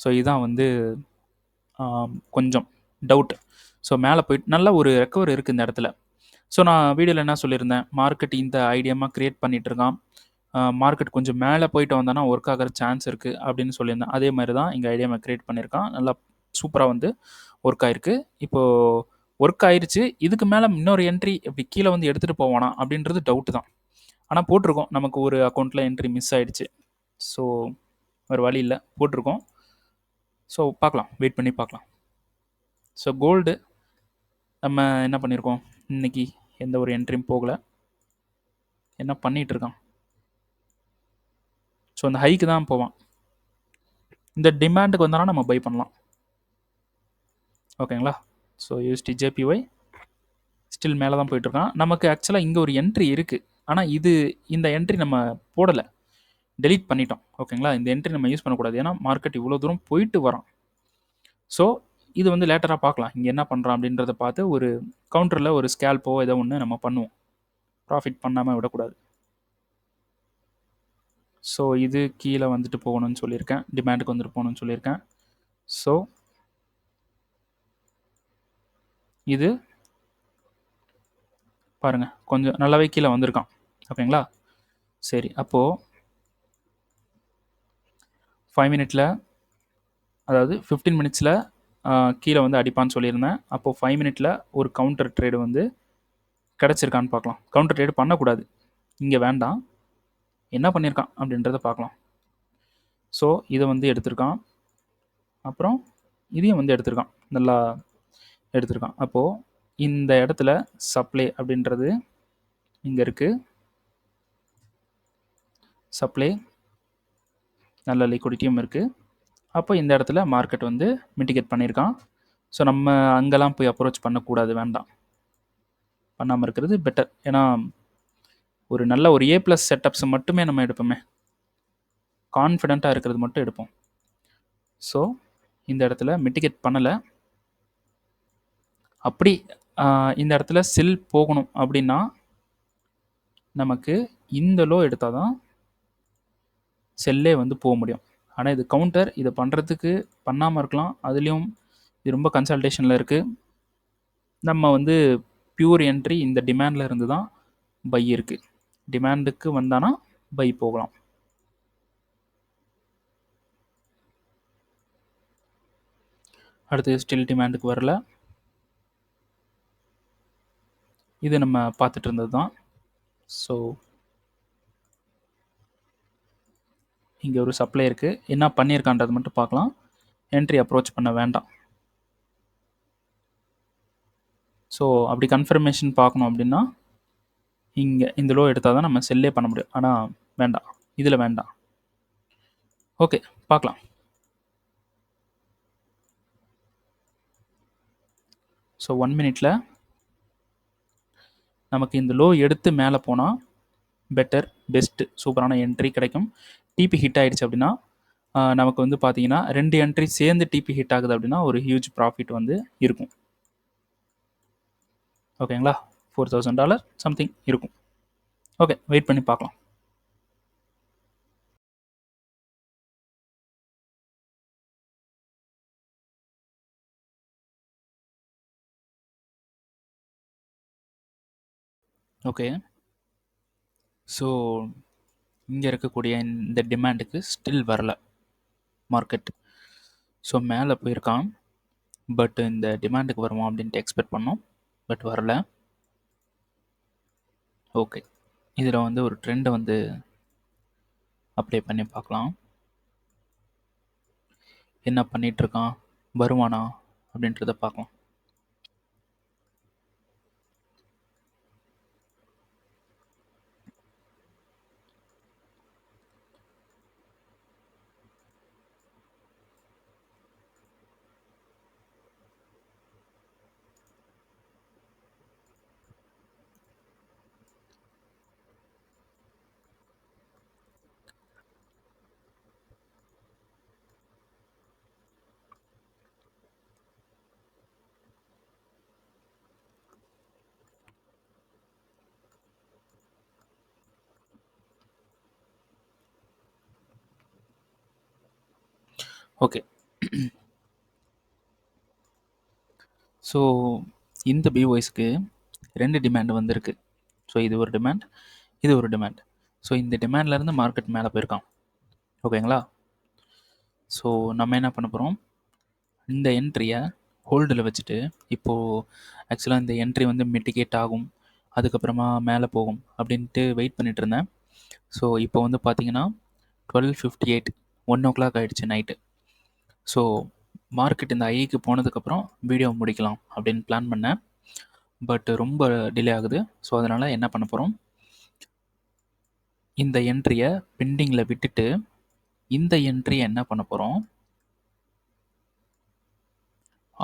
ஸோ இதுதான் வந்து கொஞ்சம் டவுட். ஸோ மேலே போயிட்டு நல்ல ஒரு ரெக்கவர் இருக்குது இந்த இடத்துல. ஸோ நான் வீடியோவில் என்ன சொல்லியிருந்தேன், மார்க்கெட் இந்த ஐடியமாக க்ரியேட் பண்ணிகிட்ருக்கான், மார்க்கெட் கொஞ்சம் மேலே போயிட்டு வந்தானா ஒர்க் ஆகிற சான்ஸ் இருக்குது அப்படின்னு சொல்லியிருந்தேன். அதே மாதிரி தான் இங்கே ஐடியாவை க்ரியேட் பண்ணியிருக்கான். நல்லா சூப்பராக வந்து ஒர்க் ஆகிருக்கு. இப்போது ஒர்க் ஆயிடுச்சு. இதுக்கு மேலே இன்னொரு என்ட்ரி இப்படி கீழே வந்து எடுத்துகிட்டு போவானா அப்படின்றது டவுட்டு தான். ஆனால் போட்டிருக்கோம், நமக்கு ஒரு அக்கௌண்ட்டில் என்ட்ரி மிஸ் ஆகிடுச்சு. ஸோ வேறு வழி இல்லை, போட்டிருக்கோம். ஸோ பார்க்கலாம், வெயிட் பண்ணி பார்க்கலாம். ஸோ கோல்டு நம்ம என்ன பண்ணியிருக்கோம், இன்றைக்கி எந்த ஒரு என்ட்ரியும் போகலை, என்ன பண்ணிகிட்ருக்கான். ஸோ அந்த ஹைக்கு தான் போவான். இந்த டிமாண்டுக்கு வந்தாலும் நம்ம பை பண்ணலாம். ஓகேங்களா. ஸோ யூஎஸ்டி ஜேபிஒய் ஸ்டில் மேலே தான் போயிட்டுருக்கான். நமக்கு ஆக்சுவலாக இங்கே ஒரு என்ட்ரி இருக்குது, ஆனால் இந்த என்ட்ரி நம்ம போடலை, டெலீட் பண்ணிட்டோம். ஓகேங்களா. இந்த என்ட்ரி நம்ம யூஸ் பண்ணக்கூடாது, ஏன்னா மார்க்கெட் இவ்வளோ தூரம் போயிட்டு வரோம். ஸோ இது வந்து லேட்டராக பார்க்கலாம், இங்கே என்ன பண்ணுறான் அப்படின்றத பார்த்து ஒரு கவுண்டரில் ஒரு ஸ்கேல்போ ஏதோ ஒன்று நம்ம பண்ணுவோம். ப்ராஃபிட் பண்ணாமல் விடக்கூடாது. ஸோ இது கீழே வந்துட்டு போகணும்னு சொல்லியிருக்கேன், டிமாண்டுக்கு வந்துட்டு போகணும்னு சொல்லியிருக்கேன். ஸோ இது பாருங்கள் கொஞ்சம் நல்லாவே கீழே வந்திருக்கான். ஓகேங்களா. சரி, அப்போது 5 மினிட்ல, அதாவது 15 மினிட்ஸில் கீழே வந்து அடிப்பான்னு சொல்லியிருந்தேன். அப்போது 5 மினிட்ல ஒரு கவுண்டர் ட்ரேடு வந்து கிடச்சிருக்கான்னு பார்க்கலாம். கவுண்டர் ட்ரேடு பண்ணக்கூடாது, இங்கே வேண்டாம், என்ன பண்ணியிருக்கான் அப்படின்றத பார்க்கலாம். ஸோ இதை வந்து எடுத்திருக்கான், அப்புறம் இதையும் வந்து எடுத்திருக்கான், நல்லா எடுத்திருக்கான். அப்போது இந்த இடத்துல சப்ளை அப்படின்றது இங்கே இருக்குது. சப்ளை நல்ல லிக்விடிட்டியும் இருக்குது. அப்போ இந்த இடத்துல மார்க்கெட் வந்து மிட்டிகேட் பண்ணியிருக்கான். ஸோ நம்ம அங்கெல்லாம் போய் அப்ரோச் பண்ணக்கூடாது, வேண்டாம், பண்ணாமல் இருக்கிறது பெட்டர். ஏன்னா ஒரு நல்ல ஒரு A+ செட்டப்ஸ் மட்டுமே நம்ம எடுப்போமே, கான்ஃபிடெண்ட்டாக இருக்கிறது மட்டும் எடுப்போம். ஸோ இந்த இடத்துல மிட்டிகேட் பண்ணலை. அப்படி இந்த இடத்துல செல் போகணும் அப்படின்னா நமக்கு இந்த லோ எடுத்தால் தான் செல்லே வந்து போக முடியும். ஆனால் இது கவுண்டர், இதை பண்ணுறதுக்கு பண்ணாமல் இருக்கலாம். அதுலேயும் இது ரொம்ப கன்சல்டேஷனில் இருக்குது. நம்ம வந்து பியூர் என்ட்ரி இந்த டிமாண்டில் இருந்து தான் பை இருக்குது. டிமாண்டுக்கு வந்தானா பை போகலாம். அடுத்து ஸ்டில் டிமாண்டுக்கு வரல, இது நம்ம பார்த்துட்டு இருந்தது தான். ஸோ இங்கே ஒரு சப்ளை இருக்குது, என்ன பண்ணியிருக்கான்றது மட்டும் பார்க்கலாம். என்ட்ரி அப்ரோச் பண்ண வேண்டாம். ஸோ அப்படி கன்ஃபர்மேஷன் பார்க்கணும் அப்படின்னா இங்கே இந்த லோ எடுத்தால் தான் நம்ம செல்லே பண்ண முடியும். ஆனால் வேண்டாம், இதில் வேண்டாம். ஓகே, பார்க்கலாம். ஸோ 1 மினிட்ல நமக்கு இந்த லோ எடுத்து மேலே போனால் பெட்டர், பெஸ்ட்டு, சூப்பரான என்ட்ரி கிடைக்கும். டிபி ஹிட் ஆகிடுச்சு அப்படின்னா நமக்கு வந்து பார்த்தீங்கன்னா 2 என்ட்ரி சேர்ந்து டிபி ஹிட் ஆகுது அப்படின்னா ஒரு ஹியூஜ் ப்ராஃபிட் வந்து இருக்கும். ஓகேங்களா. $4,000 சம்திங் இருக்கும். ஓகே, வெயிட் பண்ணி பார்க்கலாம். ஓகே, ஸோ இங்கே இருக்கக்கூடிய இந்த டிமாண்டுக்கு ஸ்டில் வரல மார்க்கெட். ஸோ மேலே போயிருக்கான், பட் இந்த டிமாண்டுக்கு வருமா அப்படின்ட்டு எக்ஸ்பெக்ட் பண்ணோம், பட் வரல. ஓகே, இதில் வந்து ஒரு ட்ரெண்டை வந்து அப்ளை பண்ணி பார்க்கலாம். என்ன பண்ணிகிட்ருக்கான், வருவானா அப்படின்றத பார்க்கலாம். ஓகே. ஸோ இந்த பிஓஎஸ்க்கு 2 டிமாண்ட் வந்திருக்கு. ஸோ இது ஒரு டிமாண்ட், இது ஒரு டிமாண்ட். ஸோ இந்த டிமாண்ட்லேருந்து மார்க்கெட் மேலே போயிருக்கான். ஓகேங்களா? ஸோ நம்ம என்ன பண்ண போகிறோம், இந்த என்ட்ரியை ஹோல்டில் வச்சுட்டு, இப்போது ஆக்சுவலாக இந்த என்ட்ரி வந்து மிட்டிகேட் ஆகும், அதுக்கப்புறமா மேலே போகும் அப்படின்ட்டு வெயிட் பண்ணிட்டு இருந்தேன். ஸோ இப்போ வந்து பார்த்தீங்கன்னா 12:58 1:00 ஆகிடுச்சு நைட்டு. ஸோ மார்க்கெட் இந்த ஐக்கு போனதுக்கப்புறம் வீடியோ முடிக்கலாம் அப்படின்னு பிளான் பண்ணேன். பட் ரொம்ப டிலே ஆகுது. ஸோ அதனால் என்ன பண்ண போகிறோம், இந்த என்ட்ரியை பெண்டிங்கில் விட்டுட்டு இந்த என்ட்ரியை என்ன பண்ண போகிறோம்,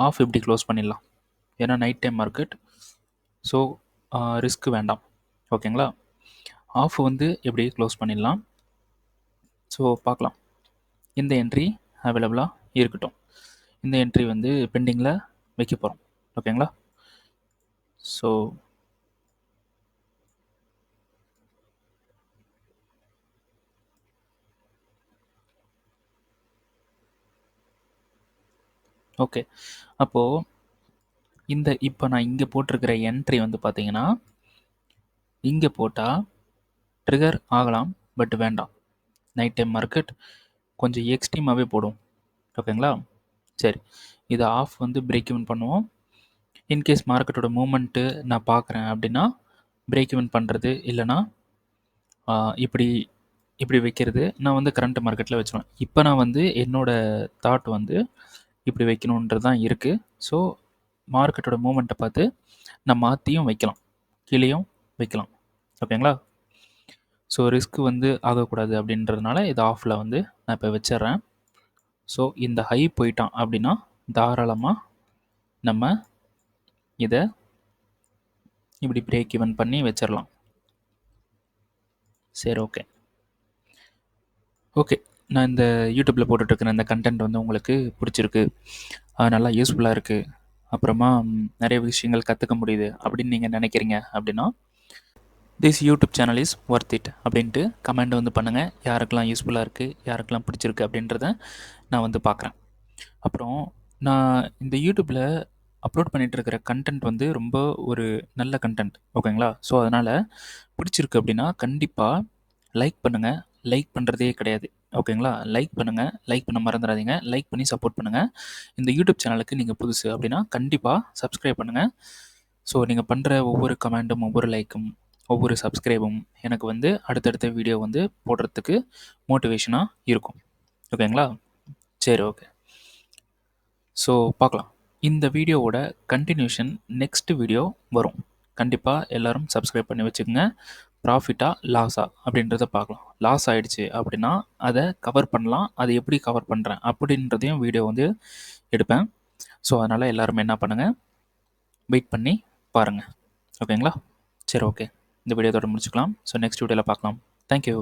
ஆஃப் இப்படி க்ளோஸ் பண்ணிடலாம். ஏன்னா night time market, so risk வேண்டாம். ஓகேங்களா? ஆஃப் வந்து எப்படி க்ளோஸ் பண்ணிடலாம். ஸோ பார்க்கலாம். இந்த என்ட்ரி அவைலபிளாக இருக்கட்டும். இந்த என்ட்ரி வந்து பெண்டிங்கில் வைக்க போகிறோம். ஓகேங்களா? So okay. அப்போது இப்போ நான் இங்கே போட்டிருக்கிற என்ட்ரி வந்து பார்த்தீங்கன்னா, இங்கே போட்டால் ட்ரிகர் ஆகலாம், பட் வேண்டாம். நைட் டைம் மார்க்கெட் கொஞ்சம் எக்ஸ்ட்ரீமாகவே போடும். ஓகேங்களா? சரி, இதை ஆஃப் வந்து பிரேக் ஈவன் பண்ணுவோம். இன்கேஸ் மார்க்கெட்டோட மூமெண்ட்டு நான் பார்க்குறேன் அப்படின்னா பிரேக் ஈவன் பண்ணுறது, இல்லைனா இப்படி இப்படி வைக்கிறது நான் வந்து கரண்ட் மார்க்கெட்டில் வச்சுருவேன். இப்போ நான் வந்து என்னோடய தாட் வந்து இப்படி வைக்கணுன்றது தான் இருக்குது. ஸோ மார்க்கெட்டோட மூமெண்ட்டை பார்த்து நான் மாற்றியும் வைக்கலாம், கீழேயும் வைக்கலாம். ஓகேங்களா? ஸோ ரிஸ்க் வந்து ஆகக்கூடாது அப்படின்றதுனால இதை ஆஃபில் வந்து நான் இப்போ வச்சிட்றேன். ஸோ இந்த ஹை போயிட்டான் அப்படின்னா தாராளமாக நம்ம இதை இப்படி பிரேக் ஈவன் பண்ணி வச்சிடலாம். சரி, ஓகே. ஓகே, நான் இந்த யூடியூப்பில் போட்டுட்ருக்கிற இந்த கண்டென்ட் வந்து உங்களுக்கு பிடிச்சிருக்கு, நல்லா யூஸ்ஃபுல்லாக இருக்குது, அப்புறமா நிறைய விஷயங்கள் கற்றுக்க முடியுது அப்படின்னு நீங்கள் நினைக்கிறீங்க அப்படின்னா, this YouTube channel is worth it அப்படின்ட்டு கமெண்ட் வந்து பண்ணுங்கள். யாருக்கெல்லாம் யூஸ்ஃபுல்லாக இருக்குது, யாருக்கெல்லாம் பிடிச்சிருக்கு அப்படின்றத நான் வந்து பார்க்குறேன். அப்புறம் நான் இந்த யூடியூப்பில் அப்லோட் பண்ணிகிட்ருக்கிற கண்டென்ட் வந்து ரொம்ப ஒரு நல்ல கண்டென்ட். ஓகேங்களா? ஸோ அதனால் பிடிச்சிருக்கு அப்படின்னா கண்டிப்பாக லைக் பண்ணுங்கள். லைக் பண்ணுறதே கிடையாது. ஓகேங்களா? லைக் பண்ணுங்கள், லைக் பண்ண மறந்துடாதீங்க. லைக் பண்ணி சப்போர்ட் பண்ணுங்கள். இந்த யூடியூப் சேனலுக்கு நீங்கள் புதுசு அப்படின்னா கண்டிப்பாக சப்ஸ்கிரைப் பண்ணுங்கள். ஸோ நீங்கள் பண்ணுற ஒவ்வொரு கமெண்ட்டும், ஒவ்வொரு லைக்கும், ஒவ்வொரு சப்ஸ்கிரைபும் எனக்கு வந்து அடுத்தடுத்த வீடியோ வந்து போடுறதுக்கு மோட்டிவேஷனாக இருக்கும். ஓகேங்களா? சரி, ஓகே. ஸோ பார்க்கலாம். இந்த வீடியோவோட கண்டினியூஷன் நெக்ஸ்ட் வீடியோ வரும். கண்டிப்பாக எல்லோரும் சப்ஸ்கிரைப் பண்ணி வச்சுக்கோங்க. ப்ராஃபிட்டா லாஸா அப்படின்றத பார்க்கலாம். லாஸ் ஆகிடுச்சு அப்படின்னா அதை கவர் பண்ணலாம். அதை எப்படி கவர் பண்ணுறேன் அப்படின்றதையும் வீடியோ வந்து எடுப்பேன். ஸோ அதனால் எல்லோருமே என்ன பண்ணுங்கள், வெயிட் பண்ணி பாருங்கள். ஓகேங்களா? சரி, ஓகே. இந்த வீடியோ தொடர்ந்து முடிச்சுக்கலாம். ஸோ நெக்ஸ்ட் வீடியோவில் பார்க்கலாம். தேங்க்யூ.